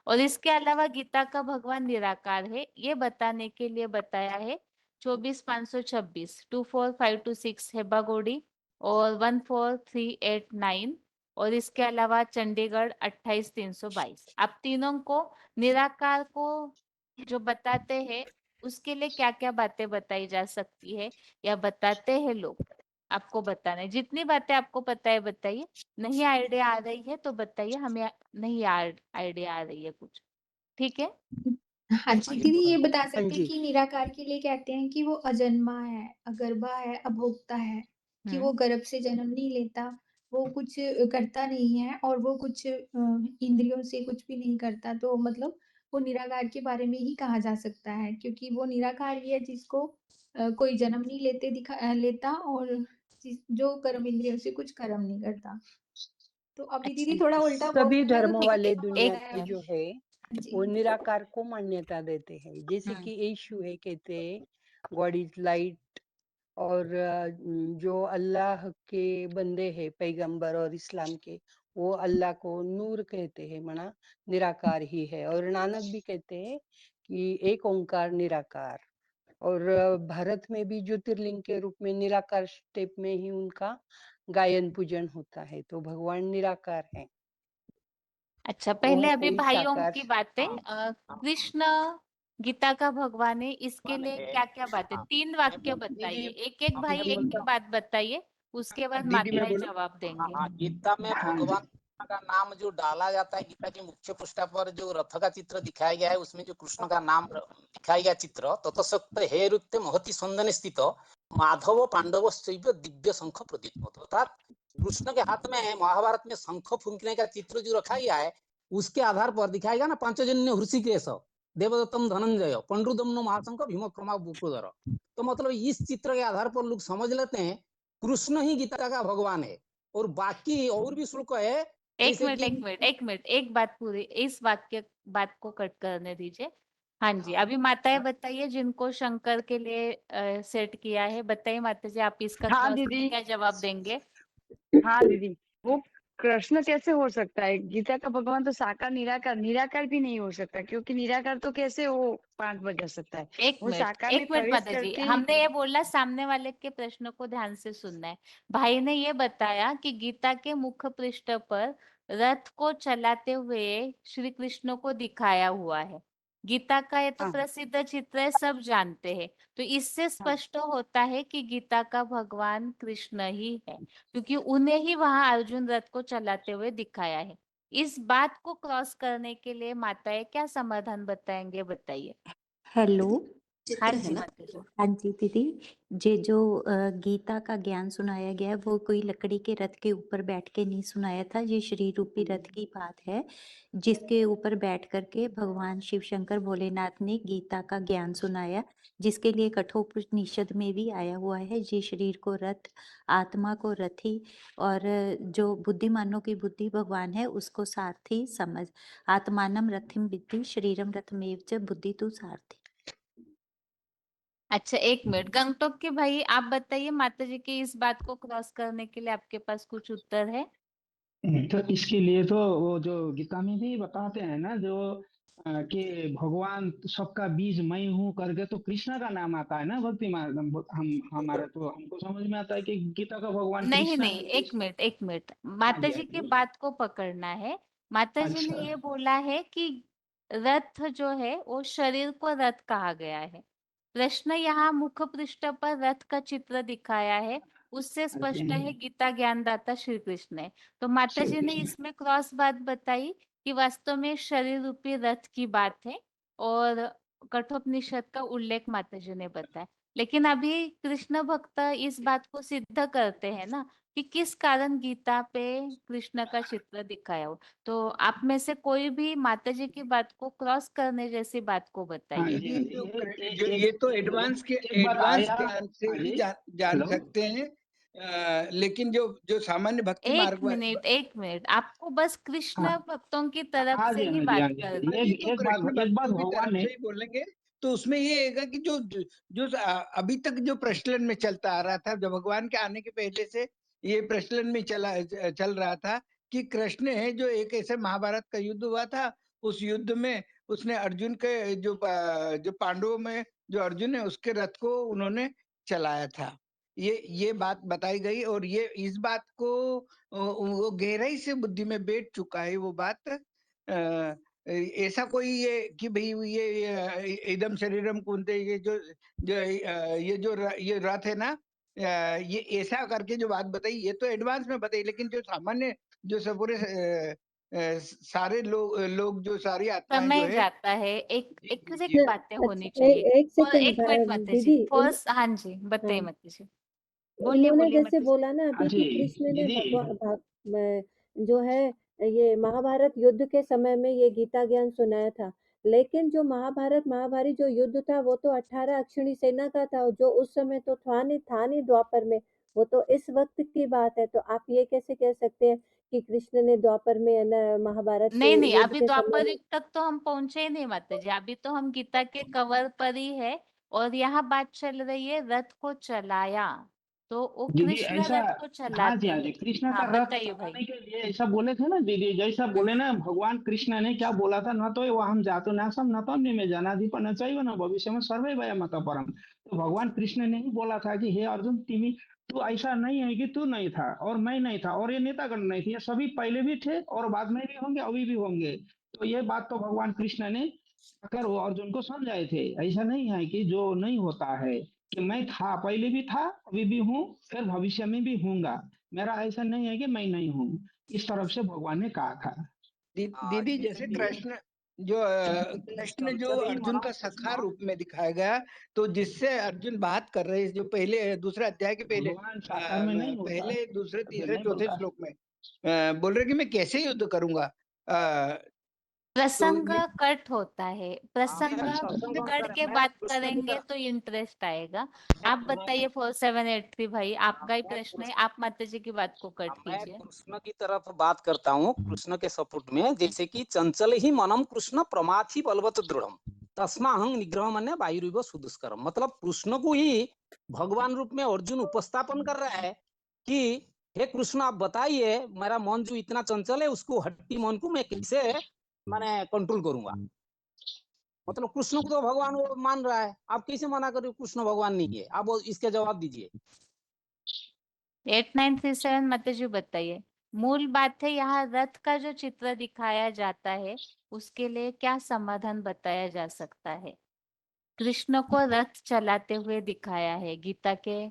S1: और इसके अलावा गीता का भगवान निराकार है ये बताने के लिए बताया है 24,526 24,526 है बागोड़ी, और 14,389। और इसके अलावा चंडीगढ़ 28,322। आप तीनों को निराकार को जो बताते हैं उसके लिए क्या क्या बातें बताई जा सकती है या बताते हैं लोग, आपको बताना है। जितनी बातें आपको पता है बताइए, नहीं आइडिया आ रही है तो बताइए, हमें नहीं आइडिया आ रही है कुछ। ठीक है।
S13: हाँ जी दीदी, ये बता
S5: हाँ
S13: सकते हैं
S5: जी।
S13: कि निराकार के लिए कहते हैं कि वो अजन्मा है, अगर्भा है, अभोक्ता है, कि वो गर्भ से जन्म नहीं लेता, वो कुछ करता नहीं है और वो कुछ इंद्रियों से कुछ भी नहीं करता। तो मतलब वो निराकार के बारे में ही कहा जा सकता है, क्योंकि वो निराकार ही है जिसको कोई जन्म नहीं लेता और जो कर्म इंद्रियों से कुछ कर्म नहीं करता। तो अभी दीदी थोड़ा उल्टा बोल
S16: सभी
S13: रही है तो
S16: धर्मों
S13: थोड़ा
S16: वाले दुनिया
S13: बताया
S16: में
S13: अभी।
S16: जो है
S13: हाँ जी।
S16: वो निराकार को मान्यता देते हैं। जैसे कि यीशु है, कहते हैं गॉड इज लाइट। और जो अल्लाह के बंदे हैं पैगंबर और इस्लाम के, वो अल्लाह को नूर कहते हैं, मना निराकार ही है। और नानक भी कहते हैं कि एक ओंकार निराकार। और भारत में भी ज्योतिर्लिंग के रूप में निराकार स्टेप में ही उनका गायन पूजन होता है। तो भगवान निराकार है।
S1: अच्छा,
S16: वो
S1: पहले
S16: है
S1: अभी
S16: कोई
S1: भाइयों
S16: साकार।
S1: की बातें। कृष्ण गीता का भगवान है, इसके लिए क्या क्या बातें, 3 वाक्य बताइए। एक एक भाई एक एक बात बताइए, उसके बाद
S14: दीदी मैं
S1: माताएं
S14: बोलूं?
S1: जवाब देंगे।
S11: हाँ, गीता में
S14: हाँ जी।
S11: भगवान का नाम जो डाला जाता है, गीता की मुख्य पृष्ठा पर जो रथ का चित्र दिखाया गया है उसमें जो कृष्ण का नाम दिखाया गया चित्र, ततसक्त हेरुत्ते महति संदन स्थित माधव पांडव शैव दिव्य शंख प्रदीप्त। अर्थात कृष्ण के हाथ में महाभारत में शंख फूंकने का चित्र जो रखा गया है उसके आधार पर दिखाएगा ना, पांचजन्य हृषिकेश देवदत्तम धनंजय पंडुदम्नो महाशंख भीम क्रमा बुकुधर। तो मतलब इस चित्र के आधार पर लोग समझ लेते हैं कृष्ण ही गीता का भगवान है। और बाकी और भी श्लोक है
S1: एक
S11: जैसे
S1: मिनट, एक बात पूरी, इस बात को कट करने दीजिए। हाँ जी, अभी माताएं बताइए जिनको शंकर के लिए सेट किया है। बताइए माता जी, आप इसका
S16: हाँ
S1: क्रॉस
S16: दीदी।
S1: क्या जवाब देंगे?
S16: हाँ दीदी, वो कृष्ण कैसे हो सकता है? गीता का भगवान तो साकार निराकार, निराकार भी नहीं हो सकता, क्योंकि निराकार तो कैसे वो 5 बजा सकता है? वो साकार में
S1: एक मिनट
S16: प्रवेश
S1: माता जी,
S16: करके ही।
S1: हमने ये बोला सामने वाले के प्रश्न को ध्यान से सुनना है। भाई ने ये बताया कि गीता के मुख्य पृष्ठ पर रथ को चलाते हुए श्री कृष्ण को दिखाया हुआ है। गीता का ये तो
S16: हाँ
S1: प्रसिद्ध चित्र है, सब जानते हैं। तो इससे
S16: हाँ
S1: स्पष्ट होता है कि गीता का भगवान कृष्ण ही है, क्योंकि उन्हें ही वहां अर्जुन रथ को चलाते हुए दिखाया है। इस बात को क्रॉस करने के लिए माताएं क्या समाधान बताएंगे, बताइए।
S9: हेलो।
S1: हाँ
S15: चित्र है
S1: जी
S15: ना।
S1: माता जी।
S9: हाँ जी दीदी, जो गीता का ज्ञान सुनाया गया है वो कोई लकड़ी के रथ के ऊपर बैठ के नहीं सुनाया था। ये शरीर रूपी रथ की बात है, जिसके ऊपर बैठ करके भगवान शिव शंकर भोलेनाथ ने गीता का ज्ञान सुनाया, जिसके लिए कठोपनिषद में भी आया हुआ है। ये शरीर को रथ, आत्मा को रथी, और जो बुद्धिमानों की बुद्धि भगवान है उसको सारथी समझ। आत्मानम रथिम विद्धि शरीरम रथमेव च बुद्धि तु सारथी।
S1: अच्छा, एक मिनट, गंगटोक के भाई आप बताइए माता जी की इस बात को क्रॉस करने के लिए आपके पास कुछ उत्तर है?
S17: तो इसके लिए तो वो जो गीता में भी बताते हैं ना, जो कि भगवान सबका बीज मैं हूँ करके तो कृष्ण का नाम आता है ना भक्ति मार्ग हम हमारे तो हमको समझ में आता है कि गीता का भगवान
S1: नहीं
S17: कृष्ण
S1: नहीं,
S17: है
S1: एक मिनट
S17: हाँ
S1: माता
S17: जी
S1: जी
S17: हाँ
S1: की
S17: जी
S1: बात को पकड़ना है। माता जी ने
S17: अच्छा
S1: ये बोला है कि रथ जो है वो शरीर को रथ कहा गया है। प्रश्न यहाँ मुख पृष्ठ पर रथ का चित्र दिखाया है, उससे स्पष्ट है गीता ज्ञानदाता श्री कृष्ण है। तो माता
S17: श्री
S1: जी ने
S17: कृष्ण
S1: इसमें क्रॉस बात बताई कि वास्तव में शरीर रूपी रथ की बात है, और कठोपनिषद का उल्लेख माता जी ने बताया। लेकिन अभी कृष्ण भक्त इस बात को सिद्ध करते हैं ना कि किस कारण गीता पे कृष्ण का चित्र दिखाया हो। तो आप में से कोई भी माता जी की बात को क्रॉस करने जैसी बात को
S17: हाँ
S1: बताइए।
S17: जी हाँ जी
S14: ये तो
S17: एक मिनट
S14: एडवांस के
S17: एक बार
S14: एडवांस
S17: आया
S14: ज्ञान से
S17: हाँ
S14: ही
S17: जी
S14: जान
S17: हेलो
S14: सकते हैं। लेकिन जो जो सामान्य भक्ति मार्ग
S1: एक मिनट, आपको बस
S17: हाँ
S1: कृष्ण भक्तों की तरफ
S17: हाँ
S1: से
S17: जी
S1: ही
S17: हाँ जी हाँ
S1: बात
S17: जी हाँ
S1: करनी
S17: जी
S1: है।
S14: तो कृष्ण
S17: एक बात
S14: भक्तों की
S17: भगवान
S14: तरफ
S17: ने
S14: से ही बोलेंगे तो उसमें ये आएगा कि जो जो अभी तक जो प्रचलन में चलता आ रहा था, जब भगवान के आने के पहले से ये प्रचलन में चल रहा था कि कृष्ण है जो एक ऐसे महाभारत का युद्ध हुआ था, उस युद्ध में उसने अर्जुन के जो पांडवों में जो अर्जुन है उसके रथ को उन्होंने चलाया था। ये बात बताई गई और ये इस बात को वो गहराई से बुद्धि में बैठ चुका है वो बात। ऐसा कोई ये कि भाई ये इदम शरीरम कुंते ये ये रथ है ना, ये ऐसा करके जो बात बताई ये तो एडवांस में बताई, लेकिन जो सामान्य जो सब पूरे सारे लोग जो सारी आत्माएं जो
S1: समय
S14: है
S1: जाता है, एक
S14: जी जी
S1: एग्जैक्ट
S14: जी
S1: बातें होनी
S18: अच्छा
S1: चाहिए।
S18: एक
S1: और
S18: सेकंड
S1: एक मिनट माता जी,
S18: दीदी
S1: फर्स्ट हाँ जी
S18: हाँ
S1: बताइए माता जी, बोलिए
S18: उन्होंने
S1: बोलिए
S18: जैसे
S1: माता जी।
S18: बोला ना
S17: हाँ
S18: अभी
S17: जी
S18: कि कृष्ण ने
S17: दीदी
S18: जो है ये महाभारत युद्ध के समय में ये गीता ज्ञान सुनाया था, लेकिन जो महाभारत महाभारी जो युद्ध था वो तो 18 अक्षौहिणी सेना का था, जो उस समय तो था नहीं द्वापर में, वो तो इस वक्त की बात है। तो आप ये कैसे कह सकते हैं कि कृष्ण ने द्वापर में है ना महाभारत के
S1: नहीं नहीं,
S18: युद्ध
S1: अभी
S18: के समय
S1: द्वापर
S18: में
S1: युग तक तो हम पहुंचे ही नहीं माता जी, अभी तो हम गीता के कवर पर ही है। और यहाँ बात चल रही है रथ को चलाया, तो वो
S17: दीदी
S1: कृष्ण
S17: ऐसा
S1: रथ को
S17: हाँ जी
S1: चलाते
S17: हाँ जी
S1: हैं।
S17: कृष्ण का
S1: हाँ
S17: रथ
S1: बताइए भाई।
S17: चलाने के लिए ऐसा बोले थे ना दीदी, जैसा बोले ना भगवान कृष्ण ने क्या बोला था, न तो वह हम जातो नासम न तो अन्य जानाधिप न चाहिए न भविष्य में सर्वे भय मत परम। तो भगवान कृष्ण ने ही बोला था कि हे अर्जुन तिमी तू ऐसा नहीं है कि तू नहीं था और मैं नहीं था और ये नेतागण नहीं थे, ये सभी पहले भी थे और बाद में भी होंगे अभी भी होंगे। तो ये बात तो भगवान कृष्ण ने अगर वो अर्जुन को समझाए थे, ऐसा नहीं है कि जो नहीं होता है कि मैं था पहले भी था अभी भी हूँ फिर भविष्य में भी हूंगा, मेरा ऐसा नहीं है कि मैं नहीं हूँ, इस तरफ से भगवान ने कहा था।
S14: दीदी जैसे कृष्ण जो कृष्ण जो
S17: चंचल ही
S14: अर्जुन
S17: मना
S14: का सखा
S17: कृष्ण
S14: रूप में दिखाया गया, तो जिससे अर्जुन बात कर रहे हैं जो पहले दूसरे अध्याय के पहले
S17: भगवान साकार में नहीं होता
S14: पहले दूसरे
S17: ऐसे
S14: तीसरे
S17: नहीं
S14: चौथे
S17: बोलता।
S14: श्लोक में बोल रहे कि मैं कैसे युद्ध करूंगा। तो
S1: प्रसंग
S14: ये
S1: कट होता है, प्रसंग
S17: अच्छा
S1: कट के बात करेंगे तो इंटरेस्ट आएगा। आप बताइए 4783 भाई, आपका ही प्रश्न है, आप माता जी की बात को कट
S11: मैं
S1: कीजिए।
S11: कृष्ण की तरफ बात करता हूँ, कृष्ण के सपोर्ट में, जैसे कि चंचल ही मनम कृष्ण प्रमाथि बलवत दृढ़म तस्माहं निग्रह मन वायुरिव सुदुष्करम। मतलब कृष्ण को ही भगवान रूप में अर्जुन उपस्थापन कर रहा है कि हे कृष्ण आप बताइए मेरा मन जो इतना चंचल है उसको हट्टी मन को मैं कैसे मैंने कंट्रोल करूंगा। मतलब कृष्ण को तो भगवान वो मान रहा है, आप कैसे मना कर रहे हो कृष्ण भगवान नहीं है, आप इसके जवाब दीजिए।
S1: 8937 माता जी बताइए। मूल बात है यहाँ रथ का जो चित्र दिखाया जाता है उसके लिए क्या समाधान बताया जा सकता है। कृष्ण को रथ चलाते हुए दिखाया है गीता के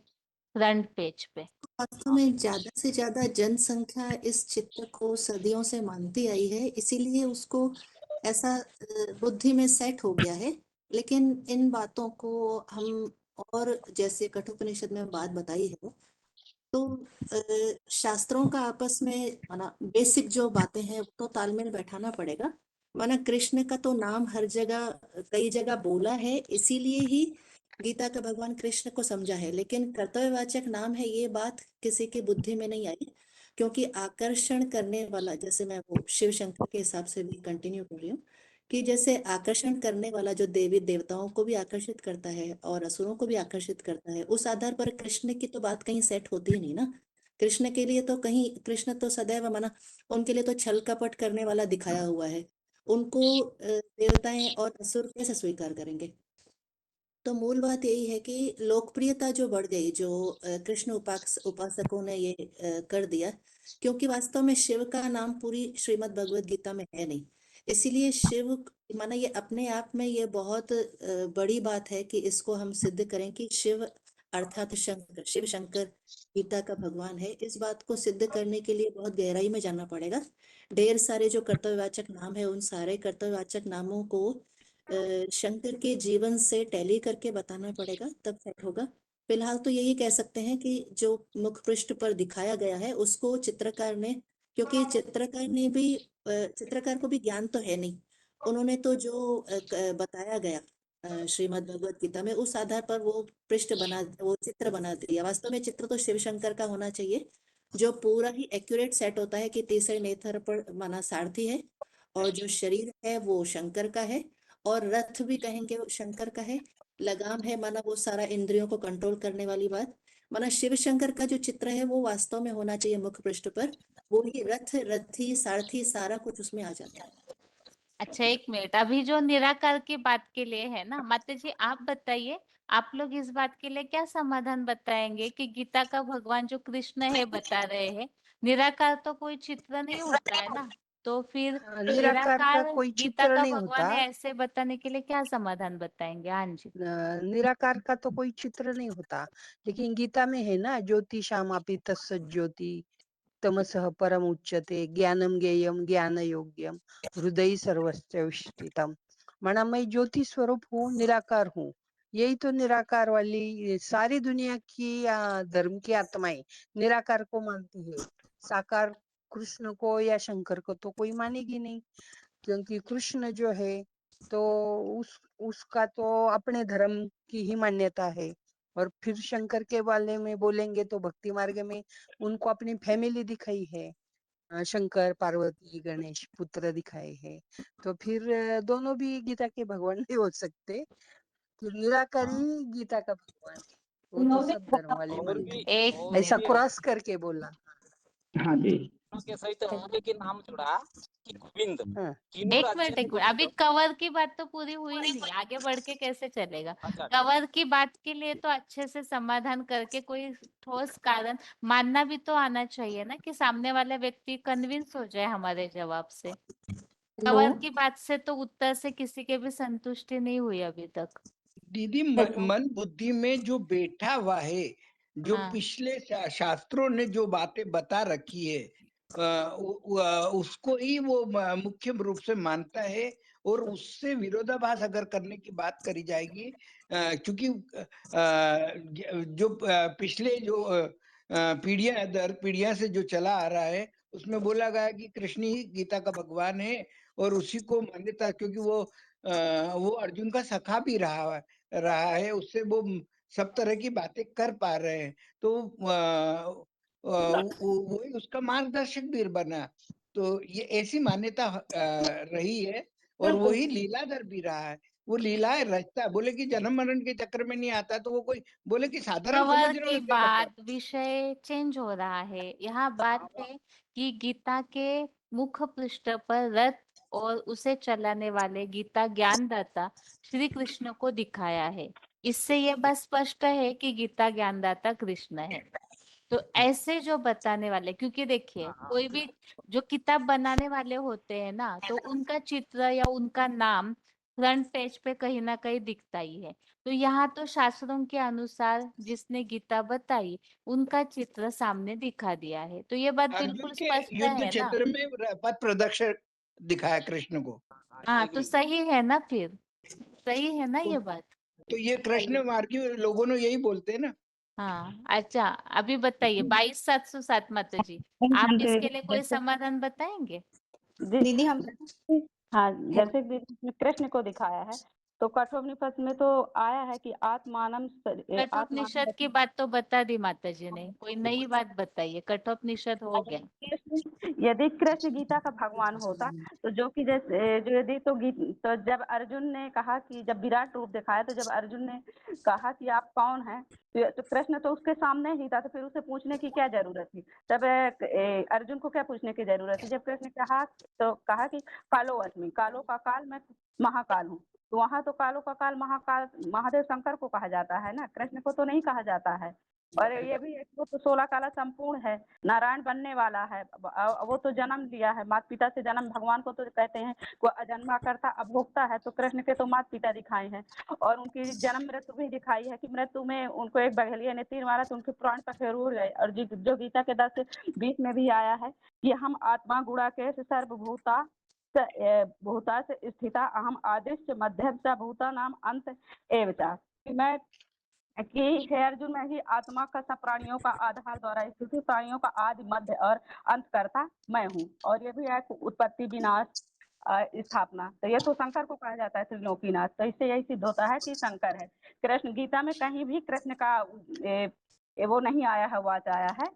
S1: फ्रंट पेज पे।
S15: वास्तव में ज्यादा से ज्यादा जनसंख्या इस चित्र को सदियों से मानती आई है, इसीलिए उसको ऐसा बुद्धि में सेट हो गया है। लेकिन इन बातों को हम और जैसे कठोपनिषद में बात बताई है तो शास्त्रों का आपस में माना बेसिक जो बातें हैं वो तो तालमेल बैठाना पड़ेगा। माना कृष्ण का तो नाम हर जगह कई जगह बोला है, इसीलिए ही गीता का भगवान कृष्ण को समझा है, लेकिन कर्तव्यवाचक नाम है ये बात किसी की बुद्धि में नहीं आई। क्योंकि आकर्षण करने वाला, जैसे मैं वो शिव शंकर के हिसाब से भी कंटिन्यू कर रही हूँ कि जैसे आकर्षण करने वाला जो देवी देवताओं को भी आकर्षित करता है और असुरों को भी आकर्षित करता है, उस आधार पर कृष्ण की तो बात कहीं सेट होती ही नहीं ना। कृष्ण के लिए तो कहीं कृष्ण तो सदैव माना उनके लिए तो छल कपट करने वाला दिखाया हुआ है। उनको देवताएं और असुर कैसे स्वीकार करेंगे? तो मूल बात यही है कि लोकप्रियता जो बढ़ गई, जो कृष्ण उपासकों ने ये कर दिया, क्योंकि वास्तव में शिव का नाम पूरी श्रीमद् भगवत गीता में है नहीं। इसीलिए शिव माना ये अपने आप में ये बहुत बड़ी बात है कि इसको हम सिद्ध करें कि शिव अर्थात शंकर, शिव शंकर गीता का भगवान है। इस बात को सिद्ध करने के लिए बहुत गहराई में जाना पड़ेगा। ढेर सारे जो कर्तव्यवाचक नाम है, उन सारे कर्तव्यवाचक नामों को शंकर के जीवन से टैली करके बताना पड़ेगा, तब सेट होगा। फिलहाल तो यही कह सकते हैं कि जो मुख पृष्ठ पर दिखाया गया है उसको चित्रकार ने, क्योंकि चित्रकार को भी ज्ञान तो है नहीं, उन्होंने तो जो बताया गया श्रीमद् भगवत गीता में, उस आधार पर वो वो चित्र बना दिया। वास्तव में चित्र तो शिव शंकर का होना चाहिए, जो पूरा ही एक्यूरेट सेट होता है कि तीसरे नेत्र पर माना सारथी है, और जो शरीर है वो शंकर का है, और रथ भी कहेंगे वो शंकर का है। लगाम है माना वो सारा इंद्रियों को कंट्रोल करने वाली बात, माना शिव शंकर का जो चित्र है वो वास्तव में होना चाहिए मुख पृष्ठ पर। वो ही रथ, रथी, सारथी, सारा कुछ उसमें आ जाता है।
S1: अच्छा, एक मिनट, अभी जो निराकार की बात के लिए है ना, माता जी आप बताइए, आप लोग इस बात के लिए क्या समाधान बताएंगे कि गीता का भगवान जो कृष्ण है बता रहे हैं, निराकार तो कोई चित्र नहीं होता है ना, तो फिर
S16: निराकार का
S1: निराकार
S16: कोई
S1: गीता
S16: चित्र
S1: का
S16: नहीं
S1: भगवान
S16: होता।
S1: है ऐसे बताने के लिए क्या समाधान बताएंगे? हाँ जी।
S16: निराकार का तो कोई चित्र नहीं होता, लेकिन गीता में है ना, ज्योतिषामपि तत्सत् ज्योति तमसः परम उच्यते ज्ञानम ज्ञेयम ज्ञान योग्यम हृदय सर्वस्य स्थितम। माना मैं ज्योति स्वरूप हूँ, निराकार हूँ। यही तो निराकार वाली सारी दुनिया की धर्म की आत्माएं निराकार को मानती है। साकार कृष्ण को या शंकर को तो कोई मानेगी नहीं, क्योंकि कृष्ण जो है तो उसका तो अपने धर्म की ही मान्यता है। और फिर शंकर के बारे में बोलेंगे तो भक्ति मार्ग में उनको अपनी फैमिली दिखाई है, शंकर पार्वती गणेश पुत्र दिखाए हैं। तो फिर दोनों भी गीता के भगवान नहीं हो सकते, कि निराकारी गीता का भगवान है, वो तो सब धर्म वाले मानते हैं।
S1: एक
S16: ऐसा
S1: मिनट,
S16: क्रॉस करके बोला।
S17: हाँ जी।
S11: के सहित मुझे के नाम जुड़ा कि गोविंद
S16: हाँ।
S11: तीनों
S1: एक
S11: राज्य
S1: मिनट,
S11: में
S1: एक मिनट, अभी
S11: गोविंद।
S1: कवर की बात तो पूरी हुई ही नहीं, आगे बढ़ के कैसे चलेगा?
S11: अच्छा,
S1: कवर की बात के लिए तो अच्छे से समाधान करके कोई ठोस कारण मानना भी तो आना चाहिए ना, कि सामने वाला व्यक्ति कन्विंस हो जाए हमारे जवाब से। कवर की बात से तो उत्तर से किसी के भी संतुष्टि नहीं हुई अभी तक।
S14: दीदी मन बुद्धि में जो बैठा हुआ है, जो
S1: हाँ।
S14: पिछले शास्त्रों ने जो बातें बता रखी है, उसको ही वो मुख्य रूप से मानता है। और उससे विरोधाभास अगर करने की बात करी जाएगी, क्योंकि जो पिछले जो पीढ़ियां दर पीढ़ियां से जो चला आ रहा है, उसमें बोला गया कि कृष्ण ही गीता का भगवान है, और उसी को मान्यता, क्योंकि वो अर्जुन का सखा भी रहा है, उससे वो सब तरह की बातें कर पा रहे हैं। तो वही उसका मार्गदर्शक भी बना। तो ये ऐसी मान्यता रही है, और वही लीलाधर भी रहा है। वो लीलाएं रचता है, बोले कि जन्म मरण के चक्कर में नहीं आता, तो वो कोई बोले कि साधारण
S1: कवर
S14: समझ रहे
S1: के
S14: हो क्या मतलब।
S1: बाद विषय चेंज हो रहा है। यहाँ बात है कि गीता के मुख पृष्ठ पर रथ और उसे चलाने वाले गीता ज्ञानदाता श्री कृष्ण को दिखाया है। इससे यह बात स्पष्ट है कि गीता ज्ञानदाता कृष्ण है। तो ऐसे जो बताने वाले, क्योंकि देखिए कोई भी जो किताब बनाने वाले होते हैं ना, तो उनका चित्र या उनका नाम फ्रंट पेज पे कहीं ना कहीं दिखता ही है। तो यहाँ तो शास्त्रों के अनुसार जिसने गीता बताई उनका चित्र सामने दिखा दिया है, तो ये बात
S14: अर्जुन
S1: बिल्कुल
S14: के
S1: स्पष्ट
S14: युद्ध
S1: है ना।
S14: क्षेत्र में पथ प्रदर्शक दिखाया कृष्ण को।
S1: हाँ, तो सही है ना, फिर सही है ना ये बात।
S14: तो ये कृष्ण मार्गी लोगों ने यही बोलते हैं ना।
S1: हाँ, अच्छा, अभी बताइए 22,707 माता जी, आप इसके लिए कोई समाधान बताएंगे?
S19: दीदी हम हाँ, जैसे दीदी ने कृष्ण को दिखाया है, तो कठोपनिषद में तो आया है कि आत्मानम
S1: कठोपनिषद की बात तो बता दी माता जी ने, कोई नई बात बताइए। कठोपनिषद हो गया।
S19: यदि कृष्ण गीता का भगवान होता तो जो कि जैसे जो यदि तो जब अर्जुन ने कहा कि जब विराट रूप दिखाया तो जब अर्जुन ने कहा कि आप कौन हैं, तो कृष्ण तो उसके सामने ही था, तो फिर उसे पूछने की क्या जरूरत थी। तब अर्जुन को क्या पूछने की जरूरत थी। जब कृष्ण कहा तो कहा कि कालो अस्मि, कालो का काल, मैं महाकाल हूँ। तो वहां तो कालो का काल महाकाल महादेव शंकर को कहा जाता है ना, कृष्ण को तो नहीं कहा जाता है। और ये भी एक वो तो 16 काला संपूर्ण है, नारायण बनने वाला है। वो तो जन्म लिया है, माता पिता से जन्म, भगवान को तो कहते हैं वो अजन्मा करता अभोक्ता है। तो कृष्ण के तो माता पिता दिखाए हैं और उनकी जन्म मृत्यु भी दिखाई है कि मृत्यु में उनको एक बघेलिया ने तीर मारा तो उनके प्राण पखेरु उड़ गए। और जो गीता के 10:20 में भी आया है कि हम आत्मा गुणा के सर्वभूता भूता से स्थिता अहम आदिश्य मध्यम च भूता नाम अंत एवं। मैं कि हे अर्जुन, मैं ही आत्मा का सब प्राणियों का आधार द्वारा स्थिति, प्राणियों का आदि मध्य और अंत करता मैं हूँ। और ये भी है उत्पत्ति विनाश स्थापना। तो ये तो शंकर को कहा जाता है त्रिलोकीनाथ। तो इससे यही सिद्ध होता है कि शंकर है। कृष्ण गीता में कहीं भी कृष्ण का वो नहीं आया है, वाच आया है।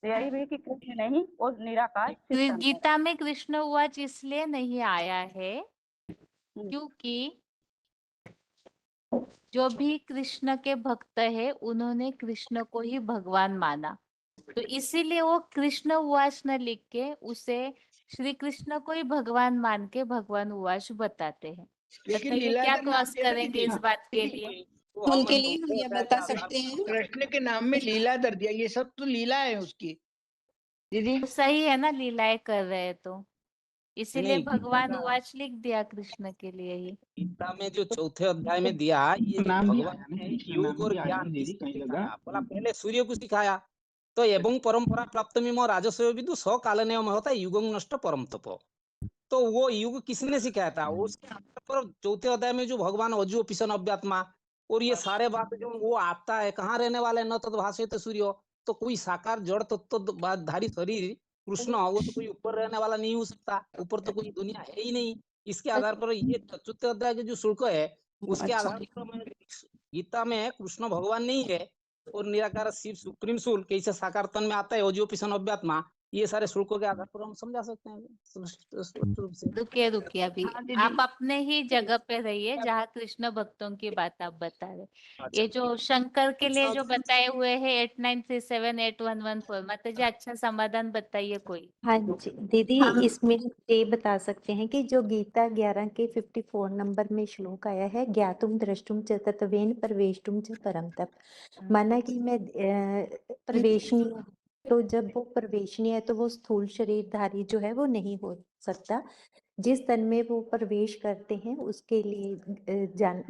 S19: तो यही भी कि कृष्ण नहीं, वो निराकार शंकर।
S1: गीता में कृष्ण वाच इसलिए नहीं आया है क्योंकि जो भी कृष्ण के भक्त है उन्होंने कृष्ण को ही भगवान माना, तो इसीलिए वो कृष्ण उवाच न लिख के उसे श्री कृष्ण को ही भगवान मान के भगवान उवाच बताते हैं।
S14: लेकिन
S1: बताइए क्या
S14: लीलाधर नाम
S1: क्रॉस
S14: दिया ना
S1: करेंगे
S14: दीदी,
S1: इस बात के लिए।
S20: उनके लिए हम ये बता सकते हैं,
S14: कृष्ण के नाम में लीलाधर दिया, ये सब तो लीला है उसकी दीदी।
S1: तो सही है ना, लीलाएं कर रहे हैं तो इसीलिए
S11: नहीं,
S1: भगवान उवाच लिख दिया कृष्ण के लिए ही।
S11: गीता में जो 4थे अध्याय में दिया, ये जो
S17: नाम भी
S11: भगवान
S17: आया ना,
S11: ने
S17: कृष्ण
S11: योग
S17: नाम
S11: और
S17: भी आया
S11: ज्ञान
S17: ना दीदी
S11: किसको
S17: कई जगह।
S11: सिखाया, बोला पहले सूर्य को सिखाया। तो एवं परंपरा प्राप्त में राजस्व विदु स काल नियम होता है युगं नष्ट परम तप। तो वो युग किसने सिखाया था, उसके आधार पर 4थे अध्याय में जो भगवान अजो पिशन अव्यात्मा और ये सारे बात जो वो आता है, कहाँ रहने वाले न तद भाषित सूर्य। तो कोई साकार जड़ तत्व धारी शरीर कृष्ण, वो तो कोई ऊपर रहने वाला नहीं हो सकता, ऊपर तो कोई दुनिया है ही नहीं। इसके आधार पर ये 4थे अध्याय के जो शुल्क है उसके आधार पर मैं गीता में कृष्ण भगवान नहीं है और निराकार शिव सुप्रीम शुल्क कैसे साकार तन में आता है ओजियो पिशन अव्यात्मा, ये सारे शुल्कों के आधार पर हम समझा सकते हैं स्पष्ट रूप से।
S1: रुकिए अभी आप अपने ही जगह पे रहिए जहाँ कृष्ण भक्तों की बात आप बता रहे। ये जो शंकर के लिए जो बताए हुए हैं 89378114, माता जी अच्छा समाधान बताइए कोई।
S9: हाँ जी दीदी, इसमें ये बता सकते हैं कि जो गीता 11 के 54 नंबर में श्लोक आया है, ज्ञातुम द्रष्टुम च तत्वेन प्रवेष्टुम च परम तप, माना कि मैं प्रवेशनीय हूँ, तो जब वो प्रवेशनीय है तो वो स्थूल शरीरधारी जो है वो नहीं हो सकता। जिस तन में वो प्रवेश करते हैं उसके लिए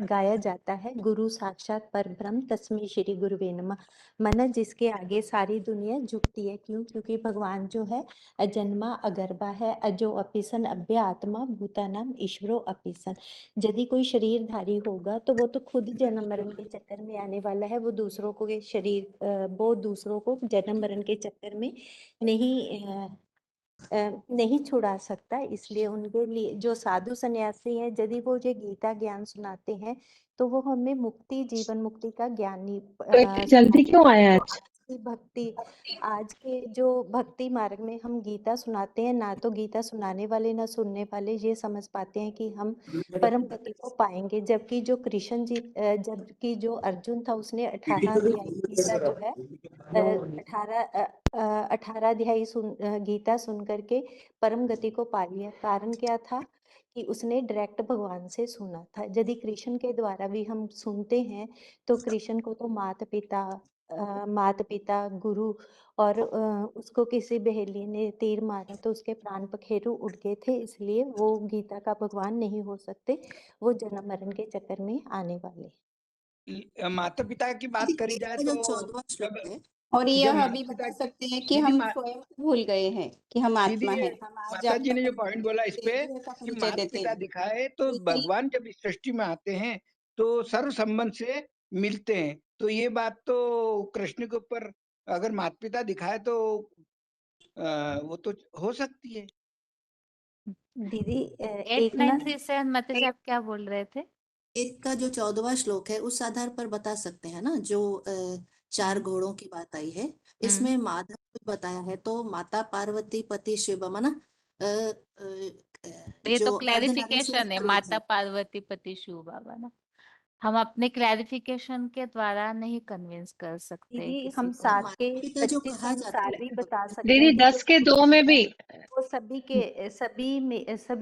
S9: गाया जाता है गुरु साक्षात परब्रह्म तस्मै श्री गुरुवे नमः। माना जिसके आगे सारी दुनिया झुकती है, क्यों? क्योंकि भगवान जो है अजन्मा अगर्भा है, अजो अपिसन अभ्य आत्मा भूतानाम ईश्वरो अपिसन। यदि कोई शरीरधारी होगा तो वो तो खुद जन्म मरण के चक्कर में आने वाला है, वो दूसरों को वो दूसरों को जन्म मरण के चक्कर में नहीं छुड़ा सकता। इसलिए उनके लिए जो साधु सन्यासी हैं, यदि वो ये गीता ज्ञान सुनाते हैं तो वो हमें मुक्ति, जीवन मुक्ति का ज्ञान नहीं
S20: जल्दी क्यों आया आज?
S9: आज के जो भक्ति मार्ग में हम गीता सुनाते हैं, ना तो गीता सुनाने वाले ना सुनने वाले ये समझ पाते हैं कि हम परम गति को पाएंगे। जबकि जो कृष्ण जी जबकि जो अर्जुन था उसने 18 अध्याय गीता जो है 18 अध्याय गीता सुन करके परम गति को पा लिया। कारण क्या था कि उसने डायरेक्ट भगवान से सुना था। यदि कृष्ण के द्वारा भी हम सुनते हैं तो कृष्ण को तो माता पिता गुरु और उसको किसी बहेली ने तीर मारा तो उसके प्राण पखेरु उड़ गए थे, इसलिए वो गीता का भगवान नहीं हो सकते, वो जन्म मरण के चक्कर में आने वाले।
S14: माता पिता की बात करी जाए तो
S20: 14वां श्लोक है, और यह अभी बता सकते हैं कि हम स्वयं भूल गए हैं कि हम आत्मा
S14: दीदी,
S20: हैं। हम आज
S14: माता जी ने जो पॉइंट बोला इस पे
S20: देवियों का
S14: कि
S20: परिचय
S14: माता
S20: देते
S14: पिता
S20: हैं।
S14: दिखाए तो भगवान जब इस सृष्टि में आते हैं तो सर्व संबंध से मिलते हैं। तो ये बात तो कृष्ण के ऊपर अगर माता पिता दिखाए तो वो तो हो सकती है।
S9: दीदी
S1: 8937 माता जी आप क्या बोल रहे थे?
S15: एक का जो 14वां श्लोक है उस आधार पर बता सकते हैं ना, जो 4 घोड़ों की बात आई है, इसमें माधव को बताया है, तो माता पार्वती पति शिव माना
S1: ये तो
S15: जो
S1: क्लैरिफिकेशन है,
S15: अर्धनारीश्वर
S1: माता पार्वती पति शिव बाबा ना। हम अपने क्लैरिफिकेशन के द्वारा नहीं कन्विंस कर सकते
S9: दीदी
S1: किसी
S9: हम
S1: को।
S9: 7 के
S15: पिता जो
S9: 25
S15: कहा जाता
S9: अनुसार
S15: है
S9: भी बता सकते
S21: दीदी
S9: हैं कि
S21: 10 के 2 में भी
S9: वो सभी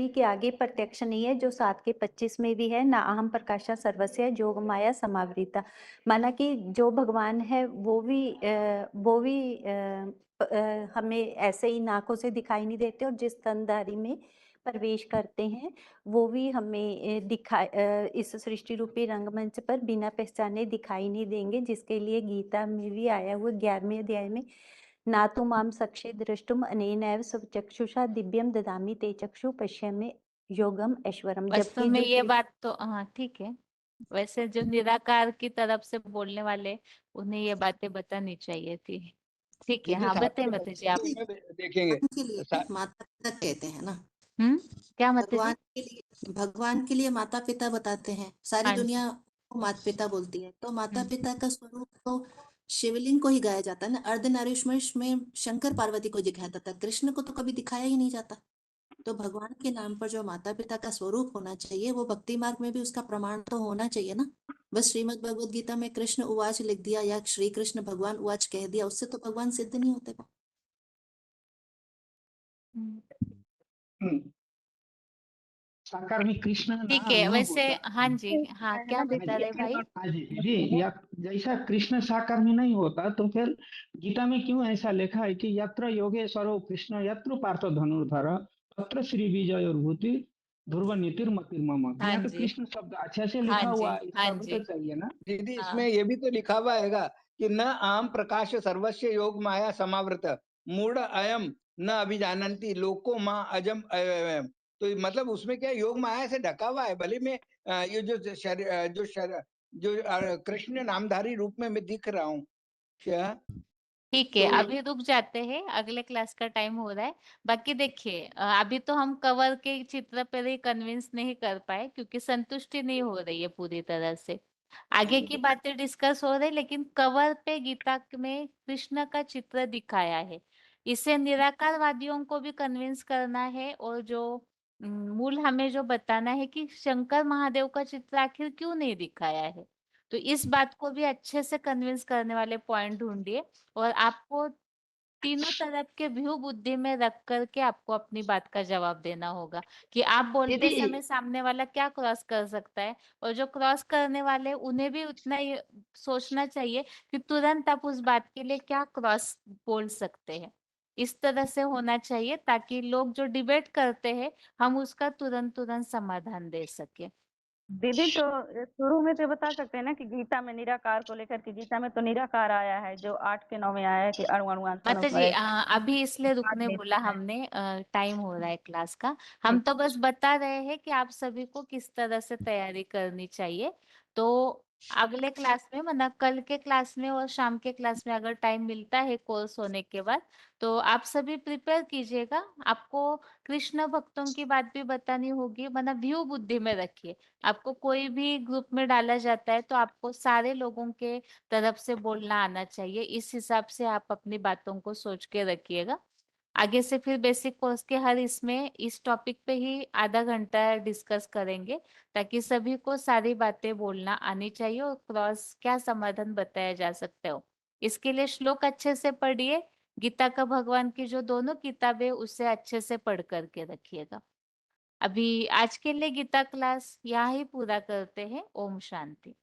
S9: के आगे प्रत्यक्ष नहीं है, जो 7 के 25 में भी है। ना अहम प्रकाशा सर्वस्य जोग माया समावृता, माना कि जो भगवान है वो भी हमें ऐसे ही नाकों से दिखाई नहीं देते, और जिस स्तनधारी में प्रवेश करते हैं वो भी हमें इस सृष्टि रूपी रंगमंच पर बिना पहचाने दिखाई नहीं देंगे, जिसके लिए गीता में भी आया हुआ 11वें अध्याय में ना तो माम सक्षे दृष्टुम अनेनैव स्वचक्षुषा दिव्यम ददामि ते चक्षु पश्यमे योगम ऐश्वरम।
S1: वास्तव
S9: जबकि
S1: में
S9: जो
S1: ये बात तो हाँ ठीक है, वैसे जो निराकार की तरफ से बोलने वाले उन्हें ये बातें बतानी चाहिए थी। ठीक है,
S14: दीदी
S1: हाँ
S14: 7
S1: बताइए
S14: के
S1: माता जी आप।
S14: 25 में देखेंगे
S15: भगवान के लिए माता पिता कहते हैं ना,
S1: क्या माता जी?
S15: भगवान के लिए माता पिता बताते हैं, सारी
S1: हाँ जी।
S15: दुनिया को माता पिता बोलती है, तो माता पिता का स्वरूप तो शिवलिंग को ही गाया जाता है ना। अर्धनारीश्वर में शंकर पार्वती को दिखाया जाता है, कृष्ण को तो कभी दिखाया ही नहीं जाता। तो भगवान के नाम पर जो माता पिता का स्वरूप होना चाहिए, वो भक्ति मार्ग में भी उसका प्रमाण तो होना चाहिए ना। बस श्रीमद् भगवद गीता में कृष्ण उवाच लिख दिया या श्री कृष्ण भगवान उवाच कह दिया, उससे तो भगवान सिद्ध नहीं होते।
S17: साकार में कृष्ण
S1: ठीक
S17: ना
S1: है,
S17: न
S1: वैसे
S17: होता।
S1: हाँ जी, हाँ
S17: है
S1: क्या
S17: ना
S1: बता रहे भाई?
S17: हाँ जी जी, या जैसा कृष्ण साकार में नहीं होता तो फिर गीता में क्यों ऐसा लिखा है कि यत्र योगेश्वरो कृष्ण यत्र पार्थ धनुर्धर तत्र श्री विजय भूति ध्रुव नीतिर्मतिर्मम।
S1: हाँ
S17: यहाँ पे
S1: जी,
S17: कृष्ण शब्द अच्छे से
S1: हाँ
S17: लिखा
S1: जी,
S17: हुआ है, इसका
S1: हाँ
S17: भी
S1: जी।
S17: तो चाहिए ना।
S14: दीदी
S1: हाँ।
S14: इसमें ये भी तो लिखा हुआ है कि न आम प्रकाश सर्वस्य योग माया समावृत मूढ़ अयम न अभिजानन्ति लोको माँ अजम अव्ययम्। तो मतलब उसमें क्या योग माया से ढका हुआ है, भले में ये जो कृष्ण नामधारी रूप में मैं दिख रहा हूँ क्या।
S1: ठीक है,
S14: तो
S1: अभी रुक जाते हैं, अगले क्लास का टाइम हो रहा है। बाकी देखिए अभी तो हम कवर के चित्र पर ही कन्विंस नहीं कर पाए क्योंकि संतुष्टि नहीं हो रही है पूरी तरह से। आगे की बातें डिस्कस हो रही, लेकिन कवर पे गीता में कृष्ण का चित्र दिखाया है। इसे निराकारवादियों को भी कन्विंस करना है, और जो मूल हमें जो बताना है कि शंकर महादेव का चित्र आखिर क्यों नहीं दिखाया है। तो इस बात को भी अच्छे से कन्विंस करने वाले पॉइंट ढूंढिए, और आपको तीनों तरफ के व्यू बुद्धि में रख करके आपको अपनी बात का जवाब देना होगा कि आप बोलते
S21: दीदी
S1: समय सामने वाला क्या क्रॉस कर सकता है, और जो क्रॉस करने वाले उन्हें भी उतना ही सोचना चाहिए कि तुरंत आप उस बात के लिए क्या क्रॉस बोल सकते हैं। इस तरह से होना चाहिए ताकि लोग जो डिबेट करते हैं हम उसका तुरंत तुरंत समाधान दे सके।
S19: दीदी तो शुरू में तो बता सकते हैं ना कि गीता में निराकार को लेकर के, गीता में तो निराकार आया है जो 8 के 9 में आया है कि अणु अणुआन
S1: माता जी अभी इसलिए
S19: बाद
S1: रुकने
S19: में
S1: बोला हमने, टाइम हो रहा है क्लास का। हम तो बस बता रहे हैं कि आप सभी को किस तरह से तैयारी करनी चाहिए। तो अगले क्लास में, मतलब कल के क्लास में और शाम के क्लास में अगर टाइम मिलता है कोर्स होने के बाद, तो आप सभी प्रिपेयर कीजिएगा। आपको कृष्ण भक्तों की बात भी बतानी होगी, मतलब व्यू बुद्धि में रखिए। आपको कोई भी ग्रुप में डाला जाता है तो आपको सारे लोगों के तरफ से बोलना आना चाहिए। इस हिसाब से आप अपनी बातों को सोच के रखिएगा। आगे से फिर बेसिक कोर्स के हर इसमें इस टॉपिक पे ही आधा घंटा डिस्कस करेंगे, ताकि सभी को सारी बातें बोलना आनी चाहिए और क्रॉस क्या समाधान बताया जा सकता हो। इसके लिए श्लोक अच्छे से पढ़िए, गीता का भगवान की जो दोनों किताबें उसे अच्छे से पढ़ करके रखिएगा। अभी आज के लिए गीता क्लास यहाँ ही पूरा करते हैं। ओम शांति।